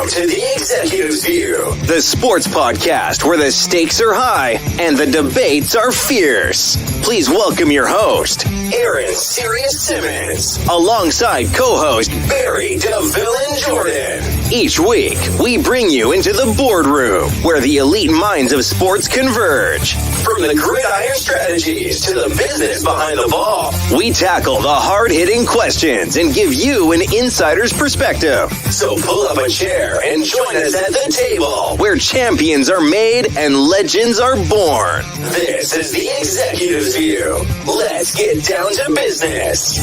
Welcome to the Executive's View, the sports podcast where the stakes are high and the debates are fierce. Please welcome your host, Aaron Sirius Simmons, alongside co-host Barry DeVille Jordan. Each week, we bring you into the boardroom where the elite minds of sports converge. From the gridiron strategies to the business behind the ball, we tackle the hard-hitting questions and give you an insider's perspective. So pull up a chair and join us at the table where champions are made and legends are born. This is the Executive's View. Let's get down to business.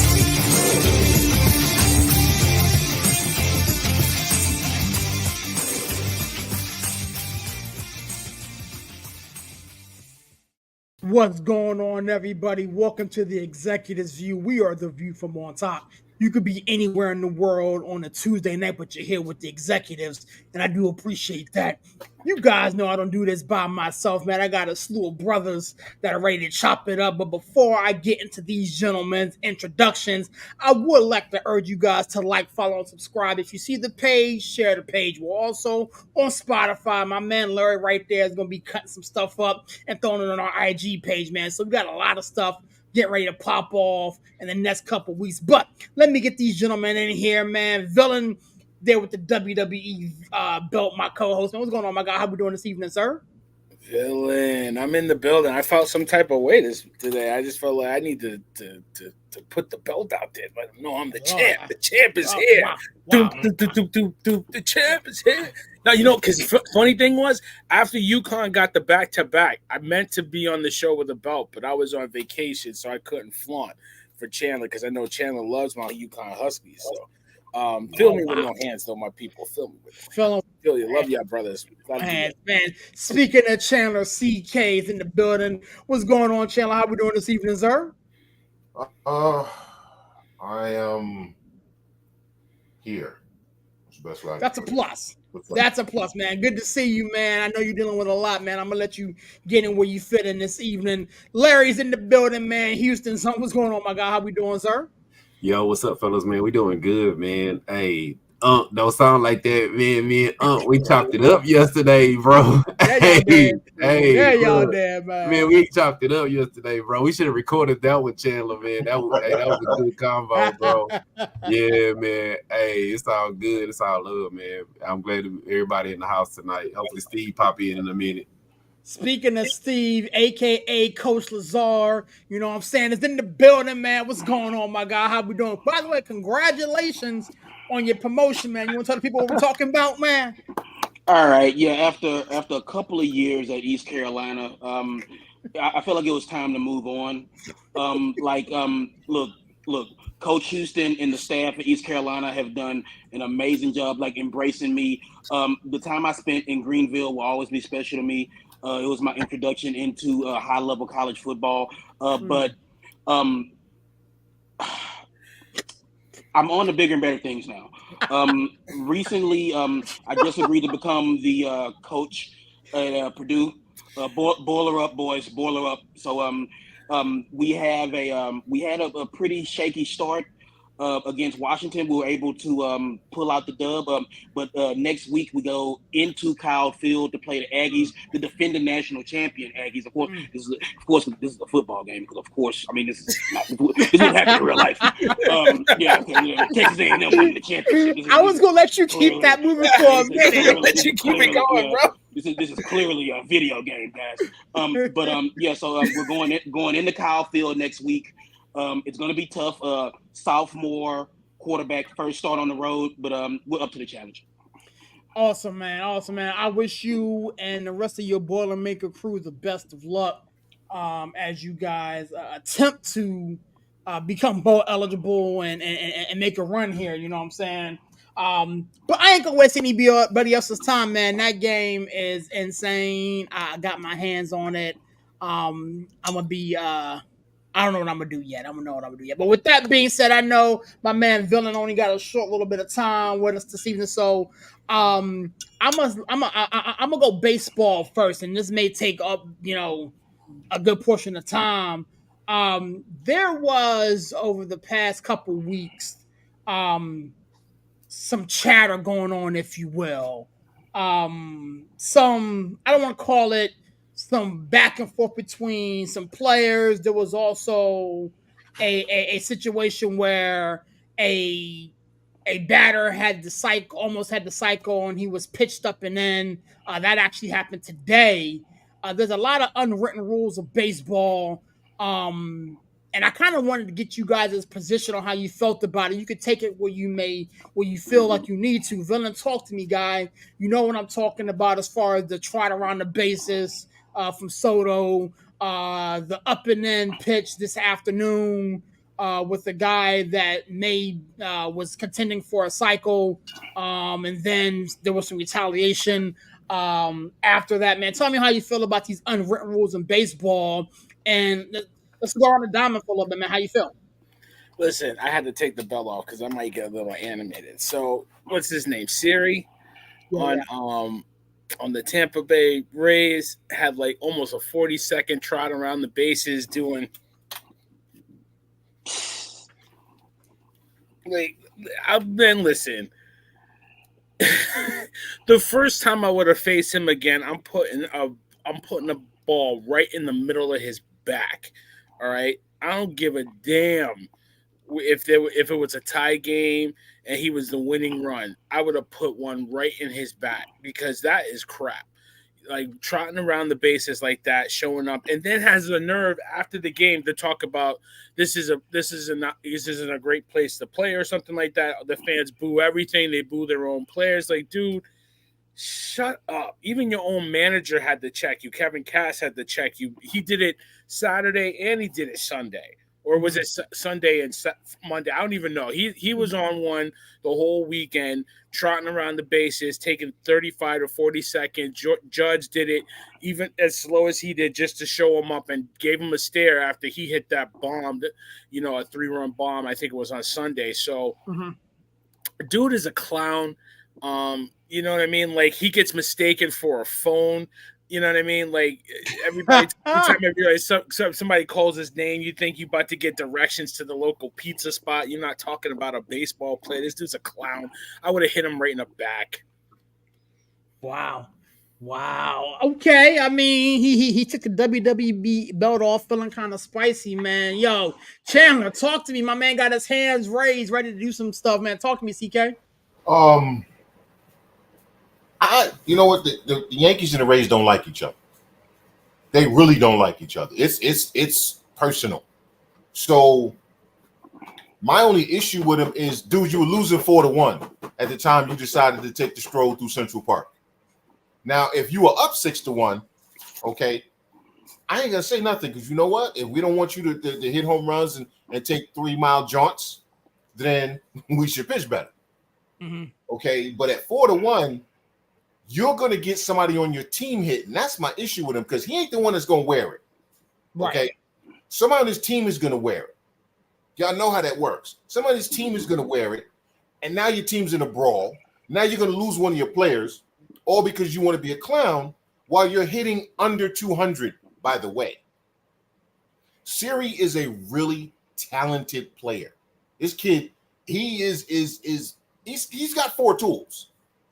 What's going on, everybody? Welcome to the Executive's View. We are the view from on top. You could be anywhere in the world on a Tuesday night, but you're here with the executives, and I do appreciate that. You guys know I don't do this by myself, man. I got a slew of brothers that are ready to chop it up. But before I get into these gentlemen's introductions, I would like to urge you guys to like, follow, and subscribe. If you see the page, share the page. We're also on Spotify. My man Larry right there is going to be cutting some stuff up and throwing it on our IG page, man. So we got a lot of stuff get ready to pop off in the next couple weeks. But let me get these gentlemen in here, man. Villain there with the WWE belt, my co-host. Man, what's going on, my guy? How we doing this evening, sir? Villain, I'm in the building. I felt some type of way today. I just felt like I need to put the belt out there. But no, I'm the champ. The champ is here. Wow. The champ is here. Now, you know, because funny thing was, after UConn got the back-to-back, I meant to be on the show with a belt, but I was on vacation, so I couldn't flaunt for Chandler because I know Chandler loves my UConn Huskies. So, fill me with no hands, though, my people. Fill me with no hands. Feel you. Love y'all, brothers. Man. Speaking of Chandler, CK is in the building. What's going on, Chandler? How we doing this evening, sir? I am here. That's a plus. That's a plus, man. Good to see you, man. I know you're dealing with a lot, man. I'm going to let you get in where you fit in this evening. Larry's in the building, man. Houston, son. What's going on, my guy? How we doing, sir? Yo, what's up, fellas, man? We doing good, man. Hey, don't sound like that, man. Me and we chopped it up yesterday, bro. Yeah, y'all did, man. Man, we chopped it up yesterday, bro. We should have recorded that with Chandler, man. That was a good combo, bro. Yeah, man. Hey, it's all good. It's all love, man. I'm glad everybody in the house tonight. Hopefully Steve pop in a minute. Speaking of Steve, a.k.a. Coach Lazar, you know what I'm saying, is in the building, man. What's going on, my guy? How we doing? By the way, congratulations on your promotion, man. You want to tell the people what we're talking about, man? All right, yeah. After a couple of years at East Carolina, I felt like it was time to move on. Look, Coach Houston and the staff at East Carolina have done an amazing job, like embracing me. The time I spent in Greenville will always be special to me. It was my introduction into high-level college football. But I'm on to bigger and better things now. Recently, I just agreed to become the coach at Purdue. Boiler up, boys, boiler up. So we had a pretty shaky start against Washington. We were able to pull out the dub. But next week we go into Kyle Field to play the Aggies, the defending national champion Aggies. Of course, this is a football game because, of course, I mean this wouldn't happen in real life. Texas A&M winning the championship. I was gonna let you keep that moving for a minute. Let you keep it going, bro. This is clearly a video game, guys. So we're going into Kyle Field next week. It's going to be tough. Sophomore quarterback, first start on the road, but we're up to the challenge. Awesome, man. I wish you and the rest of your Boilermaker crew the best of luck as you guys attempt to become bowl eligible and make a run here. You know what I'm saying? But I ain't gonna waste anybody else's time, man. That game is insane. I got my hands on it. I'm gonna be I don't know what I'm gonna do yet. But with that being said, I know my man Villain only got a short little bit of time with us this evening, so I'm gonna go baseball first, and this may take up a good portion of time. There was over the past couple weeks some chatter going on, if you will. Some, I don't want to call it some back and forth between some players. There was also a situation where a batter had almost had the cycle, and he was pitched up and in. That actually happened today. There's a lot of unwritten rules of baseball. And I kind of wanted to get you guys' position on how you felt about it. You could take it where you feel like you need to. Villain, talk to me, guy. You know what I'm talking about as far as the trot around the bases from Soto, the up and in pitch this afternoon with the guy that was contending for a cycle, and then there was some retaliation after that. Man, tell me how you feel about these unwritten rules in baseball, and let's go on the diamond for a little bit, man. How you feel? Listen, I had to take the bell off because I might get a little animated. So, what's his name? Siri on the Tampa Bay Rays had like almost a 40-second trot around the bases doing like I've been listen. The first time I would have faced him again, I'm putting a ball right in the middle of his back. All right, I don't give a damn if it was a tie game and he was the winning run. I would have put one right in his back because that is crap. Like trotting around the bases like that, showing up, and then has the nerve after the game to talk about this isn't a great place to play or something like that. The fans boo everything. They boo their own players. Like, dude, shut up. Even your own manager had to check you. Kevin Cass had to check you. He did it Saturday and he did it Sunday. Or was it Sunday and Monday? I don't even know. He was on one the whole weekend, trotting around the bases, taking 35 to 40 seconds. Judge did it even as slow as he did just to show him up and gave him a stare after he hit that bomb, a 3-run bomb. I think it was on Sunday. So, dude is a clown. You know what I mean? Like, he gets mistaken for a phone. You know what I mean? Like, every time somebody calls his name, you think you about to get directions to the local pizza spot. You're not talking about a baseball player. This dude's a clown. I would have hit him right in the back. Wow. Okay. I mean, he took the WWE belt off, feeling kind of spicy, man. Yo, Chandler, talk to me. My man got his hands raised, ready to do some stuff, man. Talk to me, CK. You know what? The Yankees and the Rays don't like each other. They really don't like each other. It's personal. So my only issue with him is, dude, you were losing 4-1 at the time you decided to take the stroll through Central Park. Now, if you were up 6-1, okay, I ain't gonna say nothing because you know what? If we don't want you to hit home runs and take 3-mile jaunts, then we should pitch better. Okay, but at 4-1. You're going to get somebody on your team hit, and that's my issue with him because he ain't the one that's going to wear it. Okay? Right. Somebody on his team is going to wear it. Y'all know how that works. Somebody on his team is going to wear it, and now your team's in a brawl. Now you're going to lose one of your players, all because you want to be a clown while you're hitting under 200, by the way. Siri is a really talented player. This kid, he's got 4 tools.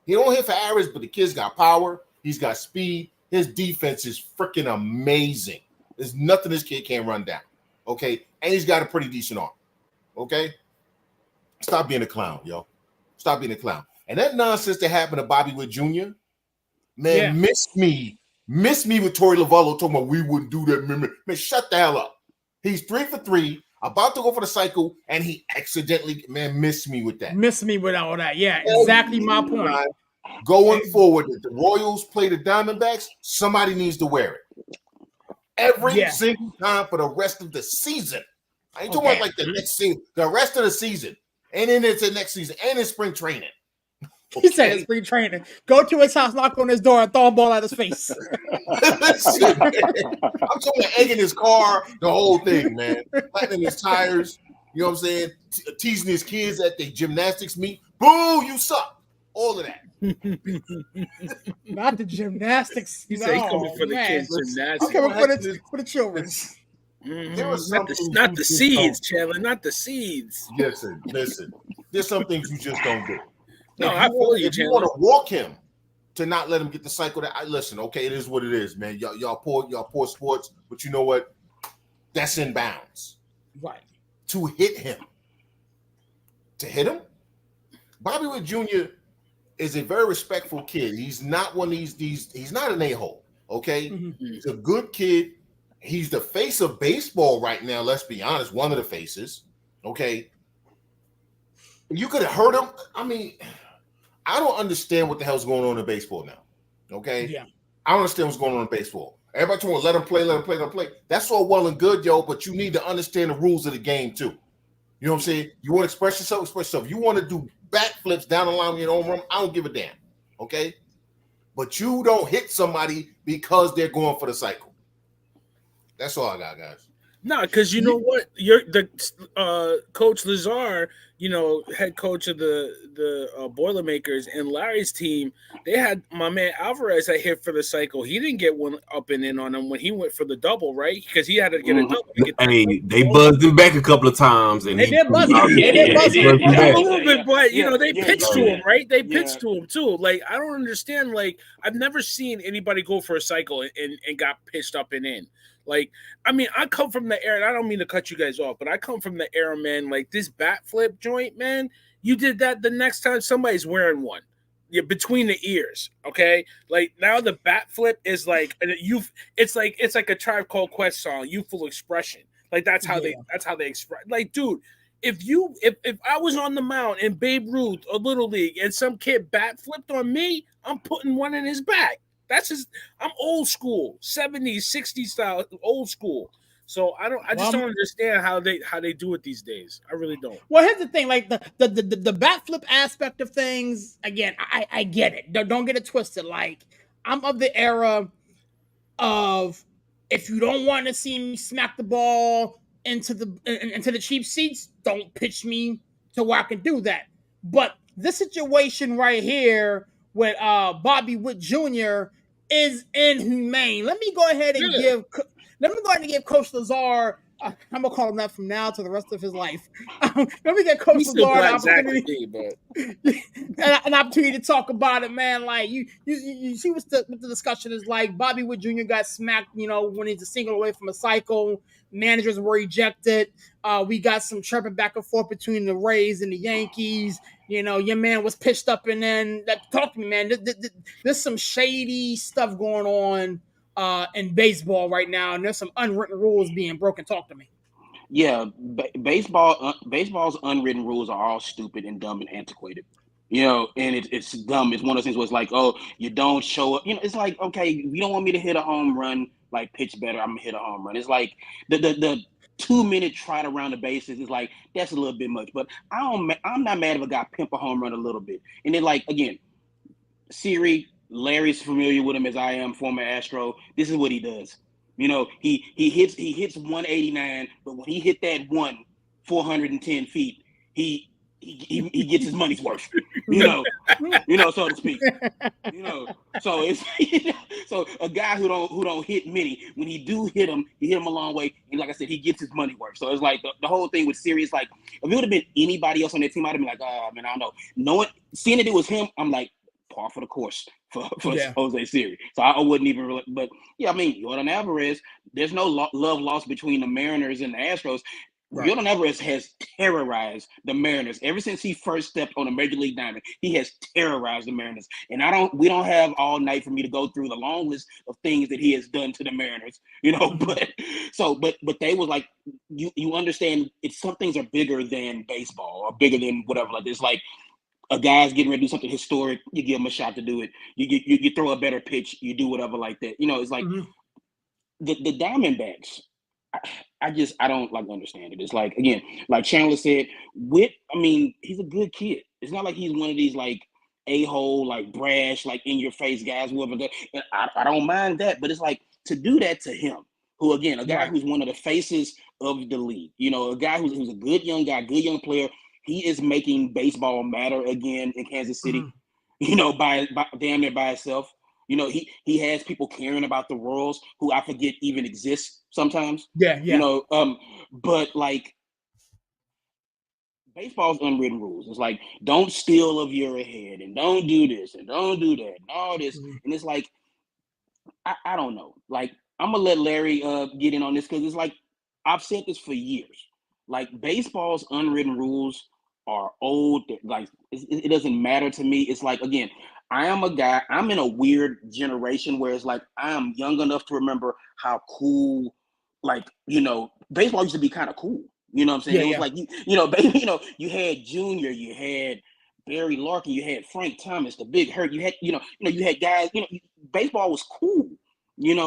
He don't hit for average, but the kid's got power. He's got speed. His defense is freaking amazing. There's nothing this kid can't run down. Okay? And he's got a pretty decent arm. Okay? Stop being a clown, yo. Stop being a clown. And that nonsense that happened to Bobby Witt Jr., man, miss me with Torey Lovullo talking about we wouldn't do that. Man, shut the hell up. He's 3 for 3. About to go for the cycle, and he accidentally, missed me with that. Missed me with all that. Yeah, exactly my point. Going forward, if the Royals play the Diamondbacks, somebody needs to wear it. Every single time for the rest of the season. I ain't talking about like the next season, the rest of the season. And then it's the next season, and it's spring training. Okay. He said it's spring training. Go to his house, knock on his door, and throw a ball at his face. Listen, I'm talking about egging his car, the whole thing, man. Flattening his tires, you know what I'm saying? Teasing his kids at the gymnastics meet. Boo, you suck. All of that. Not the gymnastics. He's coming for the kids' gymnastics. I'm coming for the children. There was not the seeds, Chandler, not the seeds. Listen. There's some things you just don't do. No, I follow you, if you Chandler. want to walk him to not let him get the cycle, that I listen. Okay, it is what it is, man. Y'all poor sports, but you know what? That's in bounds. Right. To hit him, Bobby Witt Jr. is a very respectful kid. He's not one of these. He's not an a-hole. Okay, He's a good kid. He's the face of baseball right now. Let's be honest, one of the faces. Okay, you could have hurt him. I mean, I don't understand what the hell's going on in baseball now. Okay, Yeah. I don't understand what's going on in baseball. Everybody want to let him play. That's all well and good, yo, but you need to understand the rules of the game too. You know what I'm saying? You want to express yourself. You want to do backflips down the line in your own room, I don't give a damn. Okay? But you don't hit somebody because they're going for the cycle. That's all I got, guys. No, because you know what? You're the Coach Lazar, head coach of the Boilermakers, and Larry's team. They had my man Alvarez that hit for the cycle. He didn't get one up and in on him when he went for the double, right? Because he had to get a double. Hey, they buzzed him back a couple of times, and they did buzz him. They did buzz him. A little bit, but they pitched to him, right? They pitched to him too. Like, I don't understand. Like, I've never seen anybody go for a cycle and got pitched up and in. Like, I mean, I come from the era, and I don't mean to cut you guys off, but I come from the era, man, like this bat flip joint, man, you did that the next time somebody's wearing one. Yeah, between the ears, okay? Like, now the bat flip is like it's like a Tribe Called Quest song, Youthful Expression. Like, that's how they express. Like, dude, if I was on the mound in Babe Ruth or Little League and some kid bat flipped on me, I'm putting one in his back. I'm old school, 70s, 60s style, old school. So I just don't understand how they do it these days. I really don't. Well, here's the thing, like the bat flip aspect of things, again, I get it. Don't get it twisted. Like, I'm of the era of, if you don't want to see me smack the ball into the cheap seats, don't pitch me to where I can do that. But this situation right here with Bobby Witt Jr. is inhumane. Let me go ahead and give Coach Lazar. I'm gonna call him that from now to the rest of his life. Let me get Coach Lazar an opportunity, an opportunity to talk about it, man. Like, you see what the discussion is like. Bobby Witt Jr. got smacked, when he's a single away from a cycle. Managers were ejected. We got some chirping back and forth between the Rays and the Yankees. Your man was pitched up, and then talk to me, man. There's some shady stuff going on in baseball right now, and there's some unwritten rules being broken. Talk to me. Yeah, baseball's unwritten rules are all stupid and dumb and antiquated. And it's dumb. It's one of those things where it's like, oh, you don't show up. It's like, okay, you don't want me to hit a home run, like, pitch better, I'm gonna hit a home run. It's like the 2-minute trot around the bases is like, that's a little bit much. But I'm not mad if a guy pimp a home run a little bit. And then, like, again, Siri, Larry's familiar with him as I am, former Astro. This is what he does. He hits 189, but when he hit that 410 feet, he gets his money's worth. So to speak. So it's so a guy who don't hit many, when he do hit him, he hit him a long way, and like I said, he gets his money worth. So it's like the whole thing with Sirius, like, if it would have been anybody else on that team, I'd have been like, oh man, I don't know. Seeing that it was him, I'm like, par for the course for Jose Siri. So I wouldn't even really, but yeah, I mean, Yordan Alvarez, there's no love lost between the Mariners and the Astros. Right. Yordan Alvarez has terrorized the Mariners ever since he first stepped on a major league diamond. He has terrorized the Mariners, and we don't have all night for me to go through the long list of things that he has done to the Mariners. But they was like, you understand, some things are bigger than baseball or bigger than whatever. Like, it's like a guy's getting ready to do something historic, you give him a shot to do it. You throw a better pitch, you do whatever like that. It's like the Diamondbacks. I don't like understand it. It's like, again, like Chandler said, Witt, I mean, he's a good kid. It's not like he's one of these like a-hole, like brash, like in your face guys, whoever that. And I don't mind that, but it's like, to do that to him, who, again, a guy who's one of the faces of the league, a guy who's a good young guy, good young player. He is making baseball matter again in Kansas City, by damn near by itself. He has people caring about the Royals, who I forget even exist sometimes. Yeah. But like, baseball's unwritten rules. It's like, don't steal of your ahead, and don't do this, and don't do that, and all this. And it's like, I don't know. Like, I'm gonna let Larry get in on this because it's like, I've said this for years. Like, baseball's unwritten rules are old. Like, it doesn't matter to me. It's like, again, I am a guy. I'm in a weird generation where it's like, I am young enough to remember how cool, like, baseball used to be kind of cool. You know what I'm saying? It was like, you had Junior, you had Barry Larkin, you had Frank Thomas, the Big Hurt, you had, you had guys, baseball was cool. You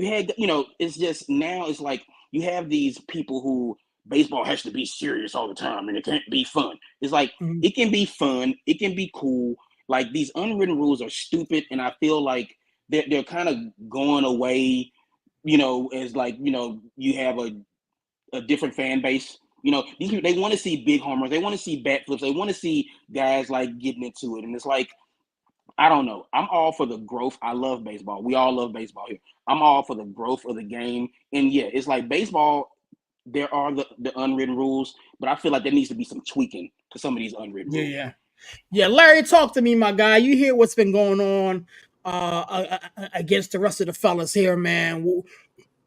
had, it's just now it's like you have these people who baseball has to be serious all the time and it can't be fun. It's like, it can be fun, it can be cool. Like, these unwritten rules are stupid, and I feel like they're kind of going away, as like, you have a different fan base. These people, they want to see big homers, they want to see bat flips, they want to see guys like getting into it. And it's like, I don't know. I'm all for the growth. I love baseball. We all love baseball here. I'm all for the growth of the game. And yeah, it's like baseball, there are the unwritten rules, but I feel like there needs to be some tweaking to some of these unwritten rules. Yeah. Larry, talk to me, my guy. You hear what's been going on against the rest of the fellas here, man.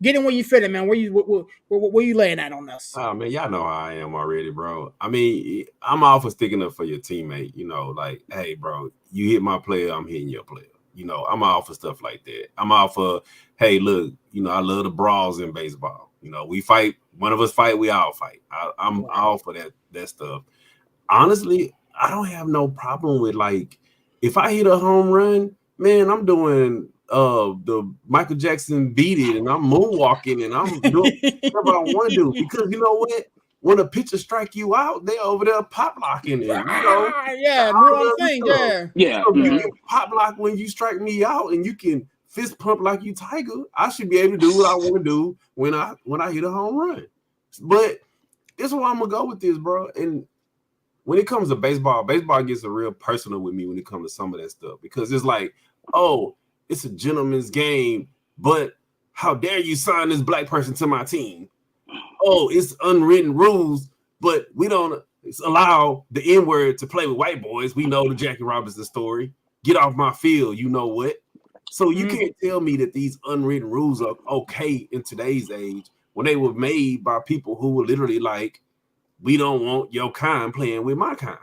Get in where you fit it, man. Where you laying at on us? Oh, man, y'all know how I am already, bro. I mean, I'm all for sticking up for your teammate. Like, hey, bro, you hit my player, I'm hitting your player. I'm all for stuff like that. I'm all for, hey, look, I love the brawls in baseball. We fight. One of us fight, we all fight. I'm all for that stuff. Honestly, I don't have no problem with, like, if I hit a home run, man, I'm doing the Michael Jackson Beat It, and I'm moonwalking, and I'm doing whatever I want to do, because you know what? When a pitcher strike you out, they over there pop locking it. You can pop lock when you strike me out, and you can fist pump like you Tiger. I should be able to do what I want to do when I hit a home run. But this is where I'm gonna go with this, bro. And when it comes to baseball gets a real personal with me when it comes to some of that stuff, because it's like, oh, it's a gentleman's game, but how dare you sign this black person to my team? Oh, it's unwritten rules, but we don't allow the N-word to play with white boys. We know the Jackie Robinson story. Get off my field, you know what? So you can't tell me that these unwritten rules are okay in today's age when they were made by people who were literally like, we don't want your kind playing with my kind.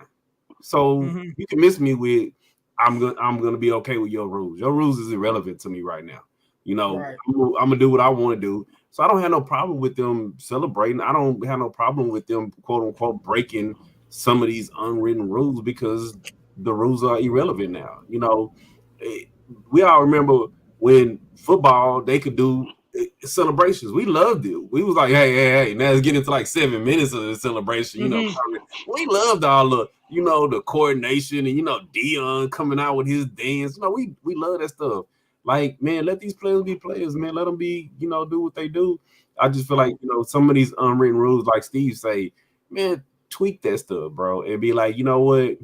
So you can miss me with, I'm gonna be okay with your rules. Your rules is irrelevant to me right now. I'm gonna do what I want to do. So I don't have no problem with them celebrating. I don't have no problem with them, quote unquote, breaking some of these unwritten rules, because the rules are irrelevant now. We all remember when football, they could do celebrations. We loved it. We was like, hey, now it's getting into like 7 minutes of the celebration. We loved all the coordination, and Dion coming out with his dance. We love that stuff. Like, man, let these players be players, man. Let them be, do what they do. I just feel like, some of these unwritten rules, like Steve say, man, tweak that stuff, bro, and be like, you know what?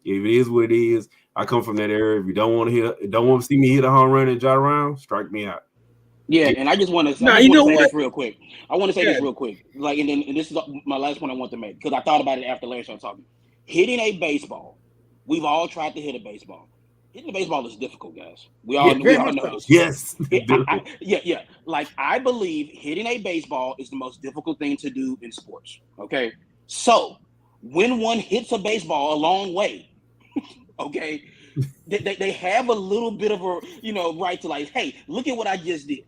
If it is what it is, I come from that area. If you don't want to see me hit a home run and jot around, strike me out. Yeah, and I just want to say this real quick. I want to say this real quick. Like, and this is my last point I want to make, because I thought about it after Larry started talking. Hitting a baseball, we've all tried to hit a baseball. Hitting a baseball is difficult, guys. We all know this. Yes. Yeah. Like, I believe hitting a baseball is the most difficult thing to do in sports. Okay, so when one hits a baseball a long way, okay, they have a little bit of a right to, like, hey, look at what I just did.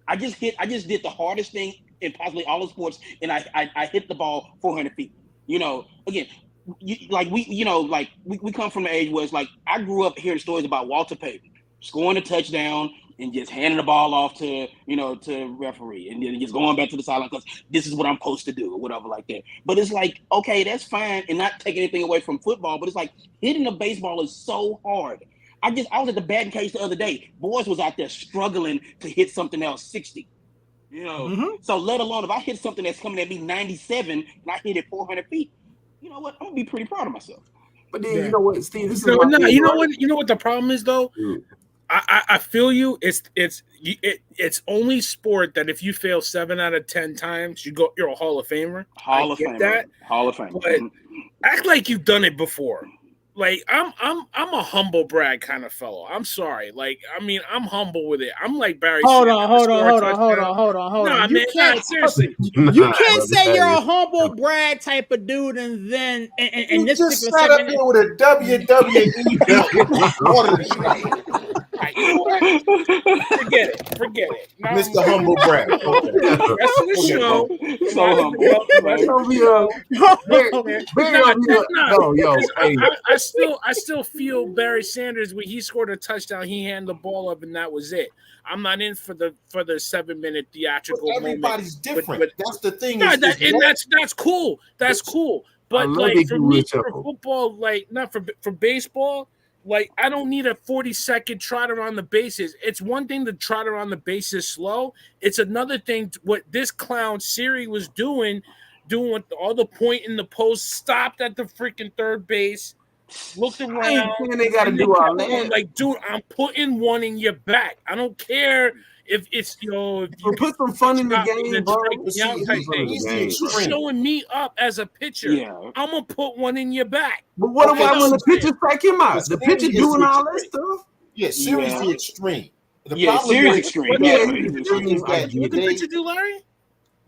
I just did the hardest thing in possibly all of sports, and I hit the ball 400 feet. Again, we come from an age where it's like, I grew up hearing stories about Walter Payton scoring a touchdown and just handing the ball off to referee, and then just going back to the sideline because this is what I'm supposed to do or whatever like that. But it's like, okay, that's fine, and not taking anything away from football, but it's like hitting a baseball is so hard. I was at the batting cage the other day. Boys was out there struggling to hit something else 60. So let alone if I hit something that's coming at me 97 and I hit it 400 feet, you know what? I'm gonna be pretty proud of myself. But then you know what, Steve? This is you know what the problem is though. I feel you. It's only sport that if you fail 7 out of 10 times, you're a Hall of Famer. Hall of Famer. Hall of Famer. But act like you've done it before. Like I'm a humble brag kind of fellow. I'm sorry. Like I mean, I'm humble with it. I'm like Barry. Hold Sanders, on. Nah, You man, can't seriously. You can't say you're a humble brag type of dude, and then in this just particular sat up segment, here with a WWE belt. Forget it. No, Mr. Humble Brag. Okay. Rest of the show. So humble. I still feel Barry Sanders when he scored a touchdown, he handed the ball up and that was it. I'm not in for the 7-minute theatrical But everybody's moment. different. That's the thing. That's cool. That's cool. But like for me, for football, like not for baseball, like I don't need a 40-second trot around the bases. It's one thing to trot around the bases slow. It's another thing what this clown Siri was doing with all the point in the post, stopped at the freaking third base, looked around. They got to do all that. Like, dude, I'm putting one in your back. I don't care if it's if you put some fun in the game, bro. You're showing me up as a pitcher. Yeah. I'm gonna put one in your back. But what about when the pitcher strike him out? The pitcher doing all that stuff. Yeah, Siri's the extreme. Siri's extreme. What the pitcher do, Larry?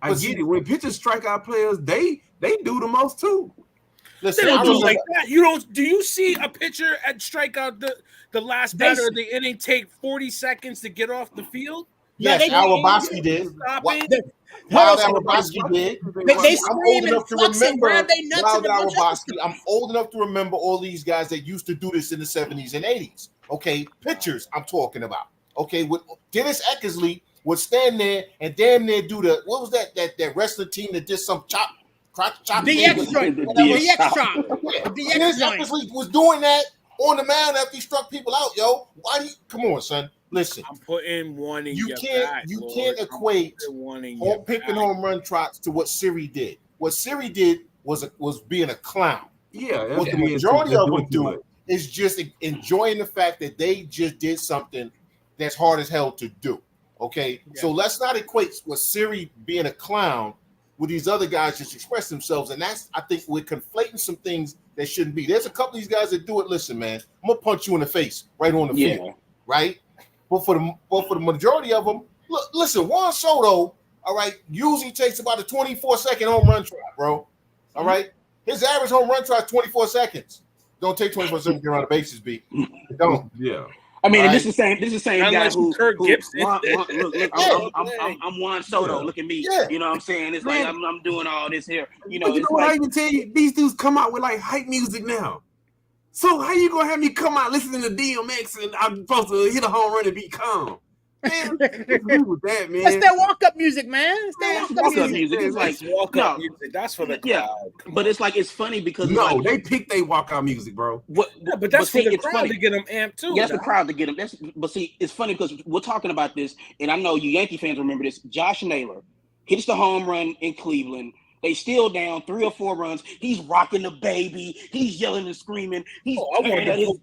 I get it. When pitchers strike out players, they do the most too. Listen, they don't do like that. Do you see a pitcher at strikeout the last batter of the inning take 40 seconds to get off the field? Yes, Awabowski did. Wild Awabowski did. They scream and flex and grab their nuts. Wild Awabowski. I'm old enough to remember all these guys that used to do this in the 70s and 80s. Okay, pitchers I'm talking about. Okay, with Dennis Eckersley would stand there and damn near do what was that wrestling team that did some chop. DX chop. Dennis Eckersley was doing that on the mound after he struck people out, yo. Come on, son. Listen. I'm putting one in your back. You can't equate picking home run trots to what Siri did. What Siri did was being a clown. Yeah. What the majority of them do is just enjoying the fact that they just did something that's hard as hell to do. Okay? Yeah. So let's not equate what Siri being a clown with these other guys just express themselves. And that's, I think we're conflating some things that shouldn't be. There's a couple of these guys that do it. Listen, man, I'm going to punch you in the face right on the field. Right? But for the majority of them, look, listen, Juan Soto, all right, usually takes about a 24-second home run trot, bro. All right? His average home run trot is 24 seconds. Don't take 24 seconds to get around the bases, B. Don't. Yeah. I mean, this is the same guy who Kirk Gibson. Look, I'm Juan Soto. Look at me. Yeah. You know what I'm saying? It's like I'm doing all this here. You know, it's what I even tell you, these dudes come out with like hype music now. So how you gonna have me come out listening to DMX and I'm supposed to hit a home run and be calm? Man, with that, man. That's that walk-up music, man. It's that walk-up music. It's like walk-up music. That's for the crowd. But it's like it's funny because they pick their walk-out music, bro. But that's for the crowd to get them amped too. That's the crowd to get them. But see, it's funny because we're talking about this, and I know you Yankee fans remember this. Josh Naylor hits the home run in Cleveland. They still down 3 or 4 runs. He's rocking the baby. He's yelling and screaming. I wanted to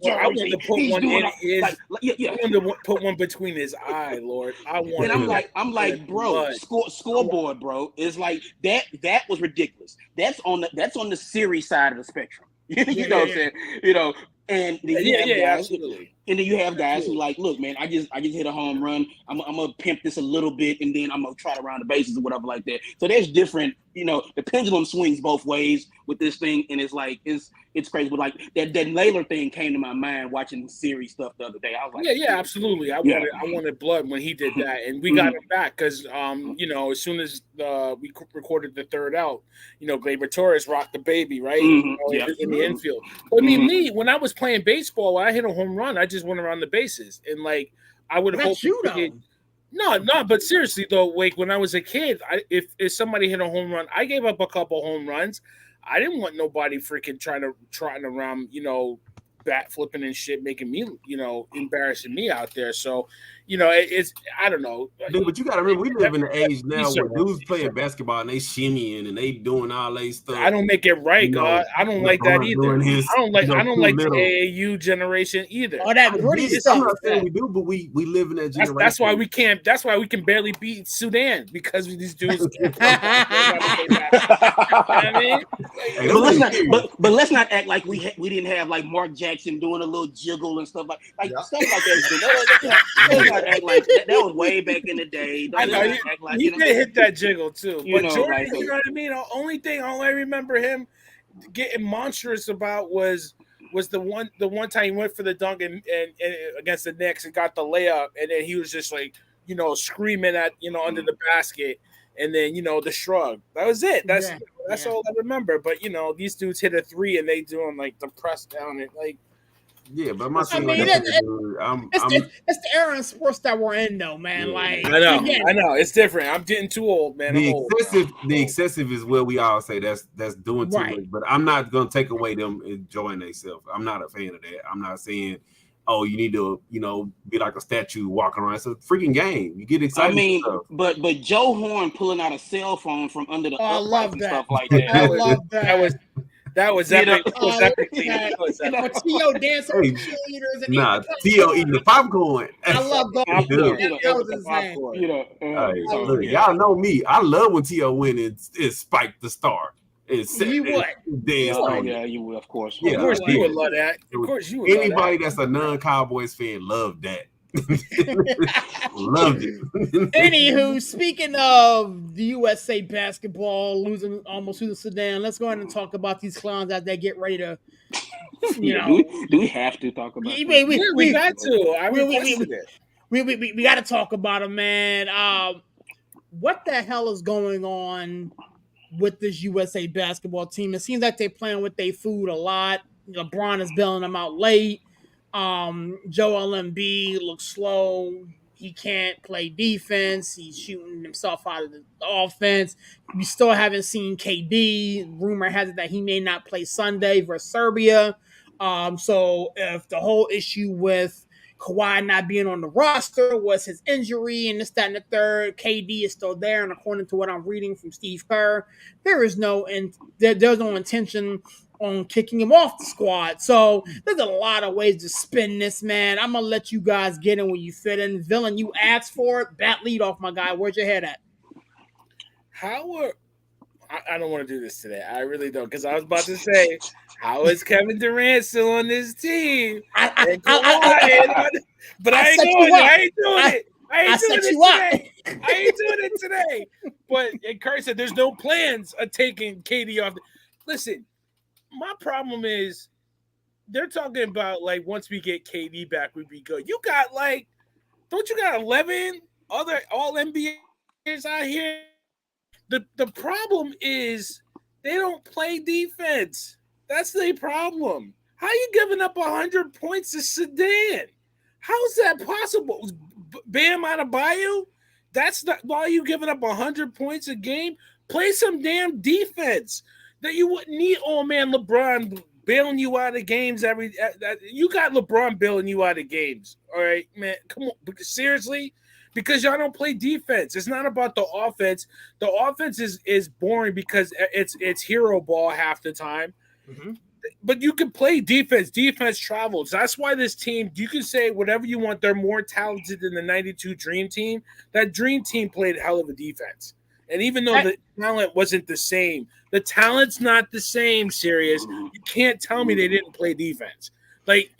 put one in his. I wanted to put one between his eye, Lord. And I'm like, bro, scoreboard, bro. It's like that was ridiculous. That's on the Siri side of the spectrum. You know what I'm saying? You know, and absolutely. And then you have guys who like, look, man, I just hit a home run. I'm gonna pimp this a little bit, and then I'm gonna trot around the bases or whatever like that. So there's different, you know, the pendulum swings both ways with this thing, and it's like it's crazy. But like that Naylor thing came to my mind watching Siri stuff the other day. I was like, yeah, absolutely. I wanted blood when he did that, and we got him back because you know, as soon as we recorded the third out, you know, Gleyber Torres rocked the baby right in the infield. But I mean, me when I was playing baseball, when I hit a home run, I just went around the bases, and like I would hope No, but seriously though, like when I was a kid, if somebody hit a home run, I gave up a couple home runs. I didn't want nobody freaking trotting around, you know, bat flipping and shit, making me, embarrassing me out there. So, it's I don't know. Dude, but you gotta remember, we live in an age now where dudes playing basketball and they shimmying and they doing all that stuff. I don't make it right, God. I don't like that either. I don't like the AAU generation either. Oh, that gritty stuff. I'm not saying we do, but we live in that generation. That's why we can't. That's why we can barely beat Sudan, because these dudes. But let's not act like we didn't have like Mark Jackson doing a little jiggle and stuff like stuff like that. Let's not act like that was way back in the day. I know he did hit that jiggle too. But Jordan, you know what I mean? The only thing I remember him getting monstrous about was the one time he went for the dunk and against the Knicks and got the layup, and then he was just like, screaming at under the basket, and then the shrug. That was it. That's all I remember. But these dudes hit a three and they doing like the press down and like. Yeah, but my thing it's the era of sports that we're in, though, man. Yeah. Like I know, it's different. I'm getting too old, man. The excessive is where we all say that's doing too much. But I'm not gonna take away them enjoying themselves. I'm not a fan of that. I'm not saying, oh, you need to, be like a statue walking around. It's a freaking game. You get excited. I mean, but Joe Horn pulling out a cell phone from under the upright and stuff like that. I love that. That was epic. T.O. dancing with cheerleaders. And T.O. eating the popcorn. I love those. That was insane. Look, y'all know me. I love when T.O. win and Spike the Star. You would. Yeah, you would, of course. Yeah, of course you would love that. Of course you would. Anybody that's a non-Cowboys fan love that. Loved it. Anywho, speaking of the USA basketball almost losing Sudan, let's go ahead and talk about these clowns as they get ready to. Do we have to talk about? We got to. I requested it. We got to talk about them, man. What the hell is going on with this USA basketball team? It seems like they're playing with their food a lot. LeBron is bailing them out late. Joel Embiid looks slow. He can't play defense. He's shooting himself out of the offense. We still haven't seen KD. Rumor has it that he may not play Sunday versus Serbia. So if the whole issue with Kawhi not being on the roster was his injury and this, that, and the third, KD is still there. And according to what I'm reading from Steve Kerr, there's no intention on kicking him off the squad. So there's a lot of ways to spin this, man. I'm going to let you guys get in when you fit in. Villain, you asked for it. Bat lead off, my guy. Where's your head at? I don't want to do this today. I really don't, because I was about to say, how is Kevin Durant still on this team? But I ain't going. I ain't doing it. I ain't doing it today. But Curry said there's no plans of taking KD off. Listen, my problem is they're talking about like once we get KD back, we'd be good. You got don't you got 11 other all NBAs out here? The problem is they don't play defense. That's the problem. How are you giving up 100 points to Sudan? How's that possible? Bam Adebayo? That's not why you giving up 100 points a game. Play some damn defense. That you wouldn't need. Oh man, LeBron bailing you out of games you got LeBron bailing you out of games. All right, man, come on, seriously, because y'all don't play defense. It's not about the offense. The offense is boring because it's hero ball half the time. Mm-hmm. But you can play defense. Defense travels. That's why this team. You can say whatever you want. They're more talented than the '92 Dream Team. That Dream Team played a hell of a defense. And even though the talent wasn't the same, the talent's not the same, Sirius. You can't tell me they didn't play defense. Like,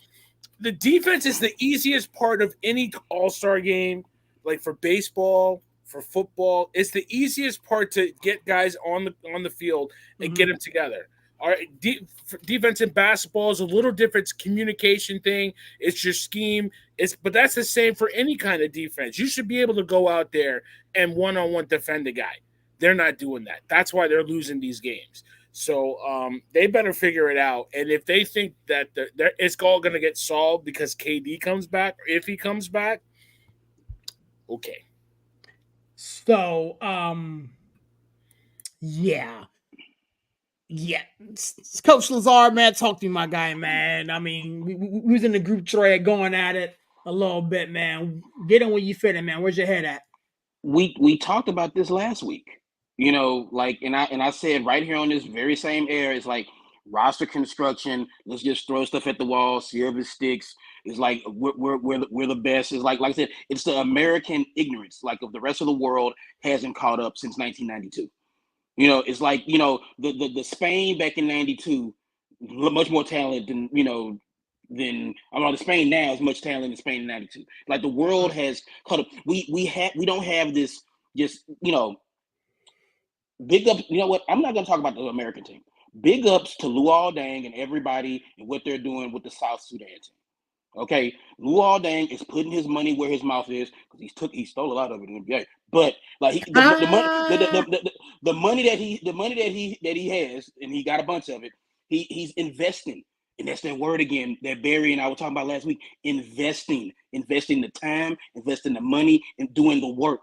the defense is the easiest part of any all-star game, like for baseball, for football. It's the easiest part to get guys on the field and get them together. All right, defense in basketball is a little different. It's a communication thing. It's your scheme. But that's the same for any kind of defense. You should be able to go out there and one-on-one defend a guy. They're not doing that. That's why they're losing these games. So they better figure it out. And if they think that it's all going to get solved because KD comes back, or if he comes back, okay. So, yeah. Yeah, Coach Lazard, man, talk to me, my guy, man. I mean, we was in the group thread going at it a little bit, man. Get in where you fit in, man. Where's your head at? We talked about this last week. You know, like, and I said right here on this very same air, it's like roster construction. Let's just throw stuff at the wall, see if it sticks. It's like we're the best. It's like I said, it's the American ignorance, like of the rest of the world hasn't caught up since 1992. You know, it's like, you know, the Spain back in 92, much more talent than, you know, than the Spain now is much talent than Spain in 92. Like the world has caught up. We don't have this just, you know, big up. You know what? I'm not gonna talk about the American team. Big ups to Luol Deng and everybody and what they're doing with the South Sudan team. Okay, Luol Deng is putting his money where his mouth is because he stole a lot of it in the NBA. But like the money that he has, and he got a bunch of it. He's investing, and that's that word again that Barry and I were talking about last week. Investing the time, investing the money, and doing the work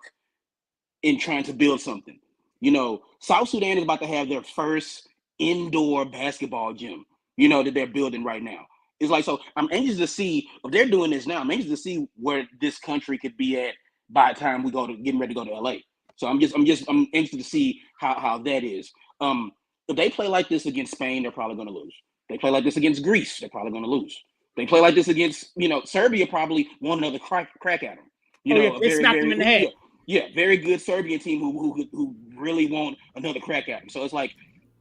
in trying to build something. You know, South Sudan is about to have their first indoor basketball gym. You know, that they're building right now. It's like, so I'm anxious to see if they're doing this now. I'm anxious to see where this country could be at by the time we getting ready to go to LA. So I'm anxious to see how that is. If they play like this against Spain, they're probably going to lose. They play like this against Greece, they're probably going to lose. They play like this against, you know, Serbia, probably want another crack at them. You know, they snapped them in the head. Yeah, very good Serbian team who really want another crack at them. So it's like,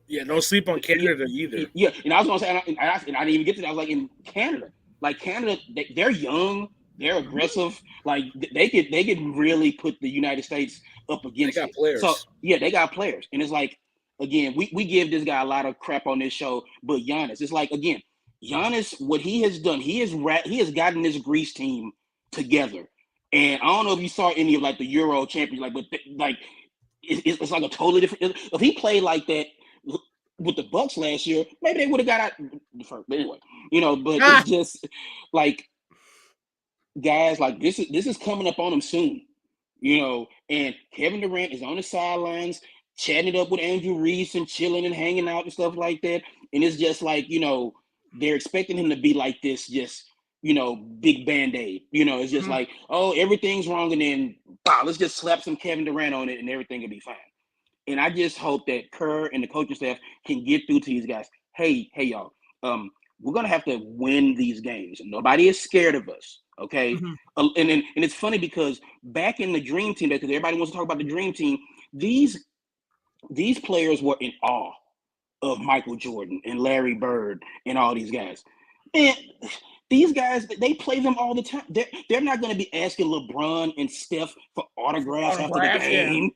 yeah, don't sleep on Canada either. Yeah, and I was gonna say, and I didn't even get to that. I was like, in Canada, they're young, they're aggressive. Like they could really put the United States up against. They got players. So yeah, they got players, and it's like, again, we give this guy a lot of crap on this show, but Giannis, it's like, again, Giannis, what he has done, he has gotten this Greece team together, and I don't know if you saw any of like the Euro champions, like, but like it's like a totally different. If he played like that with the Bucks last year, maybe they would have got out first. But anyway, you know, but it's just like, guys, like this is coming up on them soon, you know. And Kevin Durant is on the sidelines, chatting it up with Andrew Reese and chilling and hanging out and stuff like that. And it's just like, you know, they're expecting him to be like this, just, you know, big Band-Aid. You know, it's just like, oh, everything's wrong, and then let's just slap some Kevin Durant on it and everything will be fine. And I just hope that Kerr and the coaching staff can get through to these guys. Hey, y'all, we're gonna have to win these games. Nobody is scared of us, okay? And it's funny because back in the Dream Team, because everybody wants to talk about the Dream Team, these players were in awe of Michael Jordan and Larry Bird and all these guys. And these guys, they play them all the time. They're not going to be asking LeBron and Steph for autographs after the game. Yeah.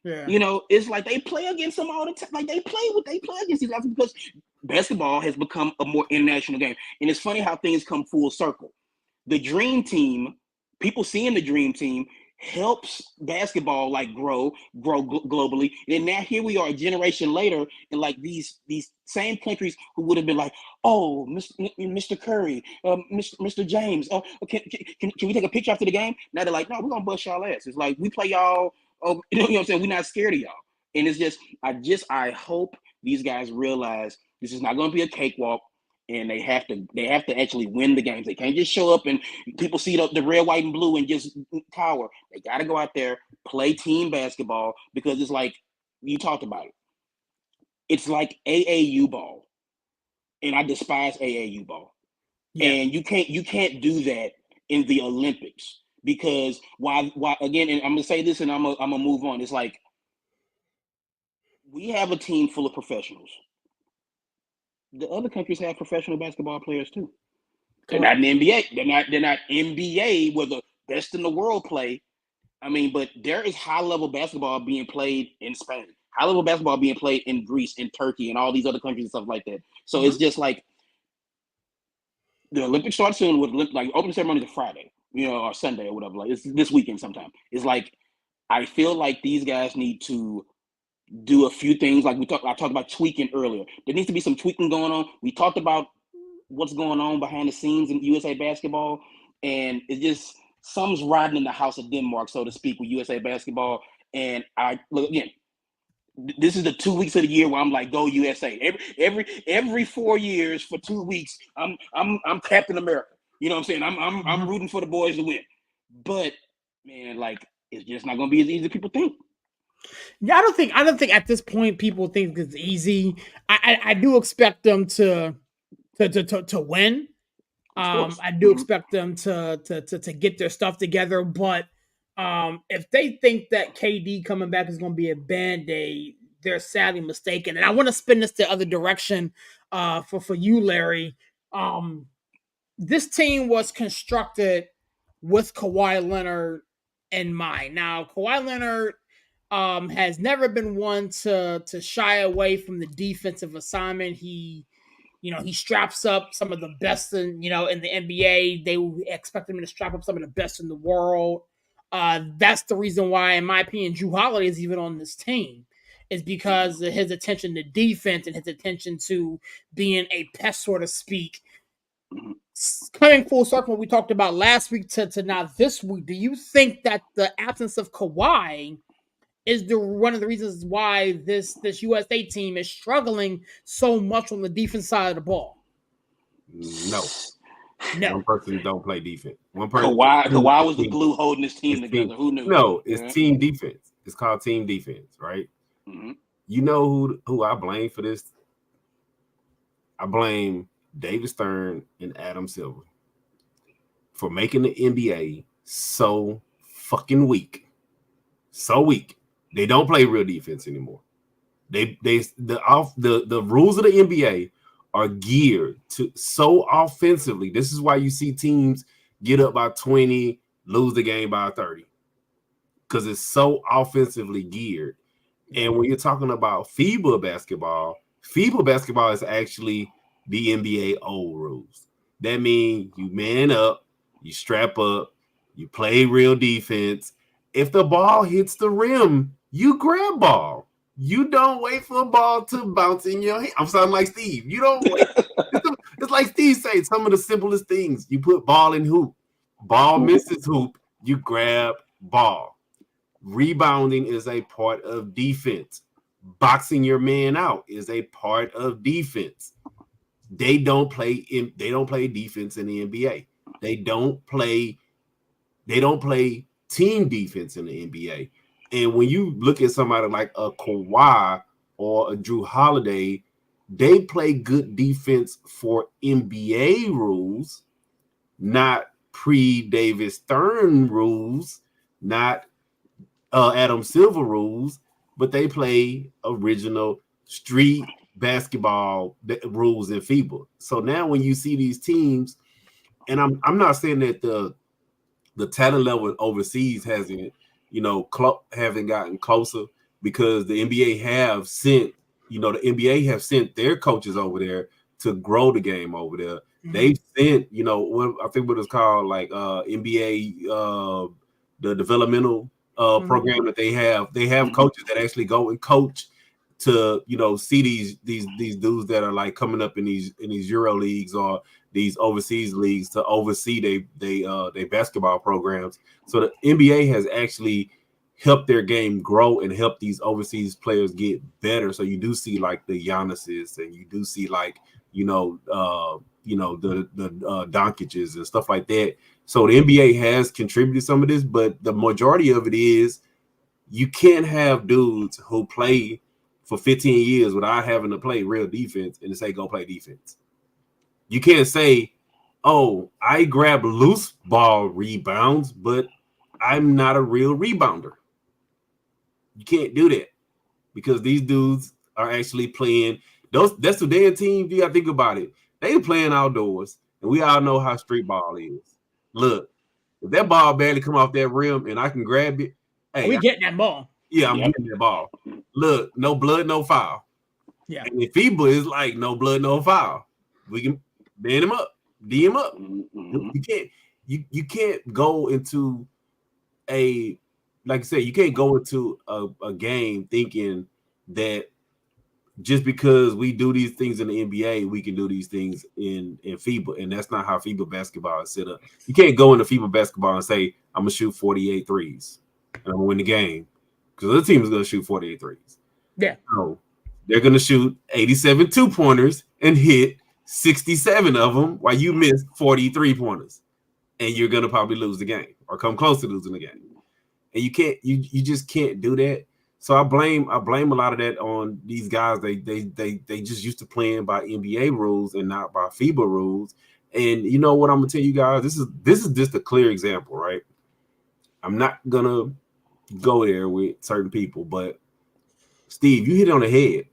Yeah. You know, it's like they play against them all the time. Like they play against these guys because basketball has become a more international game. And it's funny how things come full circle. The Dream Team, people seeing the Dream Team helps basketball like grow globally. And now here we are a generation later, and like these same countries who would have been like, oh, Mr. Curry, Mr. James, oh, can we take a picture after the game? Now they're like, no, we're gonna bust y'all ass. It's like we play y'all. Oh, you know what I'm saying? We're not scared of y'all. And it's just, I hope these guys realize this is not going to be a cakewalk, and they have to actually win the games. They can't just show up and people see the red, white, and blue and just cower. They got to go out there, play team basketball, because it's like, you talked about it. It's like AAU ball, and I despise AAU ball. Yeah. And you can't do that in the Olympics. Because why again, and I'm gonna say this and I'm gonna move on. It's like, we have a team full of professionals. The other countries have professional basketball players too. They're not in the NBA. They're not NBA where the best in the world play. I mean, but there is high level basketball being played in Spain, high level basketball being played in Greece, in Turkey, and all these other countries and stuff like that. So it's just like, the Olympics start soon with like opening ceremony is Friday, you know, or Sunday or whatever. Like, it's this weekend sometime. It's like, I feel like these guys need to do a few things. Like I talked about tweaking earlier. There needs to be some tweaking going on. We talked about what's going on behind the scenes in USA basketball, and it's just, something's riding in the house of Denmark, so to speak, with USA basketball. And I look again, this is the 2 weeks of the year where I'm like, go USA. Every 4 years for 2 weeks, I'm Captain America. You know what I'm saying? I'm rooting for the boys to win. But man, like, it's just not gonna be as easy as people think. Yeah, I don't think at this point people think it's easy. I do expect them to win. I do expect them to get their stuff together, but if they think that KD coming back is going to be a band-aid, they're sadly mistaken. And I want to spin this the other direction for you, Larry. This team was constructed with Kawhi Leonard in mind. Now, Kawhi Leonard has never been one to shy away from the defensive assignment. He straps up some of the best in the NBA. They expect him to strap up some of the best in the world. That's the reason why, in my opinion, Jrue Holiday is even on this team, is because of his attention to defense and his attention to being a pest, so to speak. Coming full circle, what we talked about last week to now this week, do you think that the absence of Kawhi is one of the reasons why this USA team is struggling so much on the defense side of the ball? No. One person don't play defense. One person. Kawhi was the glue holding this team together. Who knew? No, it's team defense. It's called team defense, right? Mm-hmm. You know who I blame for this? I blame David Stern and Adam Silver for making the NBA so fucking weak. So weak. They don't play real defense anymore. The rules of the NBA are geared to so offensively. This is why you see teams get up by 20, lose the game by 30. Because it's so offensively geared. And when you're talking about FIBA basketball is actually the NBA old rules. That means you man up, you strap up, you play real defense. If the ball hits the rim, you grab ball. You don't wait for a ball to bounce in your hand. I'm sounding like Steve. You don't wait. It's like Steve said, some of the simplest things. You put ball in hoop. Ball misses hoop. You grab ball. Rebounding is a part of defense. Boxing your man out is a part of defense. They don't play defense in the NBA. They don't play team defense in the NBA. And when you look at somebody like a Kawhi or a Jrue Holiday, they play good defense for NBA rules, not pre-David Stern rules, not Adam Silver rules, but they play original street basketball rules in FIBA. So now when you see these teams, and I'm not saying that the talent level overseas hasn't gotten closer, because the NBA have sent their coaches over there to grow the game over there. Mm-hmm. They've sent, I think what it's called, like NBA, the developmental program that they have. They have coaches that actually go and coach to, see these dudes that are like coming up in these Euro leagues or these overseas leagues to oversee they basketball programs. So the NBA has actually helped their game grow and help these overseas players get better. So you do see like the Giannis's, and you do see like the Doncic's and stuff like that. So the NBA has contributed some of this, but the majority of it is you can't have dudes who play for 15 years without having to play real defense and to say go play defense. You can't say, oh, I grab loose ball rebounds, but I'm not a real rebounder. You can't do that, because these dudes are actually playing. That's the damn team. You got to think about it. They playing outdoors, and we all know how street ball is. Look, if that ball barely come off that rim and I can grab it, hey, we getting that ball. Yeah, I'm getting that ball. Look, no blood, no foul. Yeah. And if FIBA is like no blood, no foul, we can band him up, D him up. Mm-hmm. You can't go into like I said, you can't go into a game thinking that just because we do these things in the NBA, we can do these things in FIBA. And that's not how FIBA basketball is set up. You can't go into FIBA basketball and say, I'm going to shoot 48 threes and I'm going to win the game, because the other team is going to shoot 48 threes. Yeah. So they're going to shoot 87 2-pointers and hit 67 of them while you miss 43 pointers. And you're going to probably lose the game or come close to losing the game. And you just can't do that. So I blame a lot of that on these guys. They just used to playing by NBA rules and not by FIBA rules. And you know what I'm gonna tell you guys? This is just a clear example, right? I'm not gonna go there with certain people, but Steve, you hit it on the head.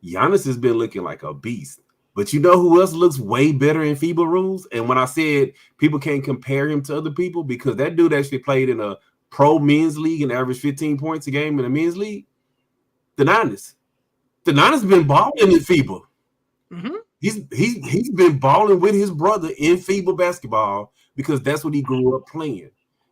Giannis has been looking like a beast. But you know who else looks way better in FIBA rules? And when I said people can't compare him to other people, because that dude actually played in a pro men's league and averaged 15 points a game in the men's league. The Niners been balling in FIBA. Mm-hmm. He's been balling with his brother in FIBA basketball because that's what he grew up playing.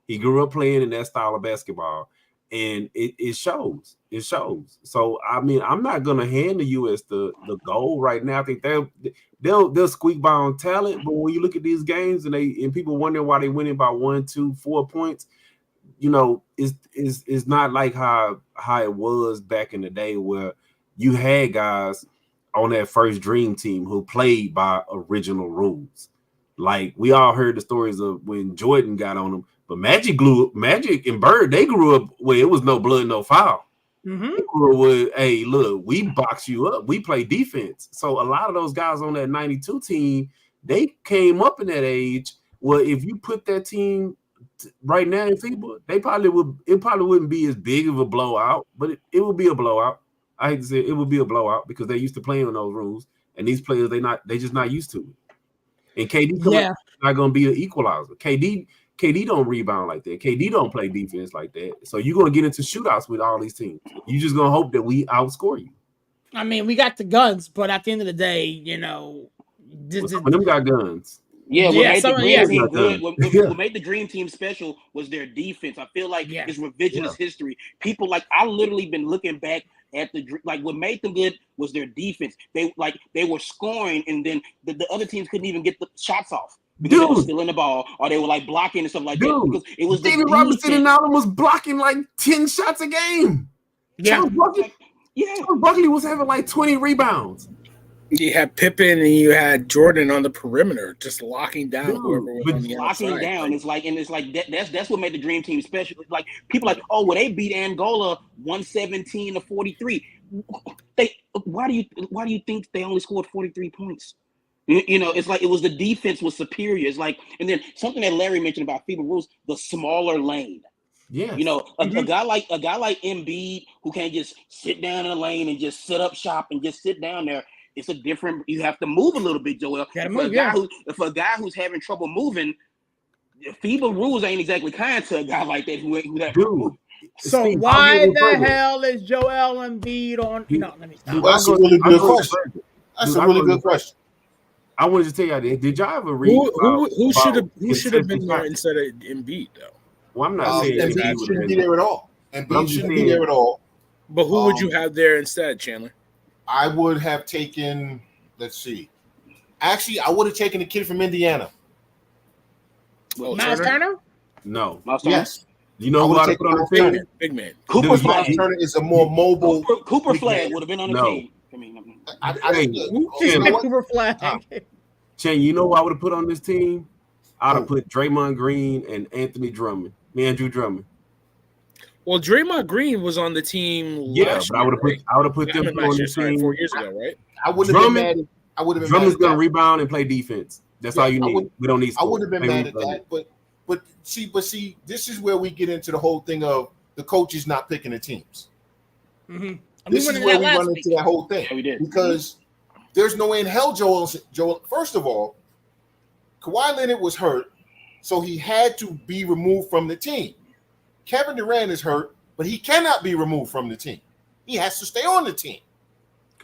He grew up playing in that style of basketball, and it shows. It shows. So I mean, I'm not gonna hand the US the gold right now. I think they'll squeak by on talent, but when you look at these games and people wonder why they winning by 1, 2, 4 points. You know, it's not like how it was back in the day where you had guys on that first dream team who played by original rules. Like we all heard the stories of when Jordan got on them, but Magic and Bird, they grew up where it was no blood, no foul. Mm-hmm. They grew up with, hey, look, we box you up, we play defense. So a lot of those guys on that 92 team, they came up in that age. Well, if you put that team right now in FIBA, it probably wouldn't be as big of a blowout, but it would be a blowout. I hate to say it would be a blowout because they used to playing on those rules, and these players they just not used to it. And KD not gonna be an equalizer. KD don't rebound like that. KD don't play defense like that. So you're gonna get into shootouts with all these teams. You just gonna hope that we outscore you. I mean, we got the guns, but at the end of the day, you know, some of them got guns. Yeah, what Made the Dream Team special was their defense. I feel like it's revisionist history. People I literally been looking back at what made them good was their defense. They were scoring, and then the other teams couldn't even get the shots off because they were stealing the ball or they were blocking and stuff like that. Because it was David Robinson and Allen was blocking 10 shots a game. Yeah, Charles Barkley was having 20 rebounds. You had Pippen and you had Jordan on the perimeter, just locking down whoever was on the outside. Locking down. That's what made the Dream Team special. It's like people they beat Angola 117-43. Why do you think they only scored 43 points? You know, it's it was the defense was superior. It's and then something that Larry mentioned about FIBA rules, the smaller lane. Yeah, you know, a guy like Embiid who can't just sit down in the lane and just set up shop and just sit down there. It's a different. You have to move a little bit, Joel. For a guy who's having trouble moving, FIBA rules ain't exactly kind to a guy like that who that. Dude. So why the hell is Joel Embiid on? No, let me stop. That's a really good question. That's a really good question. I wanted to tell you, did y'all ever read who should have been there instead of Embiid though? Well, I'm not saying Embiid shouldn't be there at all. Embiid shouldn't be there at all. But who would you have there instead, Chandler? I would have taken, let's see. Actually, I would have taken the kid from Indiana. Miles Turner? No. Yes. You know who I would put on the team? Big man. Cooper Flag. Miles Turner is a more mobile. Cooper Flag would have been on the team. Cooper Flag. Chen, you know who I would have put on this team? I would have put Draymond Green and Andrew Drummond. Well, Draymond Green was on the team. But I would have put them on the team 4 years ago, right? I would have been mad. I would have been. Drummond's gonna rebound and play defense. That's all you need. We don't need. I would have been mad at that, but see, this is where we get into the whole thing of the coaches not picking the teams. Mm-hmm. This is where we run into that whole thing because there's no way in hell Joel. First of all, Kawhi Leonard was hurt, so he had to be removed from the team. Kevin Durant is hurt, but he cannot be removed from the team. He has to stay on the team.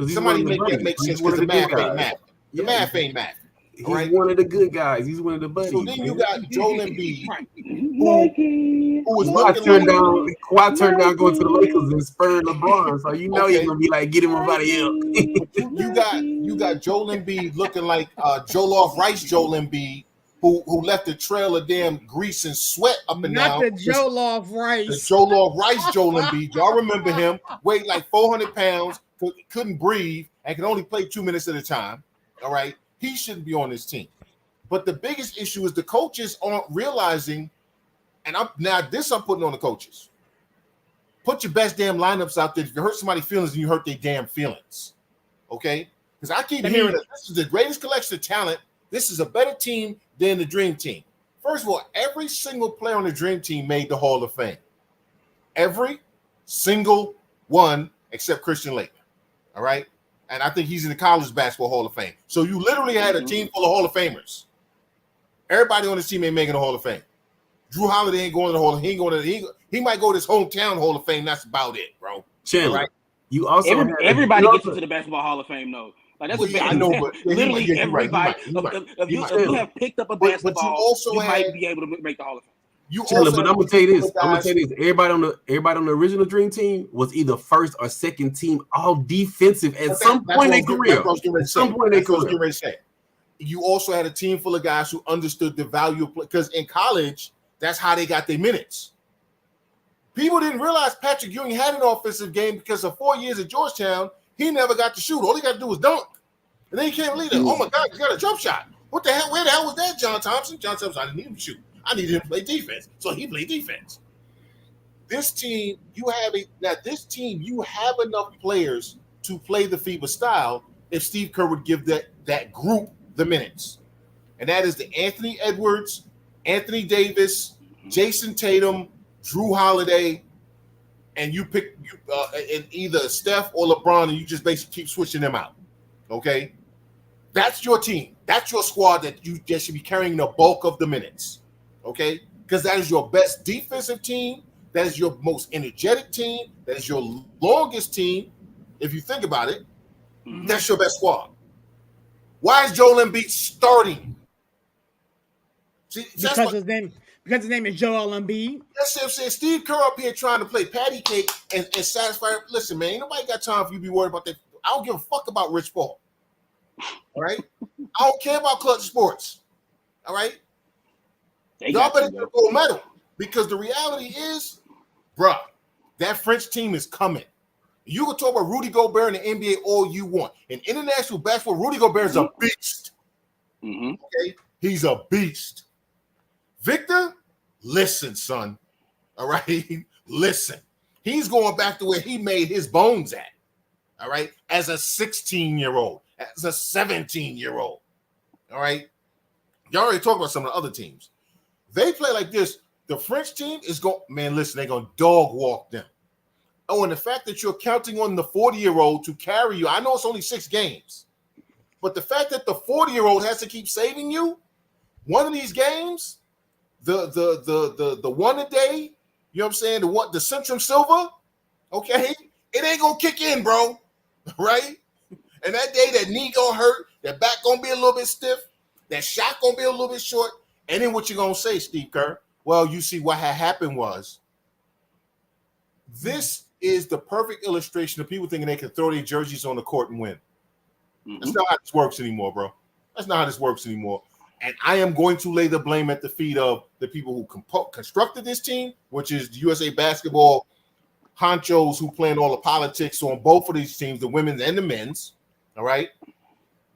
Somebody make that make sense because the math ain't math. The math ain't math. He's one of the good guys. He's one of the buddies. So then you got Joel Embiid, who was looking Kawhi turned down going to the Lakers and spurred LeBron. So you know he's gonna be get him somebody else. you got Joel Embiid looking like Jollof Rice Joel Embiid, who left a trail of damn grease and sweat up and Not down. the Jollof Rice. The Jollof Rice Joel Embiid. Y'all remember him? Weighed like 400 pounds, couldn't breathe, and could only play 2 minutes at a time. All right, he shouldn't be on this team. But the biggest issue is the coaches aren't realizing, and I'm putting on the coaches. Put your best damn lineups out there. If you hurt somebody's feelings, and you hurt their damn feelings. Okay? Because I keep hearing that this is the greatest collection of talent. This is a better team than the Dream Team. First of all, every single player on the Dream Team made the Hall of Fame. Every single one except Christian Laettner. All right? And I think he's in the College Basketball Hall of Fame. So you literally had a team full of Hall of Famers. Everybody on this team ain't making the Hall of Fame. Drew Holiday ain't going to the Hall of Fame. He might go to his hometown Hall of Fame. That's about it, bro. Chandler, right? You also everybody gets into the Basketball Hall of Fame, though. Like that's what I know, but literally everybody. If you have picked up a basketball, but you also might be able to make the Hall of Fame. Chandler, but I'm gonna tell you this. Everybody on the original Dream Team was either first or second team all defensive at some point in their career. You also had a team full of guys who understood the value of play, because in college, that's how they got their minutes. People didn't realize Patrick Ewing had an offensive game because of 4 years at Georgetown. He never got to shoot. All he got to do was dunk. And then he can't believe it. Oh, my God, he's got a jump shot. What the hell? Where the hell was that, John Thompson? John Thompson, I didn't need him to shoot. I needed him to play defense. So he played defense. This team, you have enough players to play the FIBA style if Steve Kerr would give that group the minutes. And that is the Anthony Edwards, Anthony Davis, Jason Tatum, Drew Holiday, and you pick in either Steph or LeBron, and you just basically keep switching them out. Okay? That's your team. That's your squad that you just should be carrying the bulk of the minutes. Okay? Because that is your best defensive team. That is your most energetic team. That is your longest team. If you think about it, that's your best squad. Why is Joel Embiid starting? See, because his name is Joel Embiid. That's what I'm saying. Steve Kerr up here trying to play patty cake and satisfy. Listen, man, ain't nobody got time for you to be worried about that. I don't give a fuck about Rich Paul. All right? I don't care about Clutch Sports. All right? Y'all better get a gold medal, because the reality is, bruh, that French team is coming. You can talk about Rudy Gobert in the NBA all you want. In international basketball, Rudy Gobert is a beast. Okay? He's a beast. Victor, listen, son. All right? Listen. He's going back to where he made his bones at. All right? As a 16-year-old, as a 17-year-old. All right? Y'all already talked about some of the other teams. They play like this. The French team is going, man, listen, they're going to dog walk them. Oh, and the fact that you're counting on the 40-year-old to carry you, I know it's only 6 games, but the fact that the 40-year-old has to keep saving you, one of these games, the one a day, you know what I'm saying, the Centrum Silver, okay, it ain't gonna kick in, bro, right? And that day, that knee gonna hurt, that back gonna be a little bit stiff, that shot gonna be a little bit short, and then what you gonna say, Steve Kerr? Well, you see, what had happened was, this is the perfect illustration of people thinking they can throw their jerseys on the court and win. That's not how this works anymore, bro. That's not how this works anymore. And I am going to lay the blame at the feet of the people who constructed this team, which is the USA Basketball honchos who plan all the politics on both of these teams, the women's and the men's, all right?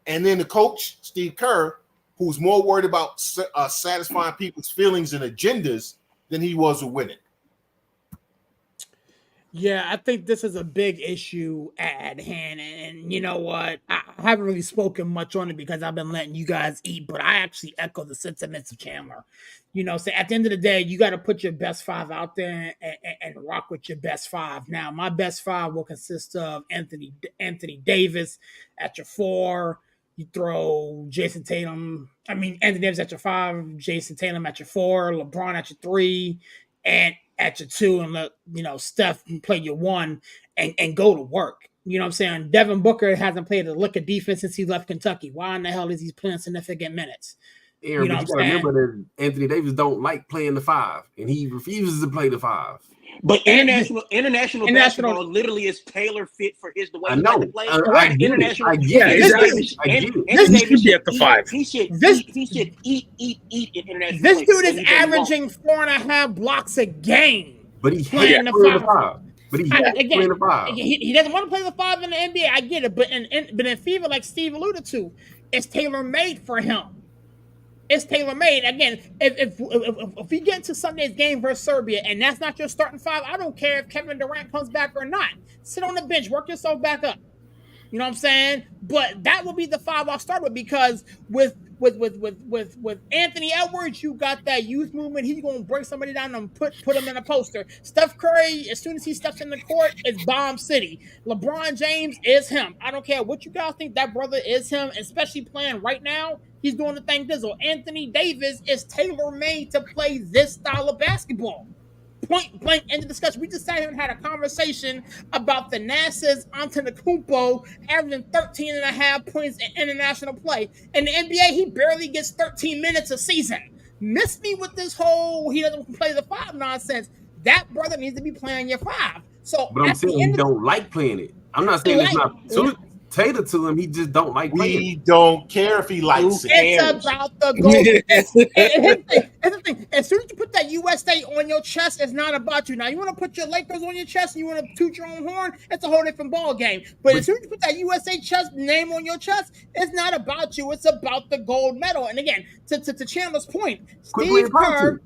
And then the coach, Steve Kerr, who's more worried about satisfying people's feelings and agendas than he was with winning. Yeah, I think this is a big issue at hand. And you know what? I haven't really spoken much on it because I've been letting you guys eat, but I actually echo the sentiments of Chandler. You know, so at the end of the day, you got to put your best 5 out there and rock with your best 5. Now, my best 5 will consist of Anthony Davis at your 4. You throw Anthony Davis at your 5, Jason Tatum at your 4, LeBron at your 3, and at your 2, and let Steph play your 1 and go to work. You know what I'm saying? Devin Booker hasn't played a lick of defense since he left Kentucky. Why in the hell is he playing significant minutes? Aaron, but you gotta remember that Anthony Davis don't like playing the 5, and he refuses to play the 5. But international basketball literally is tailor fit for the way he likes to play. I get it. This should be at the 5. He should eat in international. This dude is averaging 4.5 blocks a game. But he playing the 5. But he playing the 5. He doesn't want to play the 5 in the NBA. I get it, but in FIBA, like Steve alluded to, it's tailor made for him. It's tailor-made. Again, if we get into Sunday's game versus Serbia, and that's not your starting 5, I don't care if Kevin Durant comes back or not. Sit on the bench, work yourself back up. You know what I'm saying? But that will be the 5 I'll start with, because with Anthony Edwards, you got that youth movement. He's gonna break somebody down and put him in a poster. Steph Curry, as soon as he steps in the court, it's bomb city. LeBron James is him. I don't care what you guys think, that brother is him, especially playing right now. He's doing the thing dizzle. Anthony Davis is tailor-made to play this style of basketball. Point blank, end of discussion. We just sat here and had a conversation about the NASA's Antetokounmpo averaging 13.5 points in international play. In the NBA, he barely gets 13 minutes a season. Miss me with this whole he doesn't play the 5 nonsense. That brother needs to be playing your 5. So, but I'm saying he don't like playing it. I'm not saying it's not Taylor to him, he just don't like playing. We don't care if he likes it. It's about the goal. Here's the thing. As soon as you put that USA on your chest, it's not about you. Now, you want to put your Lakers on your chest and you want to toot your own horn, it's a whole different ball game. But as soon as you put that USA name on your chest, it's not about you. It's about the gold medal. And again, to Chandler's point, Steve Kerr.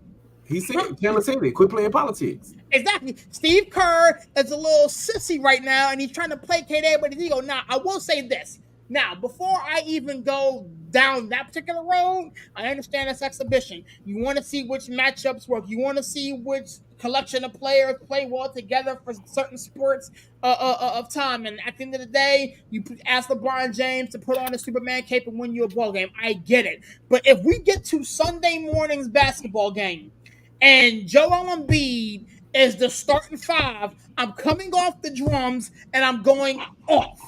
He said, Chandler said it. Quit playing politics. Exactly. Steve Kerr is a little sissy right now, and he's trying to placate everybody's ego. Now, I will say this. Now, before I even go down that particular road, I understand it's exhibition. You want to see which matchups work. You want to see which collection of players play well together for certain sports of time. And at the end of the day, you ask LeBron James to put on a Superman cape and win you a ball game. I get it. But if we get to Sunday morning's basketball game, and Joel Embiid is the starting 5, I'm coming off the drums and I'm going off.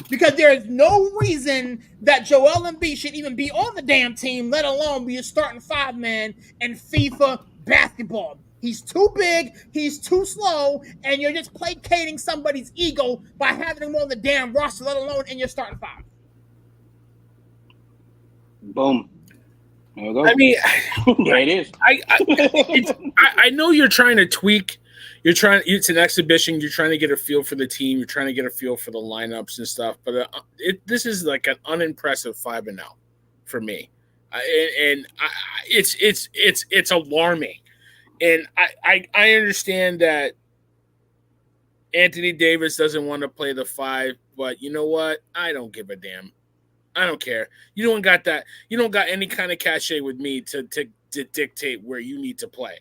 Because there is no reason that Joel Embiid should even be on the damn team, let alone be a starting 5-man in FIFA basketball. He's too big, he's too slow, and you're just placating somebody's ego by having him on the damn roster, let alone in your starting 5. Boom. I mean, there it is. I know you're trying to tweak. It's an exhibition. You're trying to get a feel for the team. You're trying to get a feel for the lineups and stuff. But this is like an unimpressive 5-0 for me, it's alarming. And I understand that Anthony Davis doesn't want to play the 5, but you know what? I don't give a damn. I don't care. You don't got any kind of cachet with me to dictate where you need to play.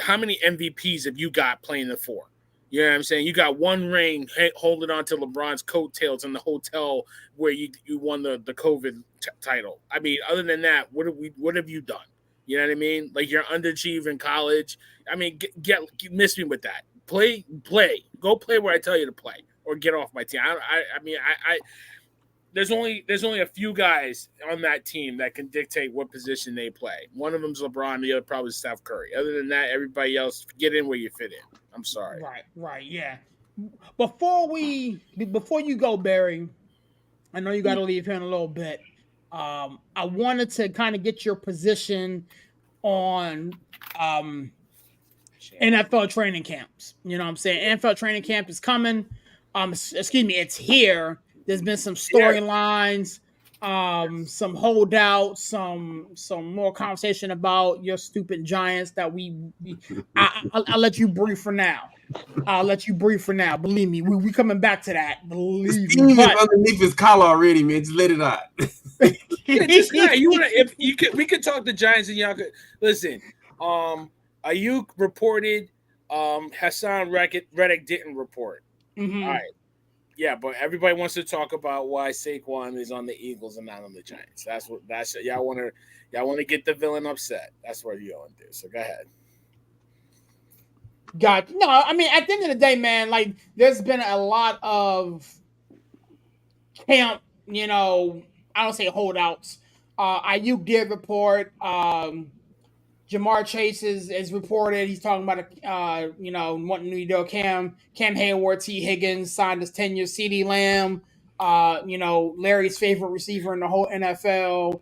How many MVPs have you got playing the 4? You know what I'm saying? You got one ring holding on to LeBron's coattails in the hotel where you won the COVID title. I mean, other than that, what have you done? You know what I mean? Like, you're underachieving in college. I mean, miss me with that. Play. Go play where I tell you to play, or get off my team. There's only a few guys on that team that can dictate what position they play. One of them's LeBron, the other probably is Steph Curry. Other than that, everybody else, get in where you fit in. I'm sorry. Right, yeah. Before you go, Barry, I know you got to leave here in a little bit. I wanted to kind of get your position on NFL training camps. You know what I'm saying? NFL training camp is coming. It's here. There's been some storylines, some holdouts, some more conversation about your stupid Giants that I'll let you breathe for now. Believe me, we coming back to that. Believe me. But underneath his collar already, man. Just let it out. We could talk the Giants and y'all could listen. Ayuk reported. Hassan Reddick didn't report. Mm-hmm. All right. Yeah, but everybody wants to talk about why Saquon is on the Eagles and not on the Giants. That's y'all want to get the villain upset. That's what you're going to do. So go ahead. No, I mean, at the end of the day, man, like, there's been a lot of camp, I don't say holdouts, Ayuk did report. Jamar Chase is reported. He's talking about wanting to do Cam Hayward, T. Higgins signed his 10-year. CeeDee Lamb, Larry's favorite receiver in the whole NFL,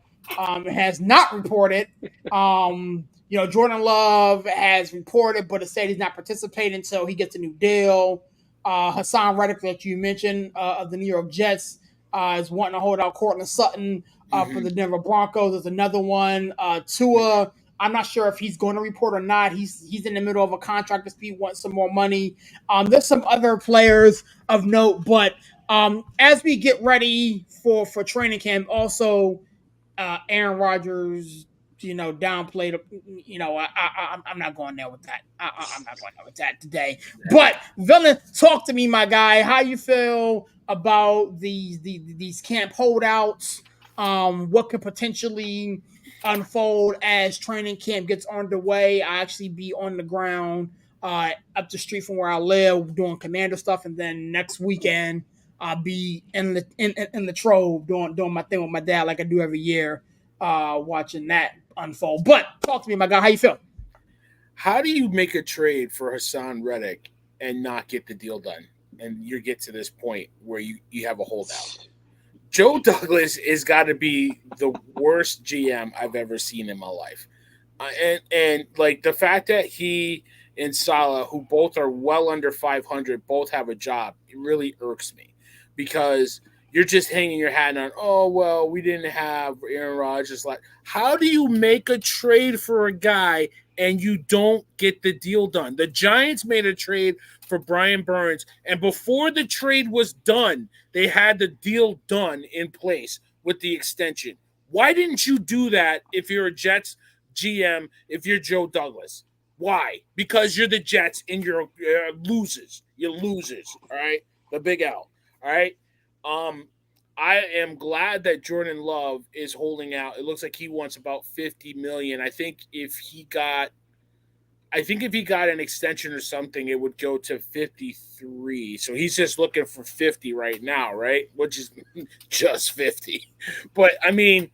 has not reported. Jordan Love has reported, but has said he's not participating until he gets a new deal. Hassan Reddick, that you mentioned, of the New York Jets, is wanting to hold out Cortland Sutton for the Denver Broncos. There's another one. Tua, I'm not sure if he's going to report or not. He's in the middle of a contract dispute, wants some more money. There's some other players of note, but as we get ready for training camp, also Aaron Rodgers, downplayed. I'm not going there with that. I'm not going there with that today. But Villain, talk to me, my guy. How you feel about these camp holdouts? What could potentially unfold as training camp gets underway? I actually be on the ground up the street from where I live doing commander stuff, and then next weekend I'll be in the Trove doing my thing with my dad like I do every year, watching that unfold. But talk to me, my guy. How you feel? How do you make a trade for Hassan Reddick and not get the deal done? And you get to this point where you have a holdout. Joe Douglas has got to be the worst GM I've ever seen in my life. And like the fact that he and Saleh, who both are well under 500, both have a job, it really irks me, because you're just hanging your hat on, oh, well, we didn't have Aaron Rodgers. Like, how do you make a trade for a guy and you don't get the deal done? The Giants made a trade for Brian Burns, and before the trade was done, they had the deal done in place with the extension. Why didn't you do that if you're a Jets GM, if you're Joe Douglas? Why? Because you're the Jets and you're losers. You're losers, all right? The big L, all right? I am glad that Jordan Love is holding out. It looks like he wants about $50 million. I think if he got an extension or something, it would go to 53. So he's just looking for 50 right now, right? Which is just 50. But I mean,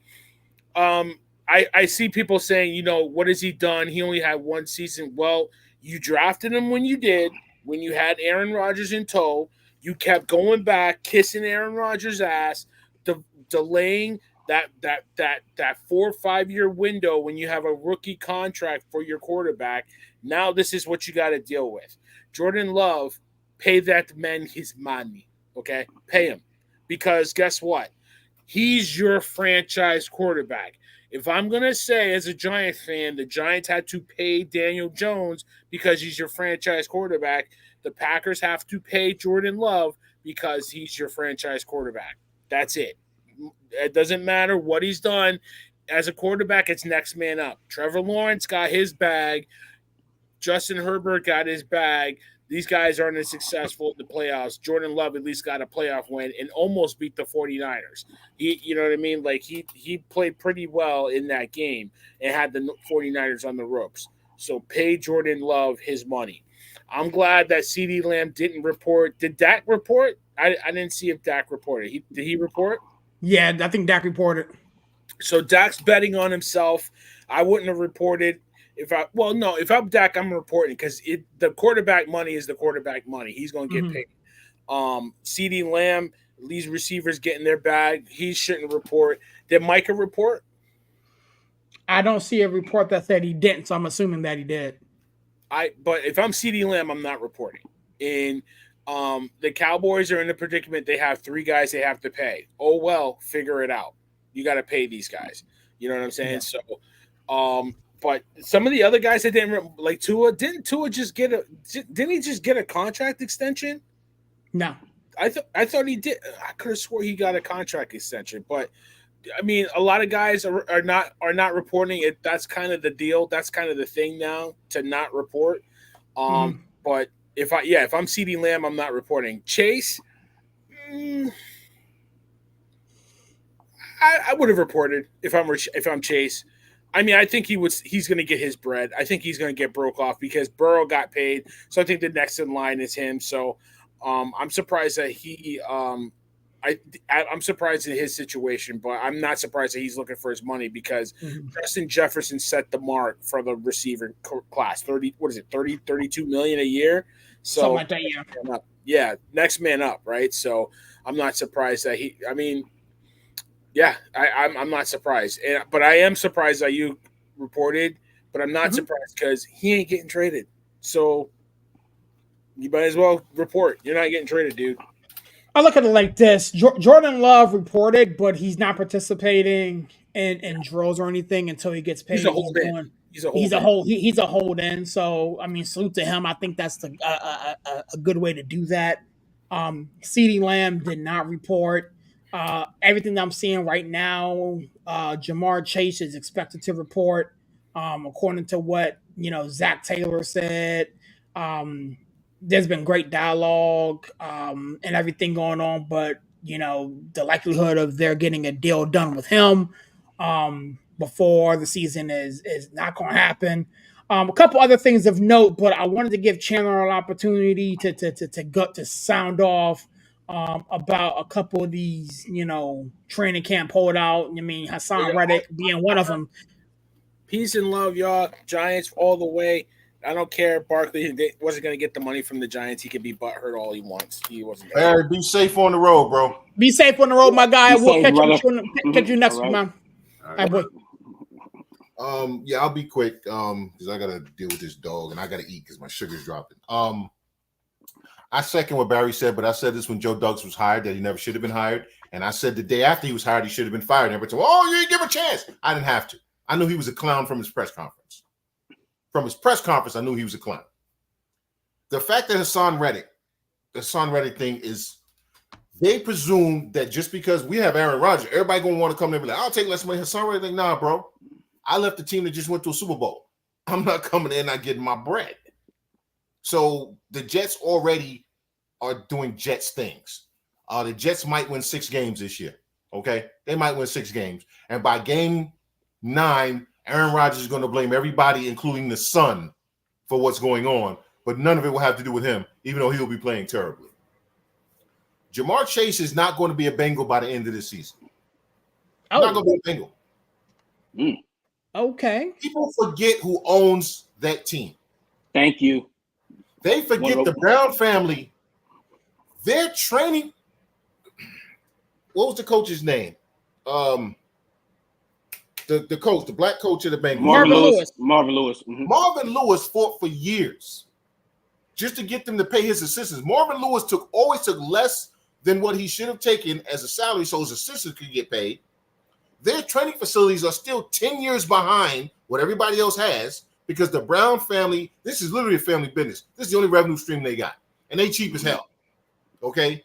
I see people saying, what has he done? He only had one season. Well, you drafted him when you did, when you had Aaron Rodgers in tow. You kept going back, kissing Aaron Rodgers' ass, delaying that 4 or 5 year window when you have a rookie contract for your quarterback. Now this is what you got to deal with. Jordan Love, pay that man his money, okay? Pay him, because guess what? He's your franchise quarterback. If I'm going to say, as a Giant fan, the Giants had to pay Daniel Jones because he's your franchise quarterback, the Packers have to pay Jordan Love because he's your franchise quarterback. That's it. It doesn't matter what he's done. As a quarterback, it's next man up. Trevor Lawrence got his bag. Justin Herbert got his bag. These guys aren't as successful in the playoffs. Jordan Love at least got a playoff win and almost beat the 49ers. You know what I mean? Like, he played pretty well in that game and had the 49ers on the ropes. So pay Jordan Love his money. I'm glad that CeeDee Lamb didn't report. Did Dak report? I didn't see if Dak reported. Did he report? Yeah, I think Dak reported. So Dak's betting on himself. I wouldn't have reported. If I'm Dak, I'm reporting, because the quarterback money is the quarterback money. He's going to get paid. CeeDee Lamb, these receivers getting their bag. He shouldn't report. Did Micah report? I don't see a report that said he didn't, so I'm assuming that he did. But if I'm CeeDee Lamb, I'm not reporting. And the Cowboys are in a predicament. They have 3 guys they have to pay. Oh, well, figure it out. You got to pay these guys. You know what I'm saying? Yeah. So, but some of the other guys that didn't, like Tua, didn't he just get a contract extension? No. I thought he did. I could have swore he got a contract extension, but I mean, a lot of guys are not reporting it. That's kind of the deal. That's kind of the thing now, to not report. But if I'm CeeDee Lamb, I'm not reporting. Chase, I would have reported if I'm Chase. I mean, I think he's going to get his bread. I think he's going to get broke off because Burrow got paid. So I think the next in line is him. So I'm surprised that I'm surprised at his situation, but I'm not surprised that he's looking for his money because Justin Jefferson set the mark for the receiver class. 32 million a year. So something like that, yeah, next man up, right? So I'm not surprised that I'm not surprised, but I am surprised that you reported, but I'm not surprised because he ain't getting traded. So you might as well report. You're not getting traded, dude. I look at it like this: Jordan Love reported, but he's not participating in drills or anything until he gets paid. He's a hold in. So I mean, salute to him. I think that's a good way to do that. CeeDee Lamb did not report. Everything that I'm seeing right now, Jamar Chase is expected to report, according to what Zach Taylor said. There's been great dialogue and everything going on, but the likelihood of their getting a deal done with him before the season is not going to happen. A couple other things of note, but I wanted to give Chandler an opportunity to sound off about a couple of these, training camp holdout. I mean, Hassan Reddick being one of them. Peace and love, y'all. Giants all the way. I don't care. Barkley wasn't going to get the money from the Giants. He can be butthurt all he wants. He wasn't. Barry, be safe on the road, bro. Be safe on the road, my guy. We'll catch you next All one, man. All right, boy. Yeah, I'll be quick because I gotta deal with this dog and I gotta eat because my sugar's dropping. I second what Barry said, but I said this when Joe Douglas was hired that he never should have been hired, and I said the day after he was hired he should have been fired. And everybody said, "Oh, you didn't give him a chance." I didn't have to. I knew he was a clown from his press conference. From his press conference, I knew he was a clown. The fact that Hassan Reddick thing is, they presume that just because we have Aaron Rodgers, everybody gonna want to come there and be like, "I'll take less money." Hassan Reddick, nah, bro. I left the team that just went to a Super Bowl. I'm not coming in, not getting my bread. So the Jets already are doing Jets things. The Jets might win 6 games this year. Okay, they might win 6 games, and by game 9, Aaron Rodgers is going to blame everybody, including the son, for what's going on. But none of it will have to do with him, even though he'll be playing terribly. Jamar Chase is not going to be a Bengal by the end of the season. Not going to be a Bengal. Okay. People forget who owns that team. Thank you. They forget the Brown family. They're training. What was the coach's name? The coach, the black coach of the Bengals. Marvin Lewis. Mm-hmm. Marvin Lewis fought for years just to get them to pay his assistants. Marvin Lewis always took less than what he should have taken as a salary so his assistants could get paid. Their training facilities are still 10 years behind what everybody else has because the Brown family, this is literally a family business. This is the only revenue stream they got. And they cheap as hell. Okay?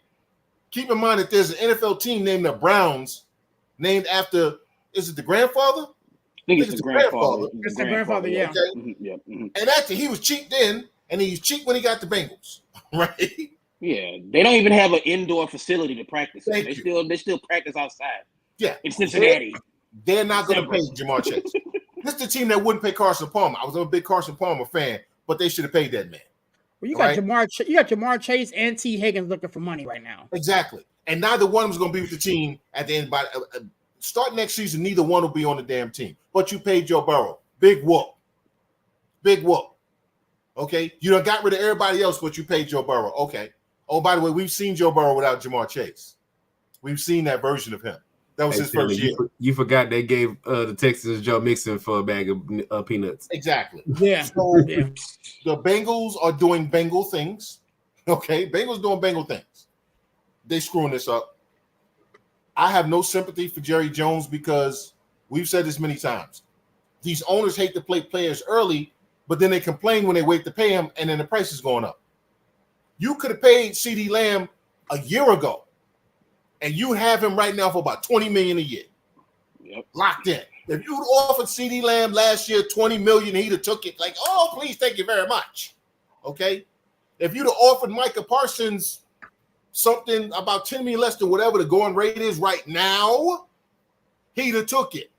Keep in mind that there's an NFL team named the Browns, named after, is it the grandfather? I think it's the grandfather. It's the grandfather, yeah. Okay? Mm-hmm. Yeah. Mm-hmm. And actually, he was cheap then, and he's cheap when he got the Bengals. Right? Yeah. They don't even have an indoor facility to practice. They still practice outside. Yeah. In Cincinnati. They're not going to pay Jamar Chase. This is the team that wouldn't pay Carson Palmer. I was a big Carson Palmer fan, but they should have paid that man. Well, you got Jamar Chase and T. Higgins looking for money right now. Exactly. And neither one of them is going to be with the team at the end. By start next season, neither one will be on the damn team. But you paid Joe Burrow. Big whoop. Big whoop. Okay? You done got rid of everybody else, but you paid Joe Burrow. Okay. Oh, by the way, we've seen Joe Burrow without Jamar Chase. We've seen that version of him. That was his first year. You forgot they gave the Texans Joe Mixon for a bag of peanuts. Exactly. Yeah. So the Bengals are doing Bengal things. Okay. Bengals doing Bengal things. They screwing this up. I have no sympathy for Jerry Jones because we've said this many times. These owners hate to play players early, but then they complain when they wait to pay them, and then the price is going up. You could have paid CeeDee Lamb a year ago, and you have him right now for about $20 million a year. Yep. Locked in. If you'd offered CeeDee Lamb last year $20 million, he'd have took it like, oh, please, thank you very much. Okay? If you'd have offered Micah Parsons something about $10 million less than whatever the going rate is right now, he'd have took it.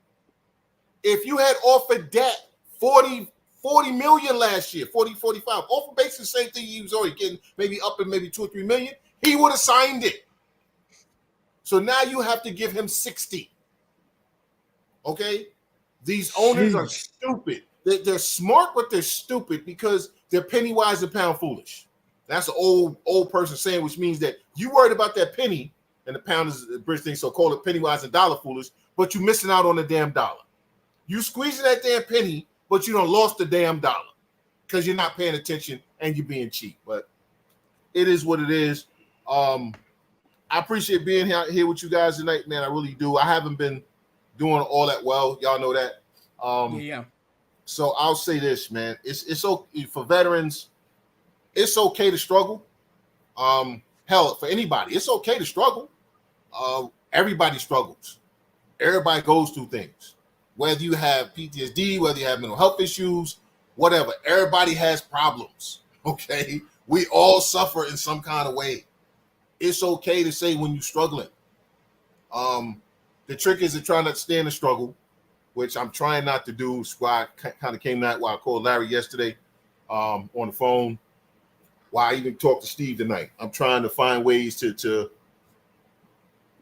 If you had offered that $40 million last year, 40, 45, offer basically the same thing he was already getting, maybe up in maybe $2 or $3 million, he would have signed it. So now you have to give him 60. Okay? These owners are stupid. They're smart, but they're stupid because they're penny wise and pound foolish. That's an old person saying, which means that you worried about that penny, and the pound is the British thing, so call it penny wise and dollar foolish, but you're missing out on the damn dollar. You squeezing that damn penny, but you done lost the damn dollar because you're not paying attention and you're being cheap. But it is what it is. I appreciate being here with you guys tonight, man. I really do. I haven't been doing all that well. Y'all know that. Yeah. So I'll say this, man. It's okay for veterans. It's okay to struggle. Hell, for anybody, it's okay to struggle. Everybody struggles. Everybody goes through things. Whether you have PTSD, whether you have mental health issues, whatever. Everybody has problems. Okay, we all suffer in some kind of way. It's okay to say when you're struggling. The trick is to try not to stay in the struggle, which I'm trying not to do. It's why I kind of came that while I called Larry yesterday on the phone. Why I even talked to Steve tonight. I'm trying to find ways to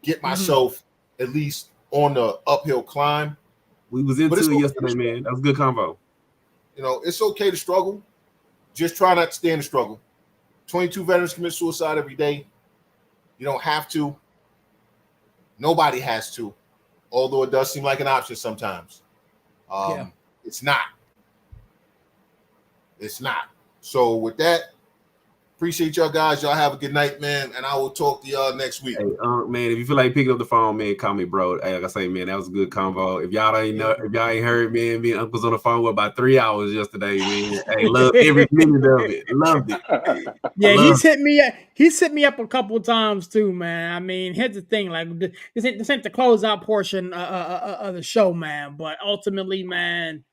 get myself at least on the uphill climb. We was into it yesterday, man. That was a good convo. You know, it's okay to struggle. Just try not to stay in the struggle. 22 veterans commit suicide every day. You don't have to. Nobody has to, although it does seem like an option sometimes. It's not. It's not. So with that, appreciate y'all guys. Y'all have a good night, man, and I will talk to y'all next week. Hey, man, if you feel like picking up the phone, man, call me, bro. Hey, like I say, man, that was a good convo. If y'all ain't heard, man, me and Uncle's on the phone for about 3 hours yesterday, man. Hey, love every minute of it. Loved it. Yeah, he's hit me up. He's hit me up a couple of times too, man. I mean, here's the thing: like this ain't the closeout portion of the show, man. But ultimately, man,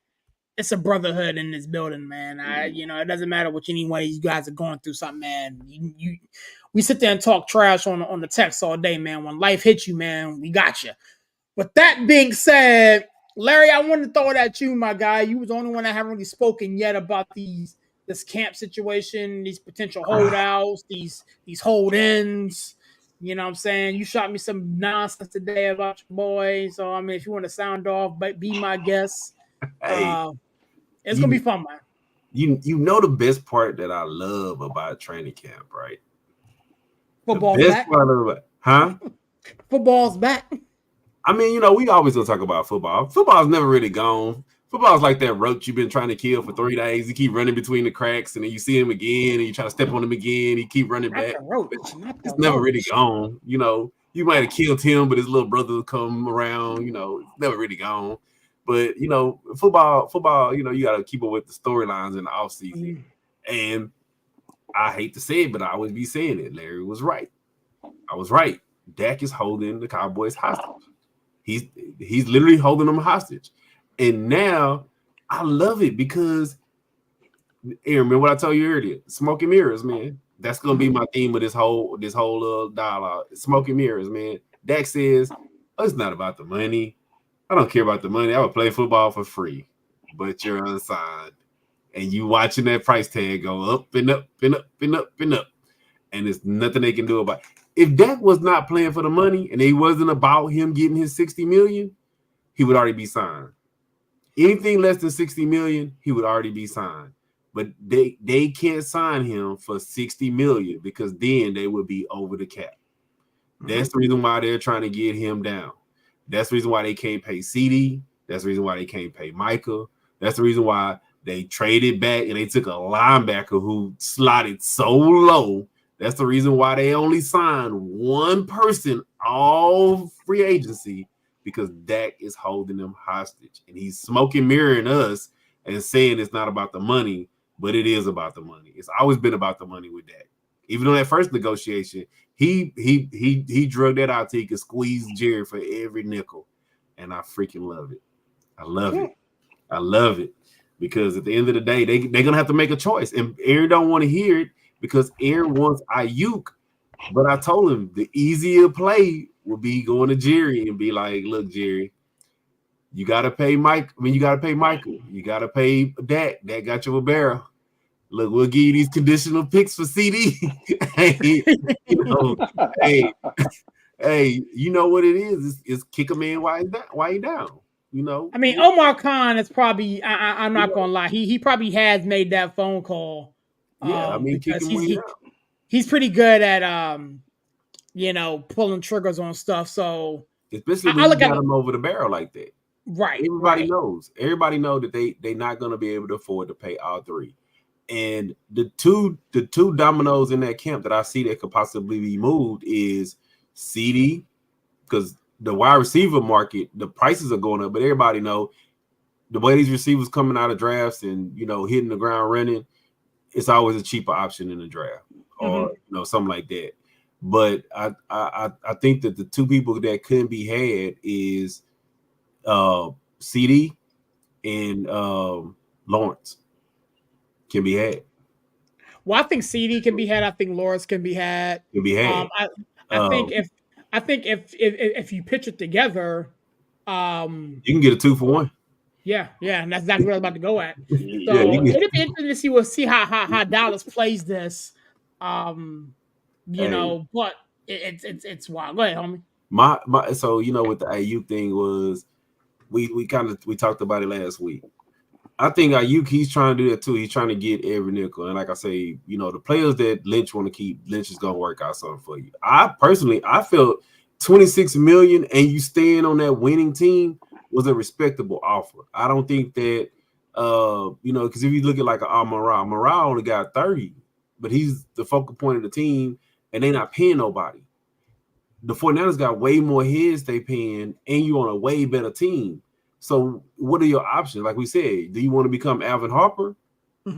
it's a brotherhood in this building, man. It doesn't matter what any one of you guys are going through something, man. We sit there and talk trash on the text all day, man. When life hits you, man, we got you. But that being said, Larry, I wanted to throw it at you, my guy. You was the only one that haven't really spoken yet about this camp situation, these potential holdouts, these hold-ins. You know what I'm saying? You shot me some nonsense today about your boy. So, I mean, if you want to sound off, but be my guest. Hey, it's gonna be fun, man. You know the best part that I love about training camp, right? Football's back. Football's back. I mean, we always gonna talk about football. Football's never really gone. Football's like that roach you've been trying to kill for 3 days. You keep running between the cracks, and then you see him again, and you try to step on him again. You keep running back. It's never really gone. You might have killed him, but his little brother will come around. It's never really gone. But football, you got to keep up with the storylines in the offseason. And I hate to say it, but I always be saying it. Larry was right. I was right. Dak is holding the Cowboys hostage. He's literally holding them hostage. And now I love it because, Aaron, remember what I told you earlier? Smoke and mirrors, man. That's gonna be my theme of this whole dialogue. Smoke and mirrors, man. Dak says, it's not about the money. I don't care about the money. I would play football for free, but you're unsigned. And you watching that price tag go up and up and up and up and up. And there's nothing they can do about it. If Dak was not playing for the money and it wasn't about him getting his $60 million, he would already be signed. Anything less than $60 million, he would already be signed. But they can't sign him for $60 million because then they would be over the cap. That's the reason why they're trying to get him down. That's the reason why they can't pay CD. That's the reason why they can't pay Michael. That's the reason why they traded back and they took a linebacker who slotted so low. That's the reason why they only signed one person all free agency, because Dak is holding them hostage. And he's smoking mirroring us and saying it's not about the money, but it is about the money. It's always been about the money with Dak. Even on that first negotiation, he drug that out till he could squeeze Jerry for every nickel. And I freaking love it. I love it. I love it. Because at the end of the day, they're going to have to make a choice. And Aaron don't want to hear it because Aaron wants Ayuk. But I told him the easier play would be going to Jerry and be like, look, Jerry, you got to pay Mike. I mean, you got to pay Michael. You got to pay Dak. Dak got you a barrel. Look, we'll give you these conditional picks for CD. Hey, Hey, you know what it is? It's kick a man while he down. You know. I mean, Omar Khan is probably. I'm not gonna lie. He probably has made that phone call. Yeah, I mean, kick Because him while he down. he's pretty good at pulling triggers on stuff. So especially when you got him over the barrel like that. Right. Everybody knows. Everybody know that they're not going to be able to afford to pay all three. And the two dominoes in that camp that I see that could possibly be moved is CD, because the wide receiver market, the prices are going up, but everybody know the way these receivers coming out of drafts and hitting the ground running, it's always a cheaper option in the draft or something like that. But I think that the two people that couldn't be had is CD and Lawrence can be had. Well, I think CD can be had. I think Lawrence can be had. Can be had. I think if you pitch it together, you can get a 2-for-1. Yeah, and that's exactly what I was about to go at. So yeah, it'll be interesting to see how Dallas plays this. But it's wild. Go ahead, homie. My so what the Ayuk thing was, we talked about it last week. I think Ayuk, he's trying to do that too. He's trying to get every nickel. And like I say, the players that Lynch want to keep, Lynch is gonna work out something for you. I felt $26 million and you staying on that winning team was a respectable offer. I don't think that because if you look at like Amon-Ra only got 30, but he's the focal point of the team and they're not paying nobody. The 49ers got way more heads they paying, and you're on a way better team. So what are your options? Like we said, do you want to become Alvin Harper,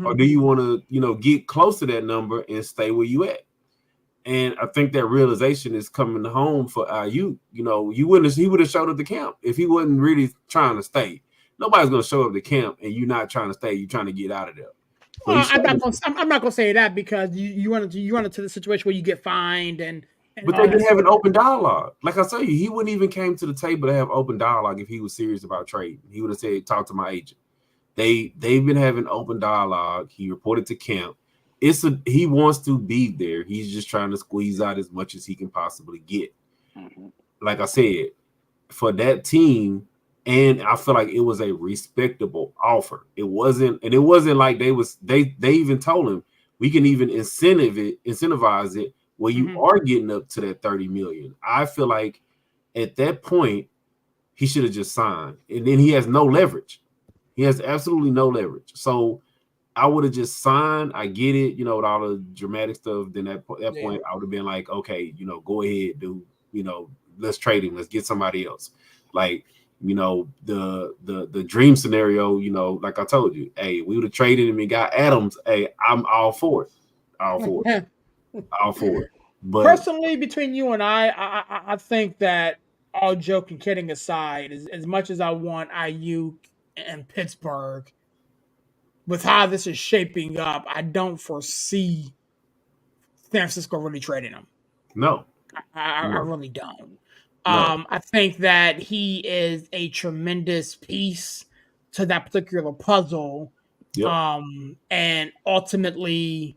or do you want to, get close to that number and stay where you at? And I think that realization is coming home for Ayuk. He would have showed up to camp if he wasn't really trying to stay. Nobody's going to show up to camp and you're not trying to stay. You're trying to get out of there. Well, I'm not gonna say that because you run into the situation where you get fined and but they didn't have an open dialogue. Like I tell you, he wouldn't even came to the table to have open dialogue if he was serious about trading. He would have said, "Talk to my agent." They've been having open dialogue. He reported to camp. He wants to be there. He's just trying to squeeze out as much as he can possibly get. Like I said, for that team, and I feel like it was a respectable offer. It wasn't like they even told him we can even incentivize it where you are getting up to that 30 million. I feel like at that point he should have just signed, and then he has no leverage. He has absolutely no leverage. So I would have just signed. I get it, with all the dramatic stuff. Then at that point, I would have been like, okay, go ahead, dude. Let's trade him. Let's get somebody else. Like, the dream scenario. Like I told you, hey, we would have traded him and got Adams. Hey, I'm all for it. All for it. But personally, between you and I think that all joking, kidding aside, as much as I want Ayuk and Pittsburgh, with how this is shaping up, I don't foresee San Francisco really trading him. No. I really don't. No. I think that he is a tremendous piece to that particular puzzle. Yep. And ultimately,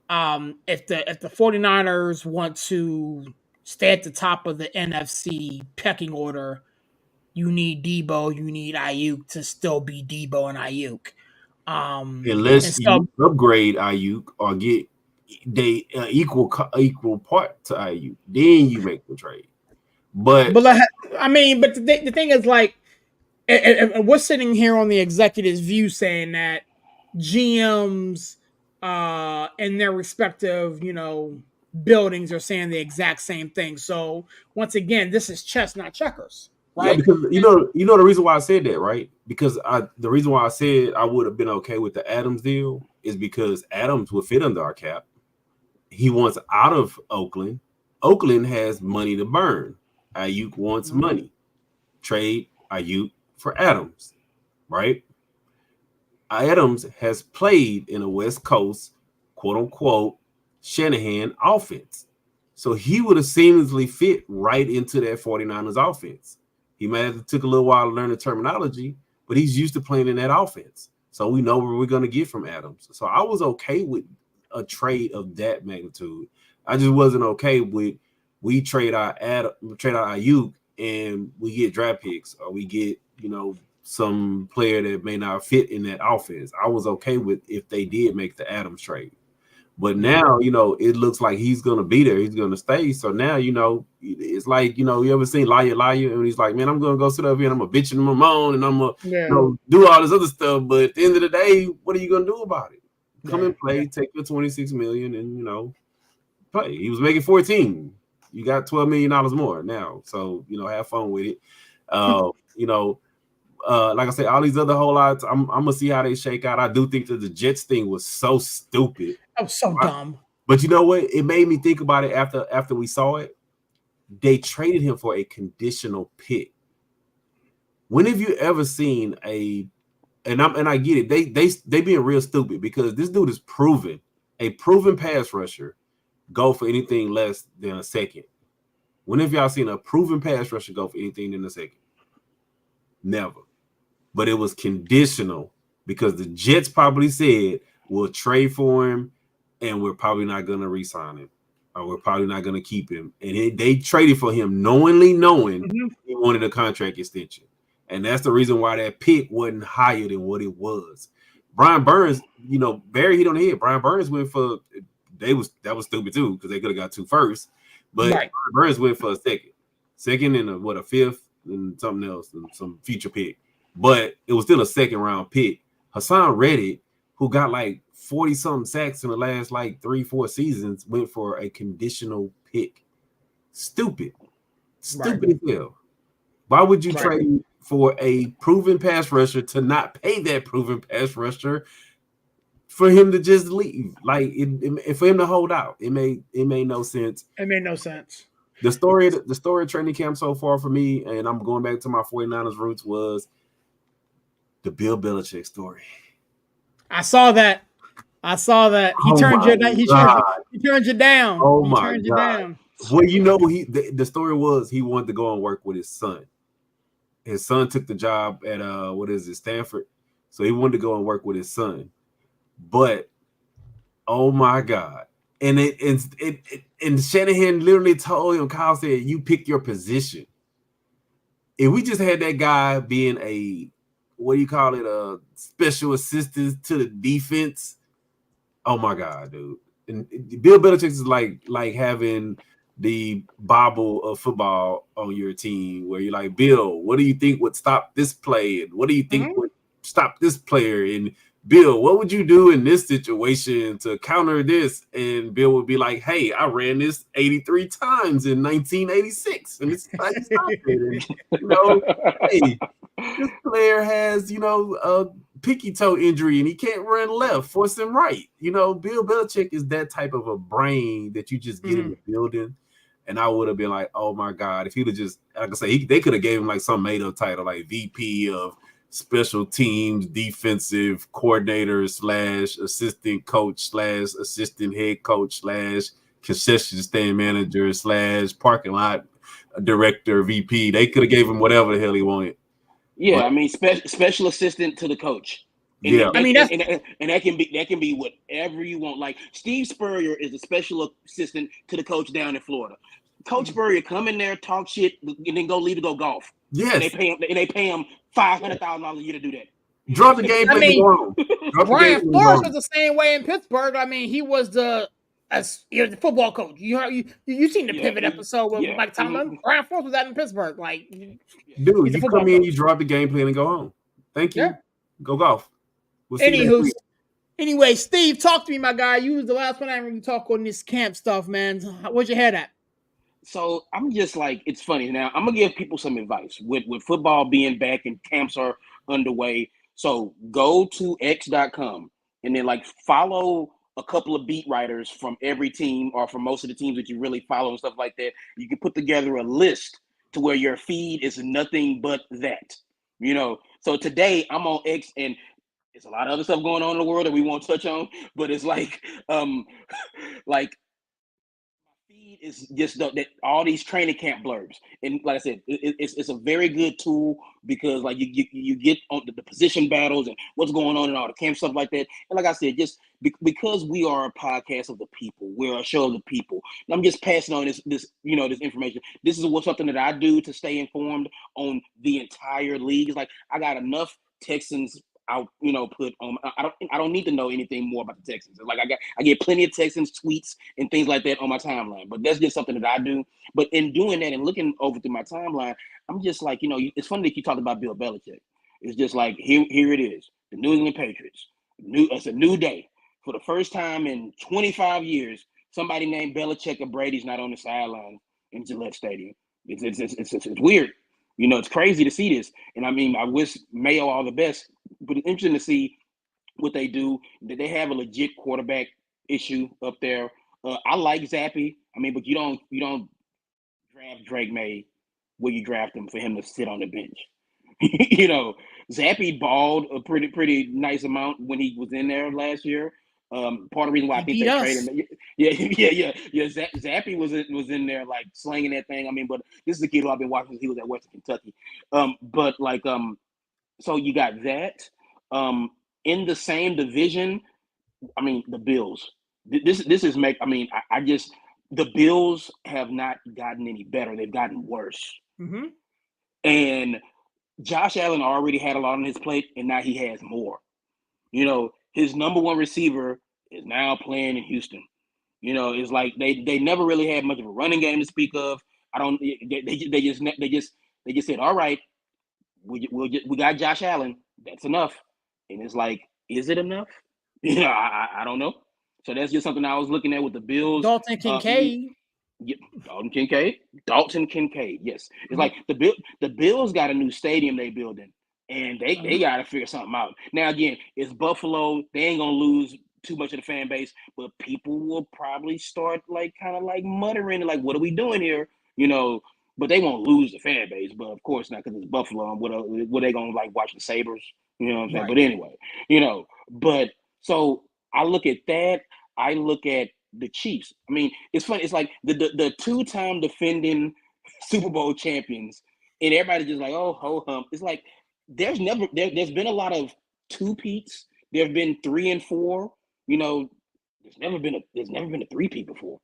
if the 49ers want to stay at the top of the NFC pecking order, you need Debo, you need Ayuk to still be Debo and Ayuk. Unless you upgrade Ayuk or get equal part to Ayuk, then you make the trade. But the thing is, like, we're sitting here on the executive's view saying that GMs in their respective, buildings are saying the exact same thing. So once again, this is chess, not checkers. Right? Yeah, because you know the reason why I said that, right? Because the reason why I said I would have been okay with the Adams deal is because Adams would fit under our cap. He wants out of Oakland. Oakland has money to burn. Ayuk wants money. Trade Ayuk for Adams, right? Adams has played in a West Coast, quote unquote, Shanahan offense. So he would have seamlessly fit right into that 49ers offense. He might have took a little while to learn the terminology, but he's used to playing in that offense. So we know where we're going to get from Adams. So I was okay with a trade of that magnitude. I just wasn't okay with we trade our Ayuk and we get draft picks, or we get, you know, some player that may not fit in that offense. I was okay with if they did make the Adams trade. But now, you know, it looks like he's going to be there. He's going to stay. So now, you know, it's like, you know, you ever seen Liar? And he's like, man, I'm going to go sit up here and I'm going to bitch and moan and I'm going to you know, do all this other stuff. But at the end of the day, what are you going to do about it? Come and play, take your $26 million and, you know, play. He was making 14. You got $12 million more now. So, you know, have fun with it. You know, like I said, all these other whole lots, I'm going to see how they shake out. I do think that the Jets thing was so stupid. That was so dumb. But you know what? It made me think about it after we saw it. They traded him for a conditional pick. When have you ever seen and I get it, they being real stupid because this dude is a proven pass rusher go for anything less than a second. When have y'all seen a proven pass rusher go for anything than a second? Never. But it was conditional because the Jets probably said we'll trade for him and we're probably not going to re-sign him, or we're probably not going to keep him. And they traded for him knowing he wanted a contract extension. And that's the reason why that pick wasn't higher than what it was. Brian Burns, you know, Barry hit on the head. Brian Burns went for that was stupid too because they could have got 2 first, but Brian Burns went for a second and a fifth and something else and some future pick. But it was still a second round pick. Hassan Reddick, who got like 40-something sacks in the last like 3-4 seasons, went for a conditional pick. Stupid as hell. Why would you trade for a proven pass rusher to not pay that proven pass rusher for him to just leave? Like it for him to hold out, it made no sense. It made no sense. The story of training camp so far for me, and I'm going back to my 49ers roots, was the Bill Belichick story. I saw that. He turned you down. Oh my God. Well, you know, the story was he wanted to go and work with his son. His son took the job at Stanford. So he wanted to go and work with his son. But oh my God. And and Shanahan literally told him, Kyle said, you pick your position. If we just had that guy being a special assistant to the defense. Oh my God, dude. And Bill Belichick is like having the Bible of football on your team where you're like, Bill, what do you think would stop this play? And what do you think would stop this player? And Bill, what would you do in this situation to counter this? And Bill would be like, hey, I ran this 83 times in 1986. And it's like, stop it. And, you know, hey, this player has, you know, a pinky toe injury and he can't run left, force him right. You know, Bill Belichick is that type of a brain that you just get in the building. And I would have been like, oh my God, if he'd have just, like I say, they could have gave him like some made up title, like VP of special teams, defensive coordinator / assistant coach / assistant head coach / concession stand manager / parking lot director, VP. They could have gave him whatever the hell he wanted. Yeah, but, I mean, special assistant to the coach. And yeah, I mean that can be whatever you want. Like Steve Spurrier is a special assistant to the coach down in Florida. Coach Spurrier come in there, talk shit, and then leave to go golf. Yes, and they pay him $500,000 a year to do that. Draw the game. I mean, Brian Flores was the same way in Pittsburgh. I mean, he was the football coach. You seen the pivot episode with Mike Tomlin? Brian Flores was out in Pittsburgh. Like, dude, you come in, you drop the game plan and go home. Thank you. Yeah. Go golf. We'll anyway, Steve, talk to me, my guy. You was the last one I really talk on this camp stuff, man. Where's your head at? So I'm just like, it's funny. Now I'm gonna give people some advice with football being back and camps are underway. So go to x.com and then like follow a couple of beat writers from every team or from most of the teams that you really follow and stuff like that. You can put together a list to where your feed is nothing but that, you know. So today I'm on X and there's a lot of other stuff going on in the world that we won't touch on, but it's like It's just that all these training camp blurbs, and like I said, it's a very good tool because like you get on the position battles and what's going on in all the camp stuff like that. And like I said, just because we are a podcast of the people, we're a show of the people. And I'm just passing on this information. This is something that I do to stay informed on the entire league. It's like I got enough Texans out, put on. I don't need to know anything more about the Texans. Like I get plenty of Texans tweets and things like that on my timeline, but that's just something that I do. But in doing that and looking over through my timeline, I'm just like, it's funny that you talked about Bill Belichick. It's just like here it is, the New England Patriots. It's a new day. For the first time in 25 years, somebody named Belichick or Brady's not on the sideline in Gillette Stadium. It's weird. It's crazy to see this. And I mean, I wish Mayo all the best, but it's interesting to see what they do. That they have a legit quarterback issue up there. I like Zappy. I mean, but you don't draft Drake May where you draft him for him to sit on the bench. Zappy balled a pretty nice amount when he was in there last year. Part of the reason why I think they traded him. Yeah. Zappy was in there like slinging that thing. I mean, but this is a kid who I've been watching since he was at Western Kentucky. So you got that. In the same division, I mean, the Bills. This is the Bills have not gotten any better. They've gotten worse. Mm-hmm. And Josh Allen already had a lot on his plate, and now he has more. His number one receiver is now playing in Houston. It's like they never really had much of a running game to speak of. They just said, all right, we got Josh Allen. That's enough. And it's like, is it enough? I don't know. So that's just something I was looking at with the Bills. Dalton Kincaid. Dalton Kincaid. Yes. It's like the Bills got a new stadium they building. And they got to figure something out. Now, again, it's Buffalo. They ain't going to lose too much of the fan base, but people will probably start kind of muttering, like, what are we doing here? But they won't lose the fan base. But, of course, not because it's Buffalo. And what they going to, watch the Sabres? You know what I'm saying? Right. But anyway, but so I look at that. I look at the Chiefs. I mean, it's funny. It's like the two-time defending Super Bowl champions, and everybody just like, oh, ho hum. It's like, there's been a lot of two-peats. There have been 3 and 4. There's never been a three-peat before.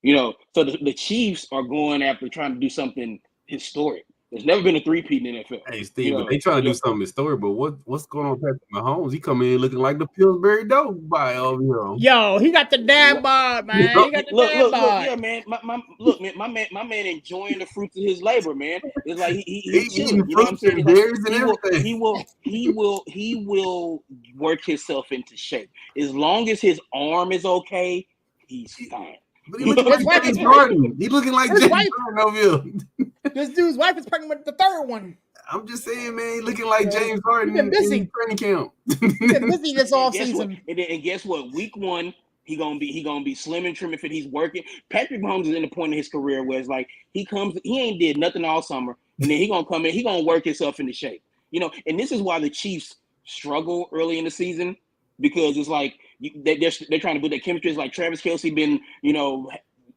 So the Chiefs are going after trying to do something historic. There's never been a three-peat in the NFL. Hey, Steve, but they trying to do something historic. But what's going on with Patrick Mahomes? He come in looking like the Pillsbury Doughboy over here. Yo, he got the dad bod, man. He got the dad bod. Yeah, man. My man enjoying the fruits of his labor, man. It's like he's chilling. You know what I'm saying? He will work himself into shape. As long as his arm is okay, he's fine. But he looking like James Harden. He looking like James Harden over here. This dude's wife is pregnant with the third one. I'm just saying, man, he looking like James Harden in training camp. He's been busy this offseason. And guess what? Week 1, he gonna be slim and trim if he's working. Patrick Mahomes is in the point in his career where it's like he ain't did nothing all summer, and then he gonna come in, he gonna work himself into shape. And this is why the Chiefs struggle early in the season, because it's like they're trying to build that chemistry. It's like Travis Kelce been,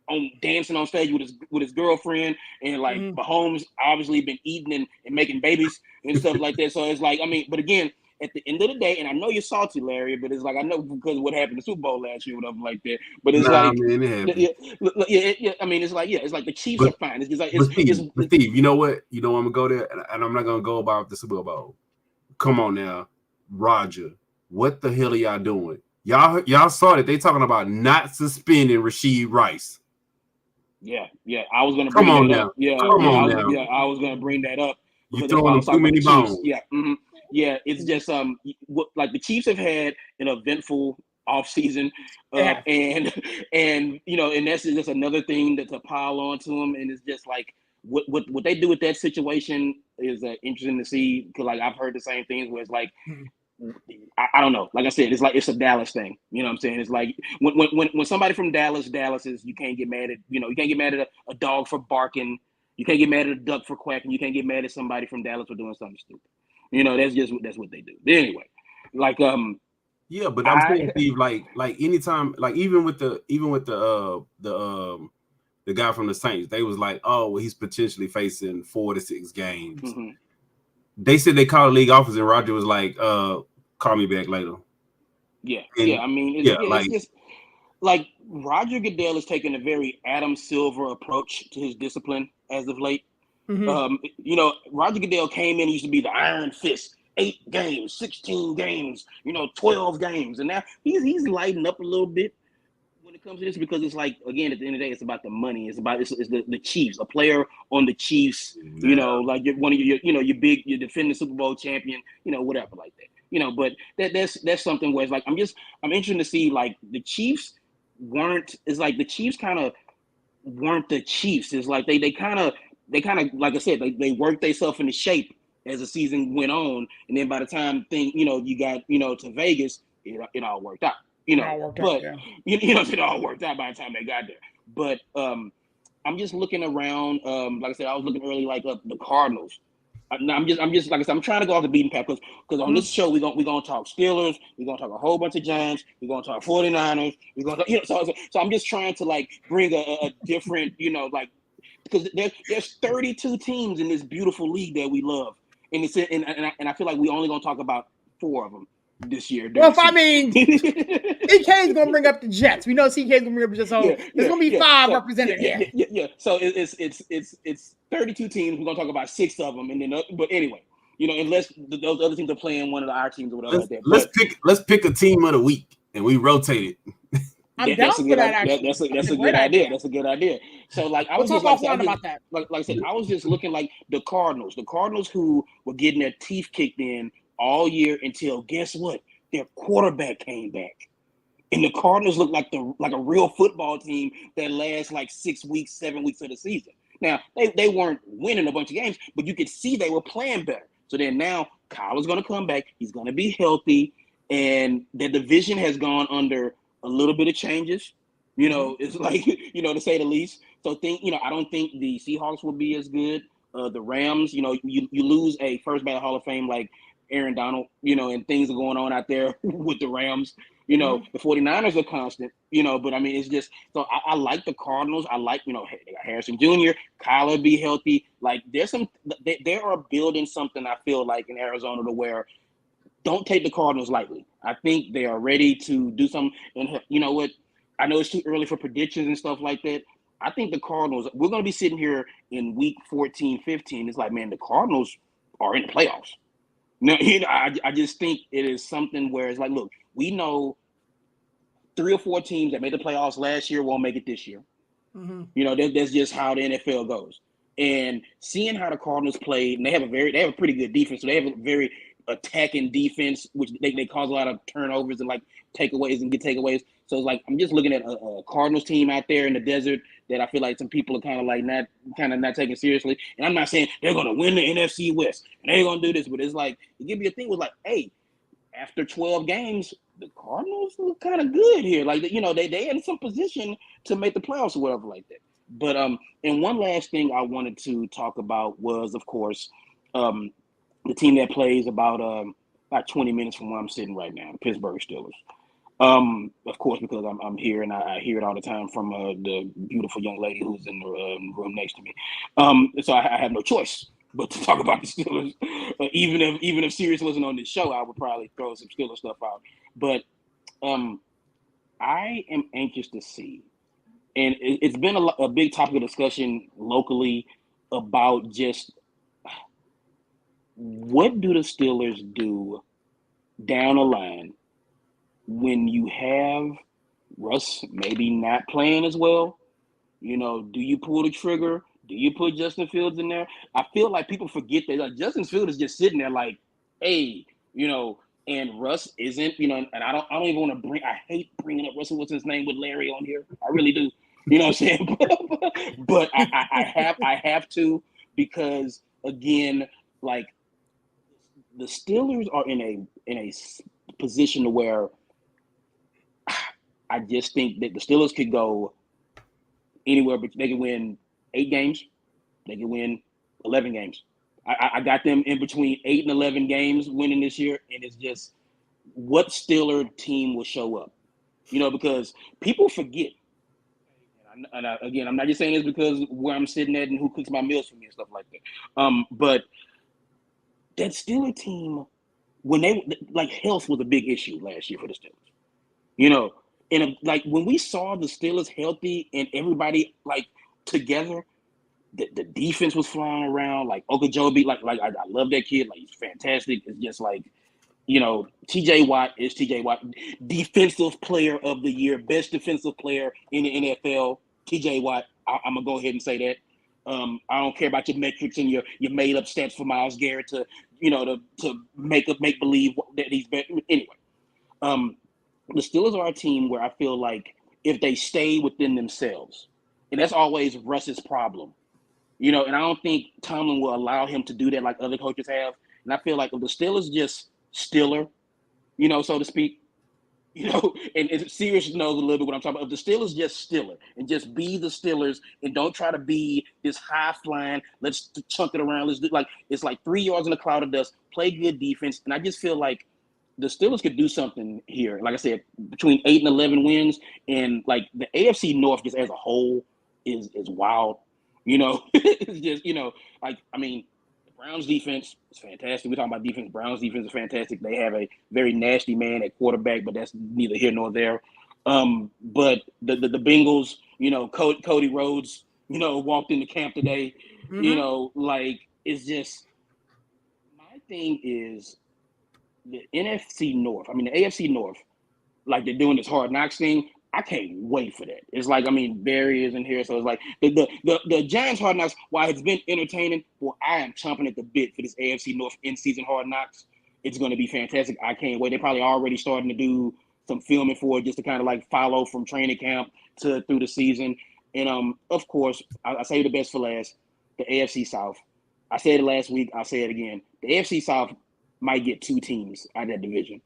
on dancing on stage with his girlfriend, and like Mahomes obviously been eating and making babies and stuff like that. So it's like, I mean, but again, at the end of the day, and I know you're salty, Larry, but it's like, I know because of what happened in the Super Bowl last year, whatever like that. But it's I mean, it's like the Chiefs are fine. It's just like Steve, you know what? I'm gonna go there, and I'm not gonna go about the Super Bowl. Come on now, Roger. What the hell are y'all doing? Y'all saw that they talking about not suspending Rashee Rice. Yeah. I was gonna bring that up. I was gonna bring that up. You throwing them too many bones. Yeah. Mm-hmm. Yeah. It's just like the Chiefs have had an eventful offseason, and and that's just another thing to pile on to them. And it's just like what they do with that situation is interesting to see, because like I've heard the same things where it's like. I don't know. Like I said, it's a Dallas thing. You know what I'm saying? It's like when somebody from Dallas is, you can't get mad at, you can't get mad at a dog for barking. You can't get mad at a duck for quacking. You can't get mad at somebody from Dallas for doing something stupid. That's what they do. But anyway, like yeah, but I'm saying, Steve, like anytime, like even with the the guy from the Saints. They was like, oh, well, he's potentially facing 4 to 6 games. Mm-hmm. They said they called the league office, and Roger was like, call me back later. Yeah, And, yeah. I mean, it's just like Roger Goodell is taking a very Adam Silver approach to his discipline as of late. Mm-hmm. Roger Goodell came in, he used to be the Iron Fist, 8 games, 16 games, 12 games, and now he's lighting up a little bit when it comes to this, because it's like, again, at the end of the day, it's about the money. It's about it's the Chiefs, a player on the Chiefs. Like you're one of you're defending Super Bowl champion, whatever like that. But that's something where it's like I'm interested to see, like, the Chiefs the Chiefs kind of weren't the Chiefs. It's like they kind of like I said, they worked themselves into shape as the season went on, and then by the time you got to Vegas, it all worked out. It all worked out by the time they got there. But I'm just looking around. Like I said, I was looking early, like the Cardinals. I'm just like I said, I'm trying to go off the beaten path because on this show we're gonna talk Steelers, we're gonna talk a whole bunch of Giants, we're gonna talk 49ers, we're gonna talk, so I'm just trying to like bring a different like, because there's 32 teams in this beautiful league that we love, and I feel like we only gonna talk about 4 of them this year. Well, if I mean, CK is gonna bring up the Jets. We know CK is gonna bring up the Jets. So there's gonna be 5 represented here. Yeah. So it's 32 teams. We're gonna talk about 6 of them, and then but anyway, unless those other teams are playing one of our teams or whatever like that. Let's pick a team of the week and we rotate it. I'm down for that. Actually, that's a good idea. That's a good idea. So like I was talk offline about that. Like I said, I was just looking like the Cardinals who were getting their teeth kicked in all year until guess what? Their quarterback came back. And the Cardinals look like a real football team that lasts like 6 weeks, 7 weeks of the season. Now, they weren't winning a bunch of games, but you could see they were playing better. So then now Kyler's going to come back. He's going to be healthy. And the division has gone under a little bit of changes. It's like, to say the least. So I don't think the Seahawks will be as good. The Rams, you lose a first ballot Hall of Fame like Aaron Donald, and things are going on out there with the Rams. The 49ers are constant, but I mean, it's just, so I like the Cardinals. I like, they got Harrison Jr., Kyler be healthy. Like they are building something, I feel like, in Arizona to where don't take the Cardinals lightly. I think they are ready to do something. And you know what? I know it's too early for predictions and stuff like that. I think the Cardinals, we're going to be sitting here in week 14, 15. It's like, man, the Cardinals are in the playoffs. No, I just think it is something where it's like, look, we know 3 or 4 teams that made the playoffs last year won't make it this year. Mm-hmm. That's just how the NFL goes. And seeing how the Cardinals played, and they have a pretty good defense. So they have a very attacking defense, which they cause a lot of turnovers and like takeaways and get takeaways. So it's like I'm just looking at a Cardinals team out there in the desert that I feel like some people are kind of not taking seriously. And I'm not saying they're gonna win the NFC West and they're gonna do this, but it's like it give me a thing was like, hey, after 12 games, the Cardinals look kind of good here. Like they in some position to make the playoffs or whatever like that. But and one last thing I wanted to talk about was, of course, the team that plays about 20 minutes from where I'm sitting right now, the Pittsburgh Steelers. Of course, because I'm here and I hear it all the time from the beautiful young lady who's in the room next to me. So I have no choice but to talk about the Steelers. Even if Sirius wasn't on this show, I would probably throw some Steelers stuff out. But I am anxious to see, and it's been a big topic of discussion locally about just what do the Steelers do down the line when you have Russ maybe not playing as well. Do you pull the trigger? Do you put Justin Fields in there? I feel like people forget that Justin Fields is just sitting there like, hey, and Russ isn't, and I don't even want to I hate bringing up Russell Wilson's name with Larry on here. I really do. You know what I'm saying? But I have to, because again, like the Steelers are in a position to where I just think that the Steelers could go anywhere, but they can win 8 games. They can win 11 games. I got them in between 8 and 11 games winning this year, and it's just what Steeler team will show up. Because people forget. Again, I'm not just saying this because where I'm sitting at and who cooks my meals for me and stuff like that. But that Steelers team, when they like health was a big issue last year for the Steelers. You know, and like when we saw the Steelers healthy and everybody like together, the defense was flying around. Like Ogunjobi, like I love that kid. Like he's fantastic. It's just like, you know, TJ Watt is TJ Watt, defensive player of the year, best defensive player in the NFL. TJ Watt. I'm gonna go ahead and say that. I don't care about your metrics and your made up stats for Myles Garrett to make believe that he's better. Anyway, the Steelers are a team where I feel like if they stay within themselves, and that's always Russ's problem, you know, and I don't think Tomlin will allow him to do that like other coaches have. And I feel like if the Steelers just Stiller, you know, so to speak, you know, and Sirius knows a little bit what I'm talking about. If the Steelers just Stiller and just be the Steelers and don't try to be this high flying, let's chunk it around. Let's do like it's like 3 yards in a cloud of dust, play good defense. And I just feel like the Steelers could do something here. Like I said, between 8 and 11 wins, and like the AFC North just as a whole is wild. You know, it's just, you know, like, I mean, the Browns defense is fantastic. We're talking about defense. Browns defense is fantastic. They have a very nasty man at quarterback, but that's neither here nor there. But the Bengals, you know, Cody Rhodes, you know, walked into camp today. Mm-hmm. You know, like, it's just, my thing is the NFC North. I mean, the AFC North, like they're doing this Hard Knocks thing. I can't wait for that. It's like, I mean, Barry isn't here, so it's like the Giants Hard Knocks, while it's been entertaining, well, I am chomping at the bit for this AFC North in-season Hard Knocks. It's going to be fantastic. I can't wait. They're probably already starting to do some filming for it just to kind of like follow from training camp to through the season. And, of course, I say the best for last, the AFC South. I said it last week. I'll say it again. The AFC South might get 2 teams out of that division,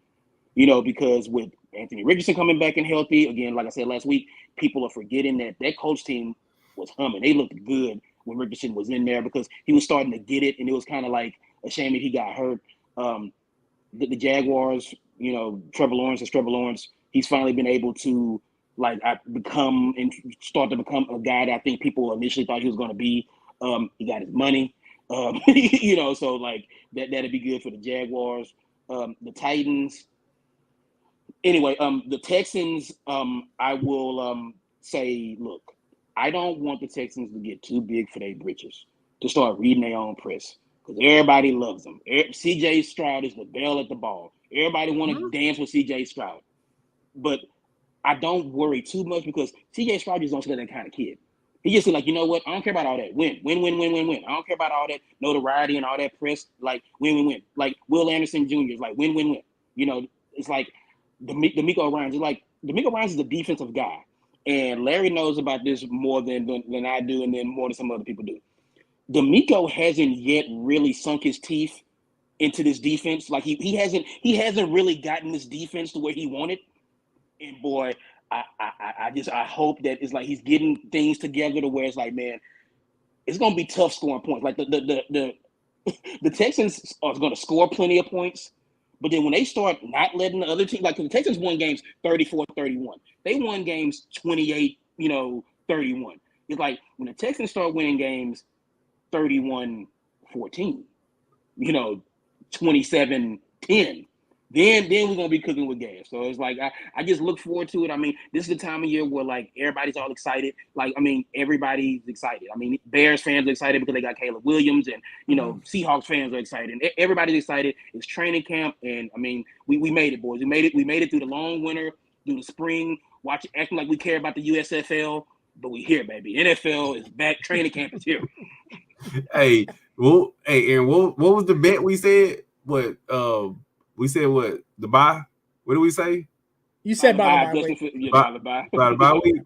you know, because with Anthony Richardson coming back and healthy, again, like I said last week, people are forgetting that Colts team was humming. They looked good when Richardson was in there because he was starting to get it, and it was kind of like a shame that he got hurt. The Jaguars, you know, Trevor Lawrence. He's finally been able to like become and start to become a guy that I think people initially thought he was going to be. He got his money, you know, so like that'd be good for the Jaguars. The Titans. Anyway, the Texans, I will say, look, I don't want the Texans to get too big for their britches, to start reading their own press, because everybody loves them. C.J. Stroud is the bell at the ball. Everybody want to dance with C.J. Stroud. But I don't worry too much because C.J. Stroud just don't seem like that kind of kid. He just like, you know what? I don't care about all that. Win. I don't care about all that notoriety and all that press. Like, win. Like, Will Anderson Jr. is like, win. You know, it's like, DeMeco Ryans is like DeMeco Ryans is a defensive guy, and Larry knows about this more than I do, and then more than some other people do. DeMeco hasn't yet really sunk his teeth into this defense. Like he hasn't really gotten this defense to where he wanted. And boy, I hope that it's like he's getting things together to where it's like, man, it's gonna be tough scoring points. Like the Texans are gonna score plenty of points. But then when they start not letting the other team, like the Texans won games 34-31. They won games 28, 31. It's like when the Texans start winning games 31-14, 27-10, then we're going to be cooking with gas. So it's like, I just look forward to it. I mean, this is the time of year where, like, everybody's all excited. Like, I mean, everybody's excited. I mean, Bears fans are excited because they got Caleb Williams, and, Seahawks fans are excited. And everybody's excited. It's training camp, and, I mean, we made it, boys. We made it through the long winter, through the spring, acting like we care about the USFL, but we here, baby. NFL is back. Training camp is here. Hey, Aaron, what was the bet we said? We said what? The bye? What did we say? You said by the bye. By the bye week.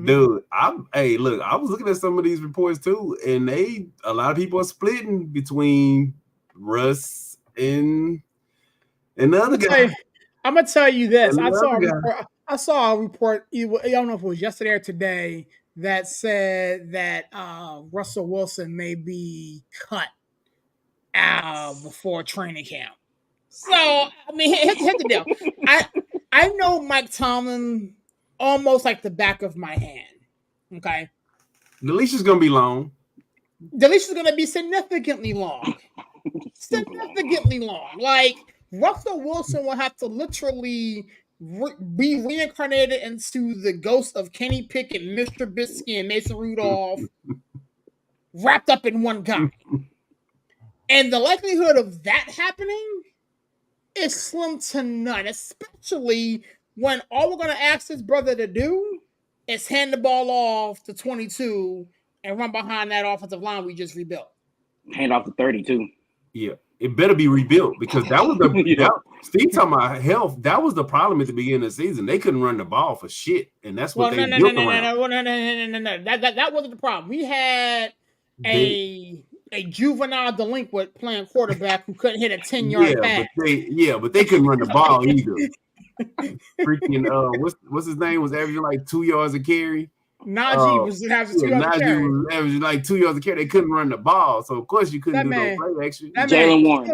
Dude, I was looking at some of these reports too, and a lot of people are splitting between Russ and the other guy. I'm gonna tell you this. I saw a report. I don't know if it was yesterday or today that said that Russell Wilson may be cut out before training camp. So, I mean, here's the deal. I know Mike Tomlin almost like the back of my hand. Okay. The leash is gonna be long. The leash is gonna be significantly long. Significantly long. Like Russell Wilson will have to literally be reincarnated into the ghost of Kenny Pickett, Mr. Trubisky, and Mason Rudolph, wrapped up in one guy. And the likelihood of that happening is slim to none, especially when all we're going to ask his brother to do is hand the ball off to 22 and run behind that offensive line we just rebuilt. Hand off to 32. Yeah, it better be rebuilt because that was Steve talking about health. That was the problem at the beginning of the season. They couldn't run the ball for shit, and that's what they built around. No. That wasn't the problem. We had a juvenile delinquent playing quarterback who couldn't hit a 10-yard pass. But they couldn't run the ball either. Freaking what's his name was averaging like 2 yards a carry. Najee was averaging like 2 yards a carry. They couldn't run the ball, so of course you couldn't do no play action. Jalen Warren.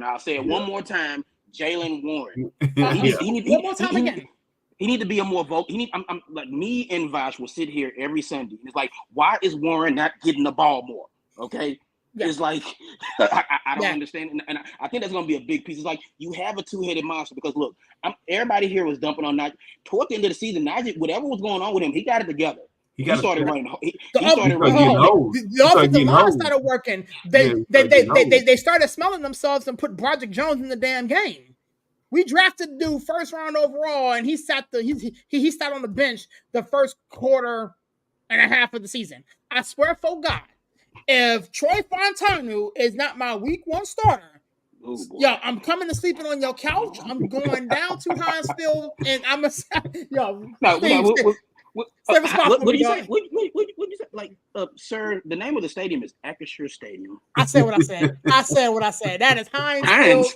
I'll say it one more time. Jalen Warren. One more time again. He need to be a more vocal. I'm like me and Vash will sit here every Sunday. It's like, why is Warren not getting the ball more? Okay. Yeah. It's like I don't understand, and I think that's going to be a big piece. It's like you have a two-headed monster because look, everybody here was dumping on Najee. Toward the end of the season, Najee, whatever was going on with him, he got it together. He started running. The offensive line started working. They started smelling themselves and put Broderick Jones in the damn game. We drafted dude first round overall, and he sat on the bench the first quarter and a half of the season. I swear for God, if Troy Fontanu is not my week 1 starter, I'm coming to sleeping on your couch. I'm going down to Hinesfield, and I'm a What do you say? What you say? Like, sir, the name of the stadium is Acrisure Stadium. I said what I said. That is Heinz.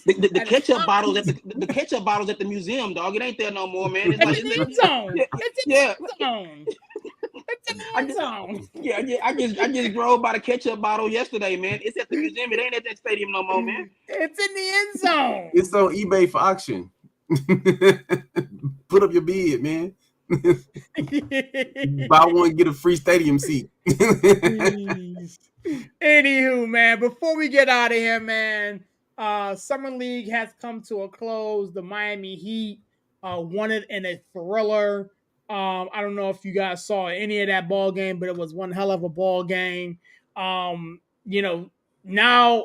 The ketchup bottles at the ketchup bottles at the museum, dog. It ain't there no more, man. It's in the end zone. It's in the end zone. I just drove by the ketchup bottle yesterday, man. It's at the museum. It ain't at that stadium no more, man. It's in the end zone. It's on eBay for auction. Put up your bid, man. Buy one, get a free stadium seat. Anywho, man, before we get out of here, man, Summer League has come to a close. The Miami Heat won it in a thriller. I don't know if you guys saw any of that ball game, but it was one hell of a ball game. Now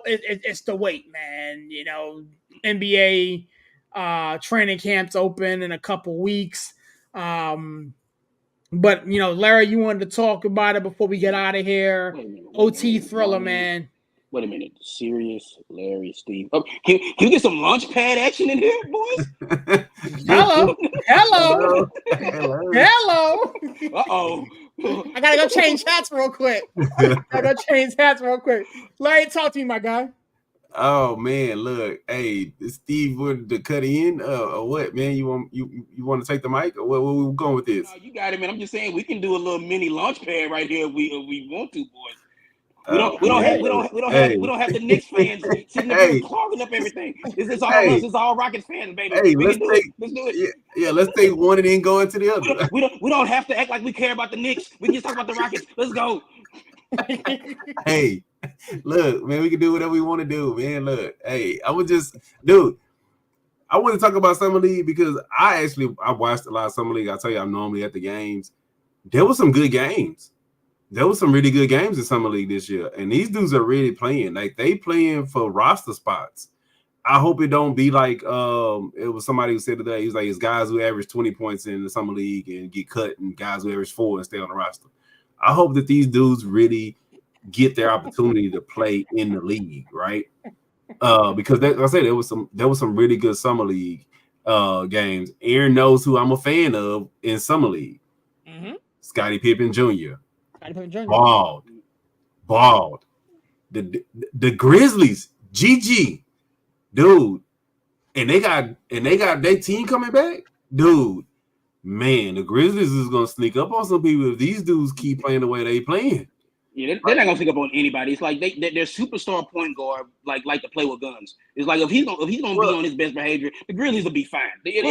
it's the wait, man. NBA training camps open in a couple weeks. But Larry, you wanted to talk about it before we get out of here. OT thriller, man. Wait a minute. Serious, Larry, Steve. Oh, can you get some launch pad action in here, boys? Hello. Uh-oh. I gotta go change hats real quick. Larry, talk to me, my guy. Oh man, look, hey, Steve wanted to cut in, or what, man? You want to take the mic, or where we going with this? You got it, man. I'm just saying we can do a little mini launch pad right here if we want to, boys. We don't have the Knicks fans sitting there clogging up everything. It's all us. It's all Rockets fans, baby. Hey, let's do it. Yeah, let's take one and then go into the other. We don't have to act like we care about the Knicks. We can just talk about the Rockets. Let's go. Hey, look, man, we can do whatever we want to do, man. Look, hey, I want to talk about Summer League because I watched a lot of Summer League. I tell you, I'm normally at the games. There were some good games. There were some really good games in Summer League this year, and these dudes are really playing. Like, they playing for roster spots. I hope it don't be like it was somebody who said today. He was like, it's guys who average 20 points in the Summer League and get cut, and guys who average 4 and stay on the roster. I hope that these dudes really get their opportunity to play in the league, right? Because like I said, there was some really good Summer League games. Aaron knows who I'm a fan of in Summer League. Mm-hmm. Scottie Pippen Jr. Balled. The Grizzlies, GG, dude, and they got their team coming back, dude. Man, the Grizzlies is gonna sneak up on some people if these dudes keep playing the way they playing. Yeah, they're not gonna pick up on anybody. It's like they're superstar point guard like to play with guns. It's like if he's gonna be on his best behavior, the Grizzlies will be fine. Bane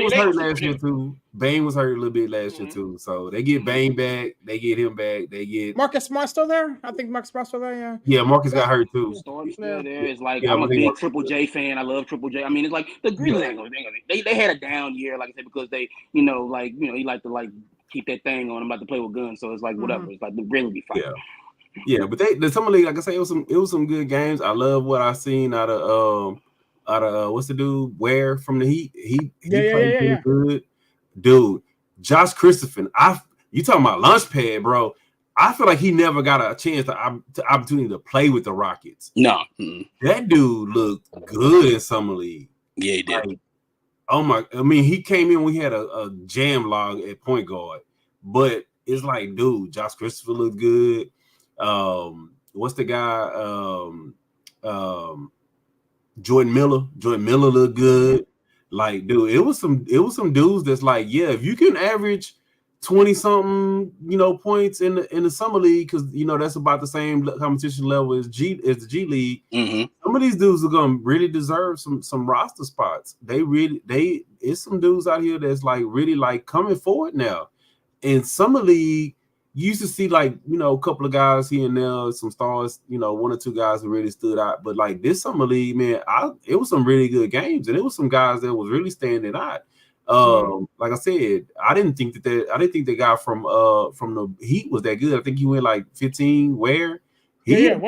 was hurt last year too. Bane was hurt a little bit last year too. So they get Bane back, they get him back, they get Marcus Smart still there. I think Marcus Smart's still there. Yeah. Yeah, Marcus got hurt too. Still there. It's like I'm a big Triple J fan. I love Triple J. I mean, it's like the Grizzlies. They had a down year, like I said, because they he like to keep that thing on him about to play with guns. So it's like whatever. It's like the Grizzlies be fine. Yeah, but the summer league, like I say, it was some good games. I love what I seen out of what's the dude Ware from the Heat. He played pretty good, dude. Josh Christopher. You talking about launch pad, bro? I feel like he never got a chance to opportunity to play with the Rockets. No, that dude looked good in summer league. Yeah, he did. Like, I mean, he came in. We had a jam log at point guard, but it's like, dude, Josh Christopher looked good. What's the guy? Jordan Miller. Jordan Miller looked good. Like, dude, it was some dudes that's like, yeah, if you can average 20-something, points in the summer league, because that's about the same competition level as the G League. Mm-hmm. Some of these dudes are gonna really deserve some roster spots. It's some dudes out here that's like really like coming forward now. In summer league, you used to see like a couple of guys here and there, some stars, one or two guys who really stood out. But like this summer league, man, it was some really good games, and it was some guys that was really standing out. Like I said, I didn't think the guy from the Heat was that good. I think he went like 15. Where's he was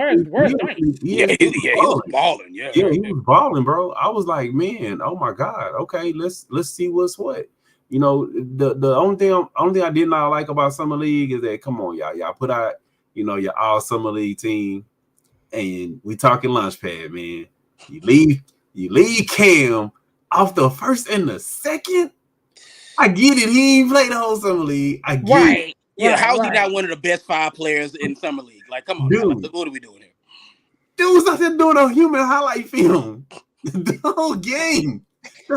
balling. Yeah, he was balling, bro. I was like, man, oh my god. Okay, let's see what's what. The only thing I did not like about summer league is that, come on, y'all put out your all summer league team, and we talking launch pad, man. You leave Cam off the first and the second. I get it. He ain't played the whole summer league. I get it. Yeah, how is he not one of the best 5 players in summer league? Like, come on, dude. What are we doing here? Dude was out there doing a human highlight film the whole game. He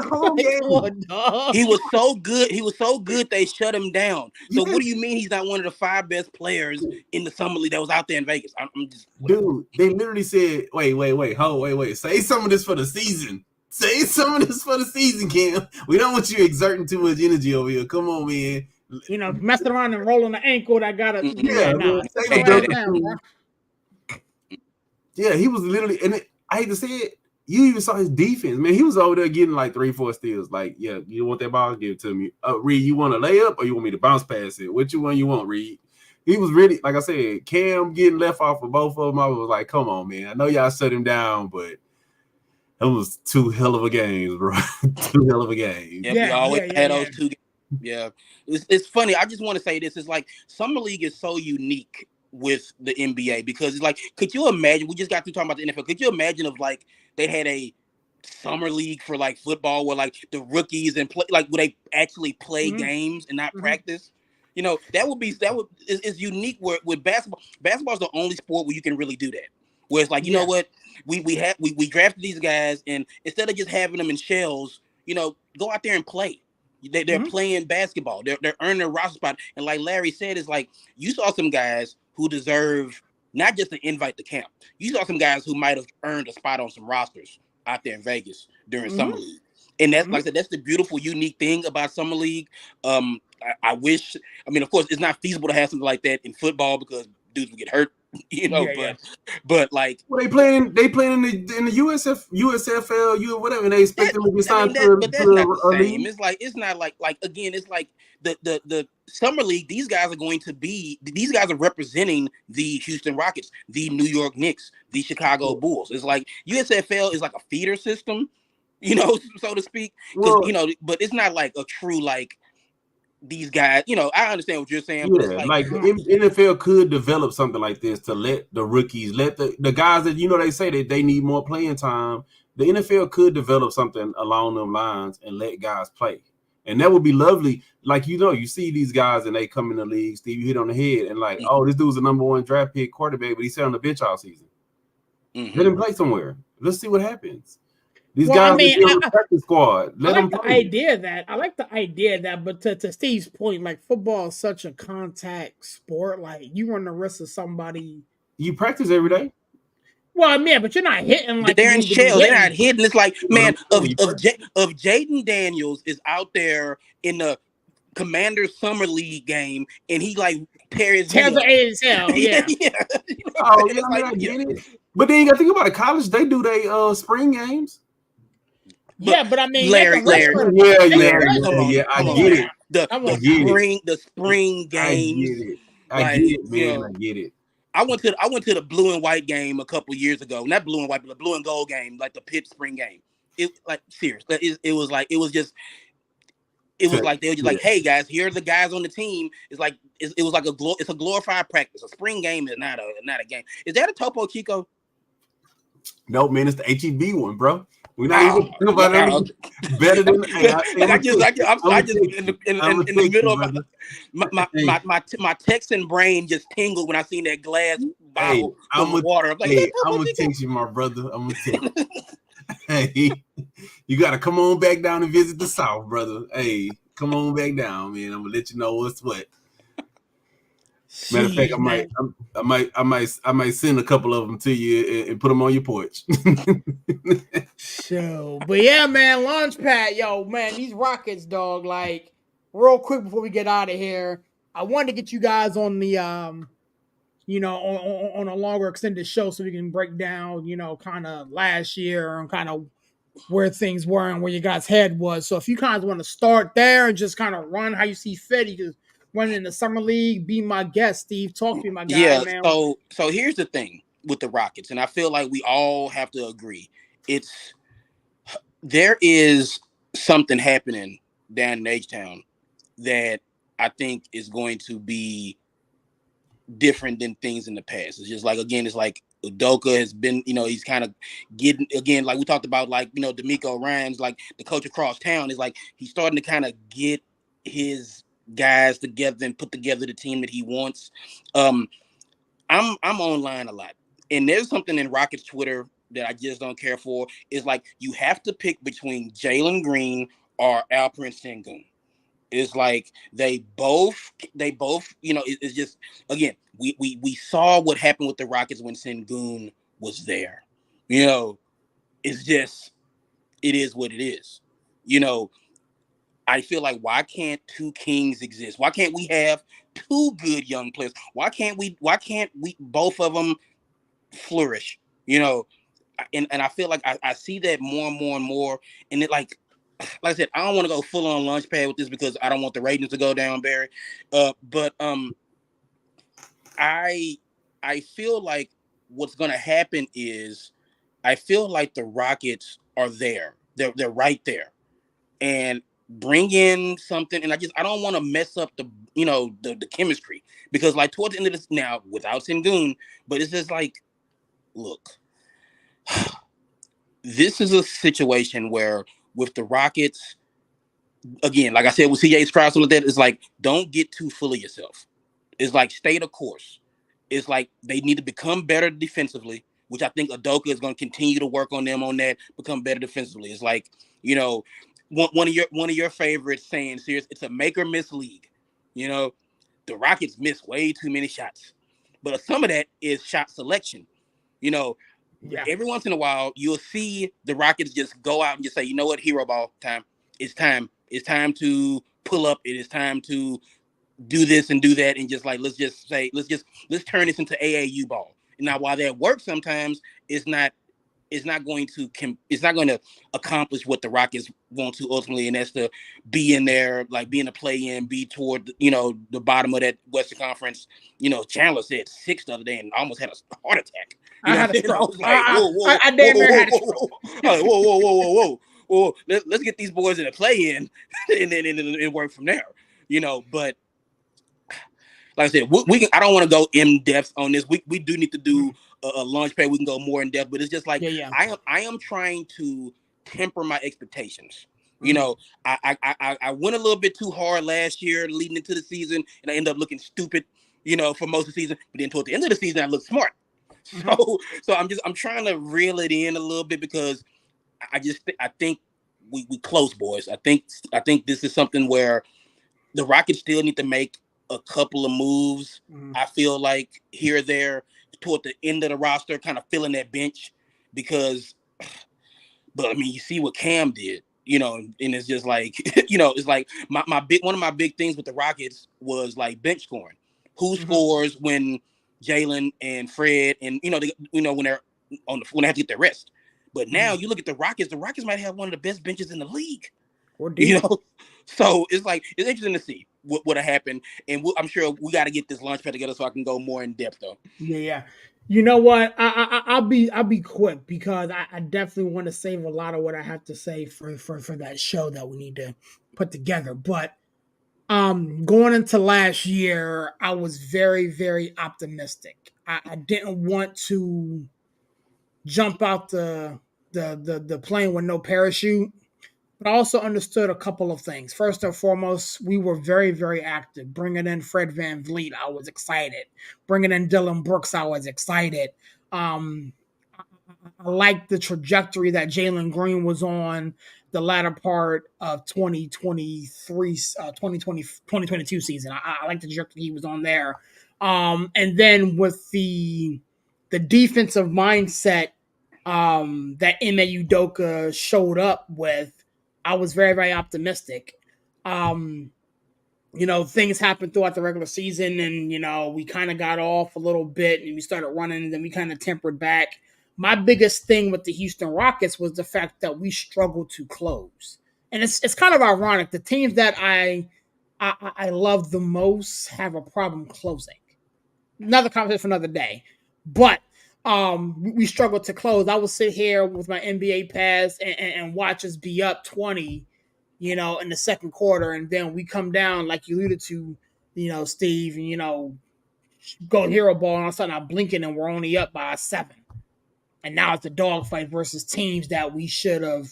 was so good. He was so good they shut him down. So what do you mean he's not one of the 5 best players in the summer league that was out there in Vegas? Dude, they literally said, wait. Say some of this for the season. Say some of this for the season, Cam. We don't want you exerting too much energy over here. Come on, man. Messing around and rolling the ankle. That got to Yeah, he was literally, and I hate to say it, you even saw his defense, man. He was over there getting like 3-4 steals. Like, yeah, you want that ball? Give it to me. Reed, you want a layup or you want me to bounce pass it? Which one you want, Reed? He was really, like I said, Cam getting left off of both of them. I was like, come on, man. I know y'all shut him down, but it was 2 hell of a games, bro. 2 hell of a games. Yeah, we always had those 2 games. Yeah. It's funny. I just want to say this. It's like summer league is so unique with the NBA because it's like, could you imagine? We just got through talking about the NFL. Could you imagine if like they had a summer league for like football where like the rookies and play like would they actually play games and not practice? It's unique with basketball. Basketball is the only sport where you can really do that. Where it's like, you know what, we drafted these guys, and instead of just having them in shells, go out there and play. They're playing basketball. They're earning a roster spot. And like Larry said, it's like you saw some guys who deserve not just an invite to camp. You saw some guys who might have earned a spot on some rosters out there in Vegas during summer league. And that's like I said, that's the beautiful, unique thing about summer league. I wish. I mean, of course, it's not feasible to have something like that in football because dudes would get hurt. But like, well, they playing in the USFL, whatever. And they expect them to be signed to but that's not the same. It's not like again. It's like the summer league. These guys are representing the Houston Rockets, the New York Knicks, the Chicago Bulls. It's like USFL is like a feeder system, so to speak. But it's not like a true like. These guys, I understand what you're saying. Yeah, but like NFL could develop something like this to let the rookies, let the guys that they say that they need more playing time. The NFL could develop something along them lines and let guys play, and that would be lovely. Like you see these guys and they come in the league. Steve, you hit on the head and like, oh, this dude's a number 1 draft pick quarterback, but he sat on the bench all season. Let him play somewhere. Let's see what happens. These Well, guys I mean, are the practice squad. Let I them like the play. idea of that. I like the idea of that, but to Steve's point, like football is such a contact sport. Like you run the risk of somebody. You practice every day. Well, I mean, but you're not hitting like They're you in need to be shells. They're not hitting. hidden. It's like, You know man, what I'm saying? of Jaden Daniels is out there in the Commander Summer League game, and he like tears Tears the ACL, yeah. yeah. You know what I'm Oh saying? yeah, It's I mean, like, I get it. But then you got to think about it. College, they do their spring games. Yeah, but I mean, Larry, that's a risk Larry. for- Yeah. I Come get on it. now. The Come on. the spring games. I like, get it, man. you know, I get it. I went to the blue and white game a couple years ago. Not blue and white, but the blue and gold game, like the Pitt spring game. It like serious. It was like they were just like, hey guys, here are the guys on the team. It's like it was like it's a glorified practice. A spring game is not a game. Is that a Topo Chico? No, man, it's the HEB one, bro. We're not even talking about anything better than. Hey, I'm just in the middle of my Texan brain just tingled when I seen that glass bottle full of water. I'm like, I'm gonna text you, my brother. I'm gonna text you. Hey, you gotta come on back down and visit the South, brother. Hey, come on back down, man. I'm gonna let you know what's what. Matter of fact, I might send a couple of them to you and put them on your porch. So, but yeah, man, Launchpad, yo, man, these Rockets, dog. Like, real quick before we get out of here, I wanted to get you guys on the on a longer extended show so we can break down, kind of last year and kind of where things were and where your guys' head was. So if you guys want to start there and just kind of run how you see fit, you can run in the summer league. Be my guest, Steve. Talk to me, my guy, man. So here's the thing with the Rockets, and I feel like we all have to agree. There is something happening down in H-Town that I think is going to be different than things in the past. It's just like, again, it's like Udoka has been, he's kind of getting, again, like we talked about, like, D'Amico Ryans, like the coach across town, is like he's starting to kind of get his guys together and put together the team that he wants. I'm online a lot, and there's something in Rockets Twitter that I just don't care for. Is like you have to pick between Jalen Green or Alperen Sengun. It's like they both, it's just, again, we saw what happened with the Rockets when Sengun was there. It's just, it is what it is. I feel like, why can't two kings exist? Why can't we have two good young players? Why can't we both of them flourish? And I feel like I see that more and more and more. And it like I said, I don't want to go full on Launchpad with this because I don't want the ratings to go down, Barry. But I feel like what's gonna happen is I feel like the Rockets are there. They're right there. And bring in something, and I don't want to mess up the chemistry, because like towards the end of this now without Sengun, but it's just like, look, this is a situation where with the Rockets, again, like I said with CJ Stroud, like that, it's like, don't get too full of yourself. It's like, stay the course. It's like they need to become better defensively, which I think Udoka is going to continue to work on them on that, become better defensively. It's like, one of your favorites saying, serious, it's a make or miss league. The Rockets miss way too many shots, but some of that is shot selection. Every once in a while you'll see the Rockets just go out and just say, you know what, hero ball time. It's time to pull up. It is time to do this and do that, and just like, let's turn this into AAU ball. Now, while that works sometimes, it's not going to accomplish what the Rockets want to ultimately, and that's to be in there, like be in the play-in, be toward the bottom of that Western Conference. Chandler said 6th the other day and almost had a heart attack. I had a stroke. I was like, whoa, I damn near had a stroke. Whoa. Let's get these boys in the play-in and then work from there. But like I said, we can. I don't want to go in depth on this. We do need to do a Launchpad. We can go more in depth, but it's just like, I am trying to temper my expectations. I went a little bit too hard last year leading into the season, and I ended up looking stupid, for most of the season. But then toward the end of the season, I looked smart. So I'm trying to reel it in a little bit, because I think we close, boys. I think this is something where the Rockets still need to make a couple of moves. I feel like here or there toward the end of the roster, kind of filling that bench because, but I mean, you see what Cam did, and it's just like, it's like one of my big things with the Rockets was like bench scoring. Who scores when Jalen and Fred and when they're when they have to get their rest. But now you look at the Rockets might have one of the best benches in the league. So it's like it's interesting to see what'll happen, and I'm sure we got to get this launch pad together so I can go more in depth though. Yeah. You know what? I'll be quick because I definitely want to save a lot of what I have to say for that show that we need to put together. But going into last year, I was very, very optimistic. I didn't want to jump out the plane with no parachute. But I also understood a couple of things. First and foremost, we were very, very active. Bringing in Fred VanVleet, I was excited. Bringing in Dillon Brooks, I was excited. I liked the trajectory that Jalen Green was on the latter part of 2022 season. I liked the trajectory he was on there. And then with the defensive mindset that Ime Udoka showed up with, I was very, very optimistic. Things happened throughout the regular season and, we kind of got off a little bit and we started running and then we kind of tempered back. My biggest thing with the Houston Rockets was the fact that we struggled to close. And it's kind of ironic. The teams that I love the most have a problem closing. Another conversation for another day. But we struggled to close. I would sit here with my NBA pass and watch us be up 20, in the second quarter. And then we come down, like you alluded to, Steve, and, go hero ball. And all of a sudden I'm blinking and we're only up by 7. And now it's a dogfight versus teams that we should have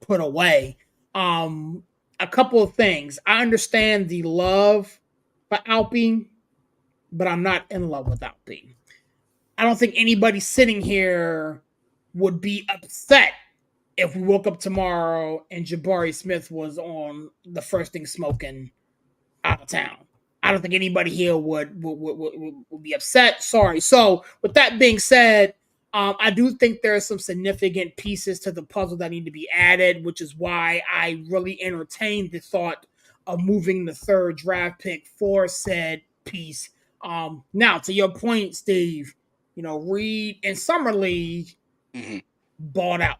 put away. A couple of things. I understand the love for Alpine, but I'm not in love with Alpine. I don't think anybody sitting here would be upset if we woke up tomorrow and Jabari Smith was on the first thing smoking out of town. I don't think anybody here would be upset. Sorry. So with that being said, I do think there are some significant pieces to the puzzle that need to be added, which is why I really entertained the thought of moving the third draft pick for said piece. Now, to your point, Steve, Reed in Summer League bought out.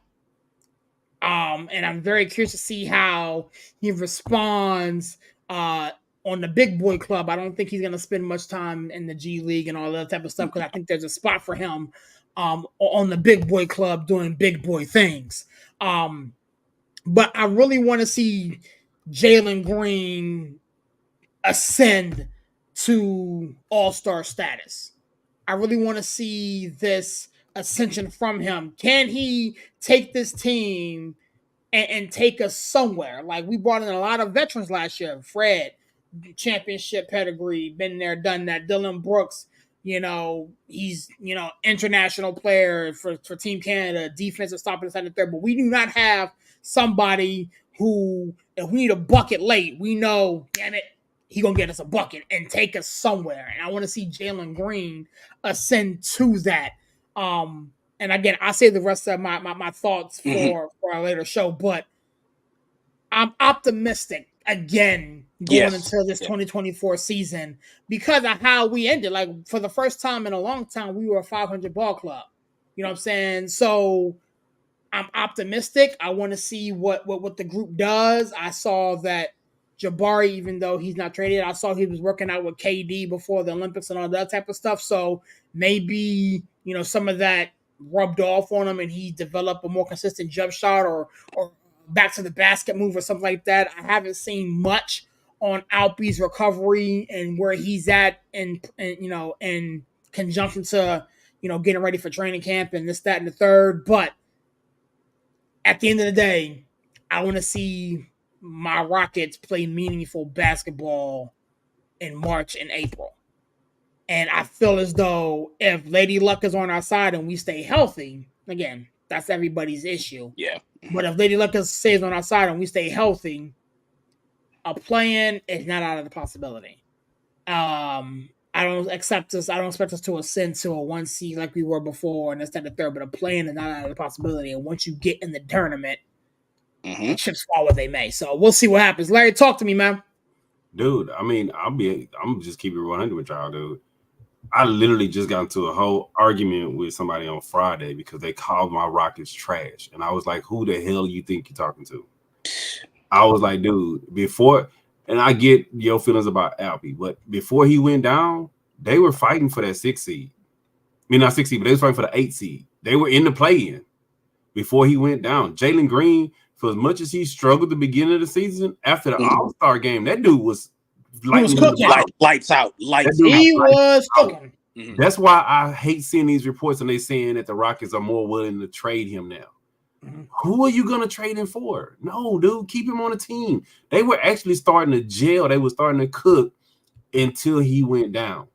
And I'm very curious to see how he responds on the big boy club. I don't think he's going to spend much time in the G League and all that type of stuff because I think there's a spot for him on the big boy club doing big boy things. But I really want to see Jalen Green ascend to all-star status. I really want to see this ascension from him. Can he take this team and take us somewhere? Like we brought in a lot of veterans last year. Fred, championship pedigree, been there, done that. Dillon Brooks, he's, international player for Team Canada, defensive stopper inside the third. But we do not have somebody who, if we need a bucket late, we know, damn it, he gonna get us a bucket and take us somewhere. And I want to see Jalen Green ascend to that. And again, I'll say the rest of my thoughts for our later show, but I'm optimistic again going into this 2024 season because of how we ended. Like for the first time in a long time, we were a 500 ball club. You know what I'm saying? So I'm optimistic. I want to see what the group does. I saw that Jabari, even though he's not traded, I saw he was working out with KD before the Olympics and all that type of stuff. So maybe, some of that rubbed off on him and he developed a more consistent jump shot or back to the basket move or something like that. I haven't seen much on Alpe's recovery and where he's at in conjunction to, getting ready for training camp and this, that, and the third. But at the end of the day, I want to see my Rockets play meaningful basketball in March and April. And I feel as though if Lady Luck is on our side and we stay healthy, again, that's everybody's issue. Yeah. But if Lady Luck stays on our side and we stay healthy, a play-in is not out of the possibility. I don't expect us to ascend to a 1 seed like we were before and instead of third, but a play-in is not out of the possibility. And once you get in the tournament, chips fall where they may. So we'll see what happens. Larry, talk to me, man. Dude, I mean, I'm just keep it 100 with y'all, dude. I literally just got into a whole argument with somebody on Friday because they called my Rockets trash. And I was like, who the hell you think you're talking to? I was like, dude, before, and I get your feelings about Albie, but before he went down, they were fighting for that 6 seed. I mean, not 6 seed, but they was fighting for the 8 seed. They were in the play-in before he went down. Jalen Green, for as much as he struggled at the beginning of the season, after the All-Star game, that dude was lights out. He was cooking. That's why I hate seeing these reports and they saying that the Rockets are more willing to trade him now. Who are you going to trade him for? No, dude, keep him on the team. They were actually starting to gel. They were starting to cook until he went down.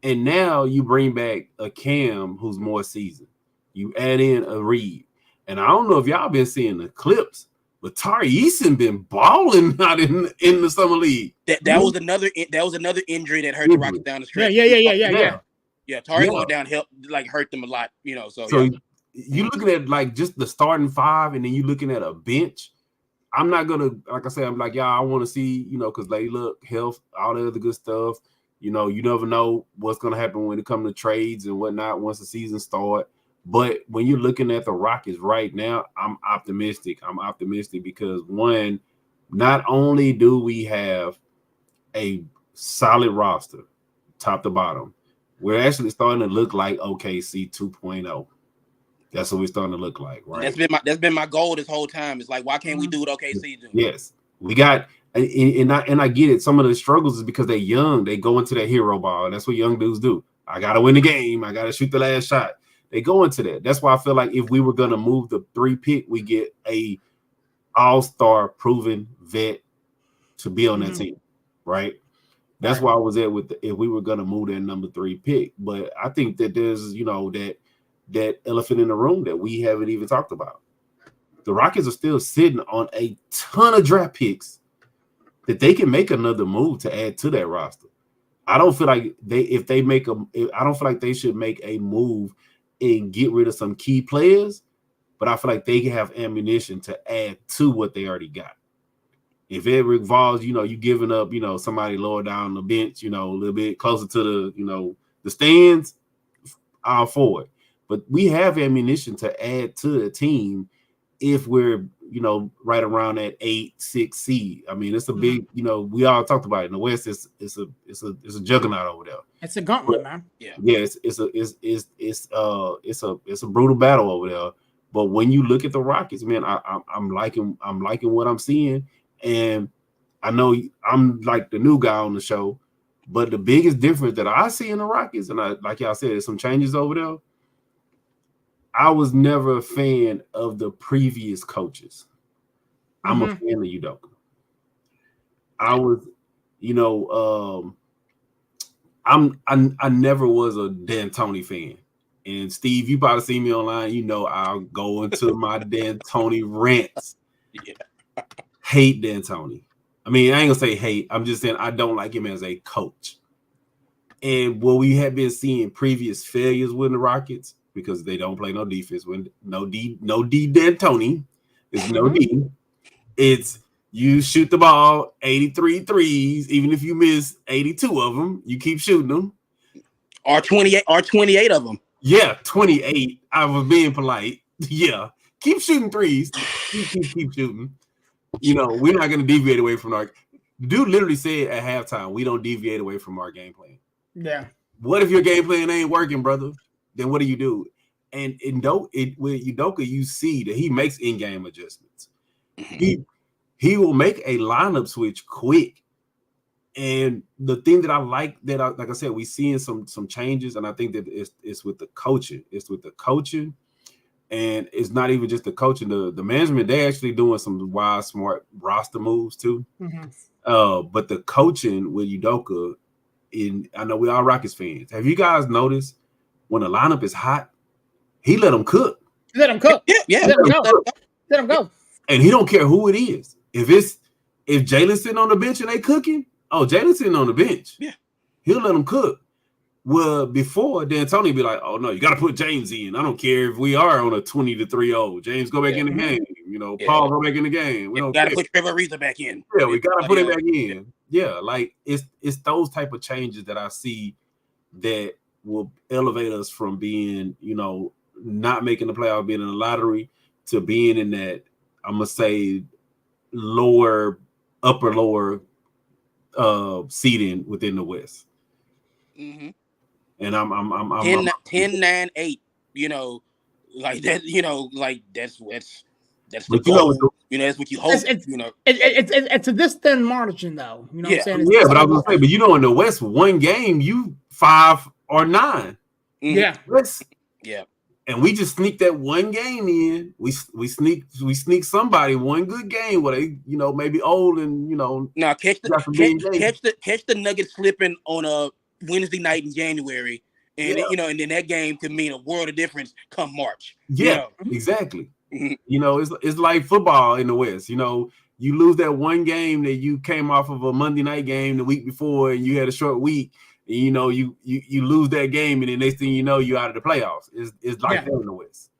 And now you bring back a Cam who's more seasoned. You add in a Reed. And I don't know if y'all been seeing the clips, but Tari Eason been balling out in the summer league. That was another injury that hurt the Rockets down the stretch. Yeah. Tari went down, hurt them a lot, So you looking at like just the starting five, and then you looking at a bench. I'm not gonna, like I said, I'm like, I want to see, because they look health, all the other good stuff. You never know what's gonna happen when it comes to trades and whatnot once the season starts. But when you're looking at the Rockets right now, I'm optimistic. Because one, not only do we have a solid roster, top to bottom, we're actually starting to look like OKC 2.0. That's what we're starting to look like, right? That's been my goal this whole time. It's like, why can't we do what OKC do? Yes, we got, and I get it. Some of the struggles is because they're young. They go into that hero ball, and that's what young dudes do. I gotta win the game. I gotta shoot the last shot. They go into that. That's why I feel like if we were gonna move the 3 pick, we get a all-star proven vet to be on that team, right? That's why I was there with if we were gonna move that number 3 pick. But I think that there's that elephant in the room that we haven't even talked about. The Rockets are still sitting on a ton of draft picks that they can make another move to add to that roster. I don't feel like I don't feel like they should make a move and get rid of some key players, but I feel like they can have ammunition to add to what they already got. If it involves, you giving up, somebody lower down the bench, a little bit closer to the stands, all for it. But we have ammunition to add to the team if we're, right around that 8-6 seed. I mean, it's a big, we all talked about it. In the West, it's a juggernaut over there. It's a gauntlet, man. Yeah, it's a brutal battle over there. But when you look at the Rockets, man, I'm liking what I'm seeing, and I know I'm like the new guy on the show, but the biggest difference that I see in the Rockets, and like y'all said, there's some changes over there. I was never a fan of the previous coaches. I'm a fan of Udoka. I was, I never was a D'Antoni fan. And Steve, you probably see me online. I'll go into my D'Antoni rants. Yeah. Hate D'Antoni. I mean, I ain't gonna say hate. I'm just saying I don't like him as a coach. And what we have been seeing previous failures with the Rockets, because they don't play no defense, when no D D'Antoni, it's no D. It's you shoot the ball 83 threes, even if you miss 82 of them, you keep shooting them. Or 28 of them. Yeah, 28. I was being polite. Yeah, keep shooting threes. Keep shooting. We're not going to deviate away from our. The dude literally said at halftime, we don't deviate away from our game plan. Yeah. What if your game plan ain't working, brother? Then what do you do? And with Udoka, you see that he makes in-game adjustments. He will make a lineup switch quick. And the thing that I like, like I said, we seeing some changes, and I think that it's with the coaching. It's with the coaching, and it's not even just the coaching. The management, they're actually doing some wise, smart roster moves too. But the coaching with Udoka, I know we all Rockets fans. Have you guys noticed when the lineup is hot, he let them cook? Let them cook. Yeah. Let him go. And he don't care who it is. If Jalen's sitting on the bench and they cooking, Jalen's sitting on the bench. Yeah. He'll let them cook. Well, before then Tony be like, oh no, you got to put James in. I don't care if we are on a 20-3-0. James, go back in the game. Paul, go back in the game. We don't got to care. put Trevor Ariza back in. Yeah, we got to put him back in. Yeah, like it's those type of changes that I see that will elevate us from being, not making the playoff, being in the lottery, to being in that, I'm gonna say, upper lower seeding within the West. Mm-hmm. And I'm 10-9-8, like that, like that's the but goal. That's what you hope. It's a this thin margin, though. You know what I'm saying? Yeah, but I was gonna say, but in the West, one game you 5 or 9. Mm-hmm. Yeah. Yeah. And we just sneak that one game in. We sneak somebody one good game where they, maybe old and Now catch the Nuggets slipping on a Wednesday night in January, and and then that game could mean a world of difference come March. Yeah, exactly. Mm-hmm. It's like football in the West. You lose that one game that you came off of a Monday night game the week before, and you had a short week. And, you lose that game, and the next thing you know, you're out of the playoffs. It's like that in the West.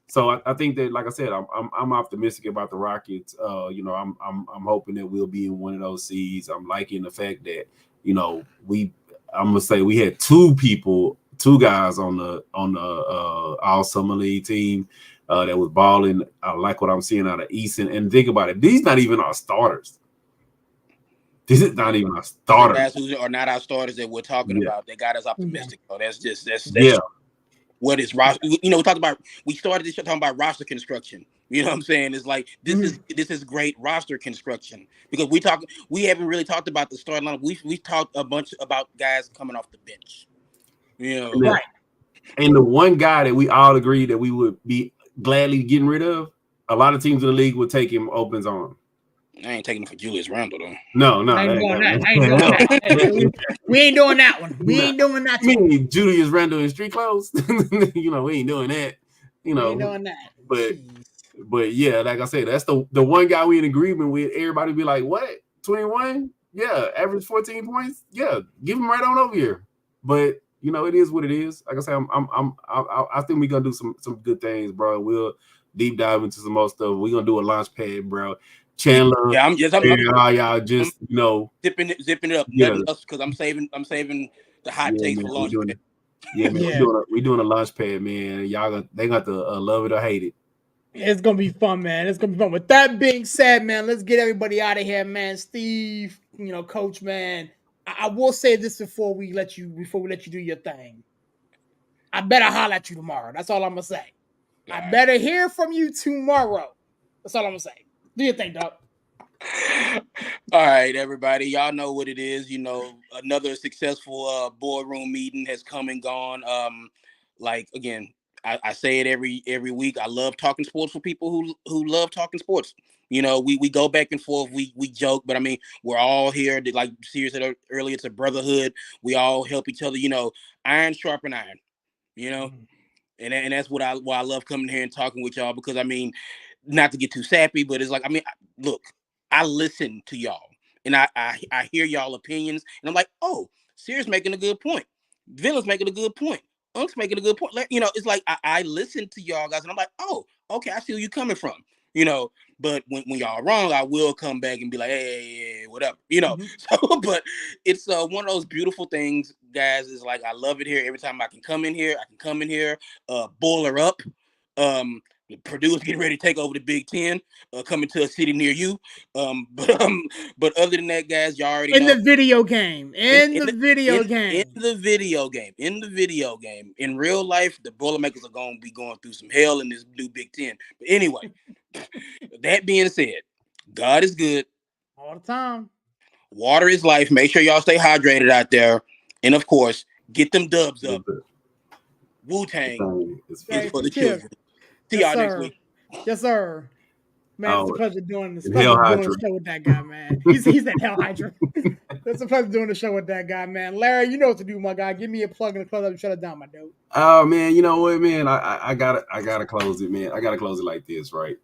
So I think that, like I said, I'm optimistic about the Rockets. I'm hoping that we'll be in one of those seeds. I'm liking the fact that I'm gonna say we had two guys on the All Summer League team that was balling. I like what I'm seeing out of Easton. And think about it, these not even our starters. This is not even our starters. Guys who are not our starters that we're talking about. They got us optimistic. So that's what is roster. We started this show talking about roster construction. You know what I'm saying? It's like this is great roster construction, because we haven't really talked about the starting lineup. We talked a bunch about guys coming off the bench. Right. And the one guy that we all agreed that we would be gladly getting rid of, a lot of teams in the league would take him opens on. I ain't taking it for Julius Randle though. No. I ain't doing that. We ain't doing that one. We ain't doing that. I mean, Julius Randle in street clothes. We ain't doing that. We ain't doing that. But yeah, like I said, that's the one guy we in agreement with. Everybody be like, what? 21? Yeah, average 14 points. Yeah, give him right on over here. But it is what it is. Like I said, I think we're gonna do some good things, bro. We'll deep dive into some more stuff. We're gonna do a launch pad, bro. Chandler, I'm y'all just zipping it up. Nothing else, because I'm saving the hot takes for launch pad. Yeah, man, we doing a launch pad, man. They got to love it or hate it. It's gonna be fun, man. It's gonna be fun. With that being said, man, let's get everybody out of here, man. Steve, Coach, man. I will say this before we let you do your thing. I better holler at you tomorrow. That's all I'm gonna say. I better hear from you tomorrow. That's all I'm gonna say. Do your thing, dog. All right, everybody. Y'all know what it is. Another successful boardroom meeting has come and gone. Again, I say it every week. I love talking sports with people who love talking sports. We go back and forth. We joke, but I mean, we're all here. Like Sirius said earlier, it's a brotherhood. We all help each other. Iron sharpen iron. And that's why I love coming here and talking with y'all, because I mean, not to get too sappy, but it's like, I mean, look, I listen to y'all and I hear y'all opinions, and I'm like, oh, Sirius making a good point. Villain's making a good point. Unk's making a good point. It's like I listen to y'all guys, and I'm like, oh, okay, I see where you're coming from. But when y'all wrong, I will come back and be like, hey, whatever. So, but it's one of those beautiful things, guys. Is like, I love it here. Every time I can come in here, boiler up. Purdue's getting ready to take over the Big Ten, coming to a city near you. But other than that, guys, y'all already know. The video game. In the video game. In real life, the Boilermakers are going to be going through some hell in this new Big Ten. But anyway, that being said, God is good all the time. Water is life. Make sure y'all stay hydrated out there, and of course, get them dubs up. Wu-Tang is for the children. See y'all next week. Yes, sir. Man, it's a pleasure doing this. Show with that guy, man. He's that Hell Hydra. It's a pleasure doing the show with that guy, man. Larry, you know what to do, my guy. Give me a plug in the close up and shut it down, my dude. Oh man, you know what, man? I gotta close it, man. I gotta close it like this, right?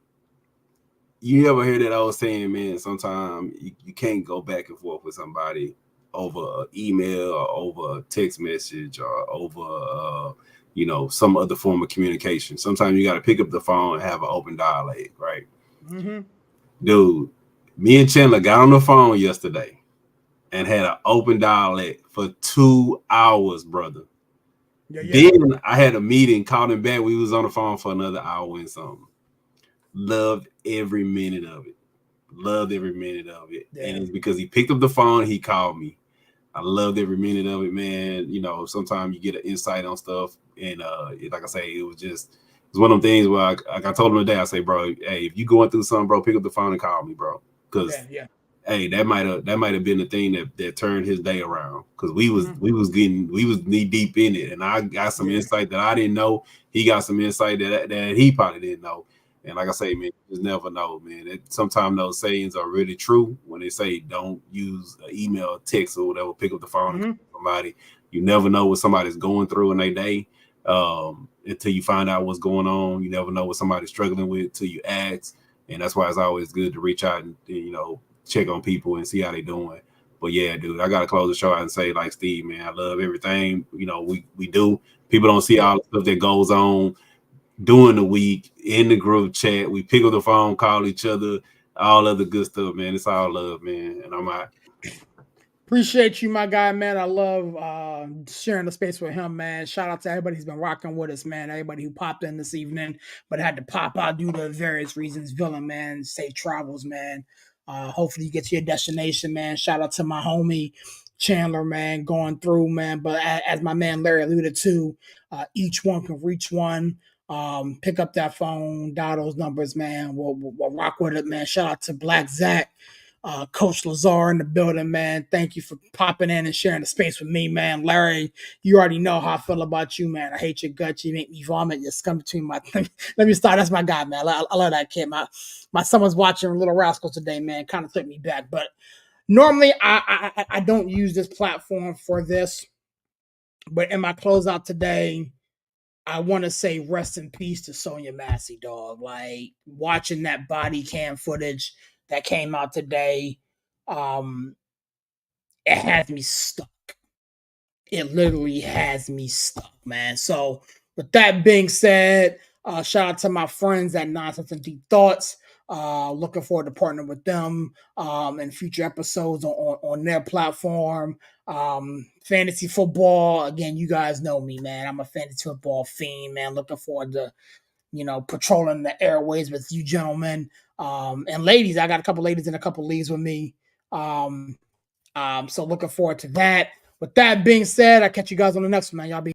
you ever hear that old saying, man, sometimes you can't go back and forth with somebody over email or over a text message or over, some other form of communication. Sometimes you got to pick up the phone and have an open dialogue, right? Mm-hmm. Dude, me and Chandler got on the phone yesterday and had an open dialogue for 2 hours, brother. Yeah. Then I had a meeting, called him back. We was on the phone for another hour and something. Loved every minute of it. Yeah. And it's because he picked up the phone, he called me. I loved every minute of it, man. Sometimes you get an insight on stuff. And like I say, it's one of them things where I told him today, I say, bro, hey, if you going through something, bro, pick up the phone and call me, bro. Because hey, that might have been the thing that turned his day around. Because we was knee deep in it. And I got some insight that I didn't know. He got some insight that he probably didn't know. And like I say, man, you just never know, man. Sometimes those sayings are really true when they say don't use an email or text or whatever, pick up the phone and call somebody. You never know what somebody's going through in their day until you find out what's going on. You never know what somebody's struggling with until you ask. And that's why it's always good to reach out and, check on people and see how they're doing. But yeah, dude, I got to close the show out and say, like Steve, man, I love everything, we do. People don't see all the stuff that goes on during the week in the group chat. We pick up the phone, call each other, all other good stuff, man. It's all love, man. And I'm out. Appreciate you, my guy, man. I love sharing the space with him, man. Shout out to everybody who's been rocking with us, man. Everybody who popped in this evening, but had to pop out due to various reasons. Villain, man. Safe travels, man. Hopefully you get to your destination, man. Shout out to my homie Chandler, man, going through, man. But as my man Larry alluded to, each one can reach one. Pick up that phone, dial those numbers, man. We'll rock with it, man. Shout out to Black Zach, Coach Lazar in the building, man. Thank you for popping in and sharing the space with me, man. Larry, you already know how I feel about you, man. I hate your guts. You make me vomit. You scum between my. Let me start. That's my guy, man. I love that kid. My son was watching Little Rascals today, man. Kind of took me back, but normally I don't use this platform for this, but in my closeout today, I want to say rest in peace to Sonya Massey, dog. Like watching that body cam footage that came out today, it has me stuck. It literally has me stuck, man. So with that being said, shout out to my friends at Nonsense and Deep Thoughts. Looking forward to partnering with them in future episodes on their platform. Fantasy football, again, you guys know me, man. I'm a fantasy football fiend, man. Looking forward to, patrolling the airways with you gentlemen. And ladies, I got a couple ladies in a couple leagues with me. So looking forward to that. With that being said, I'll catch you guys on the next one, man. Y'all be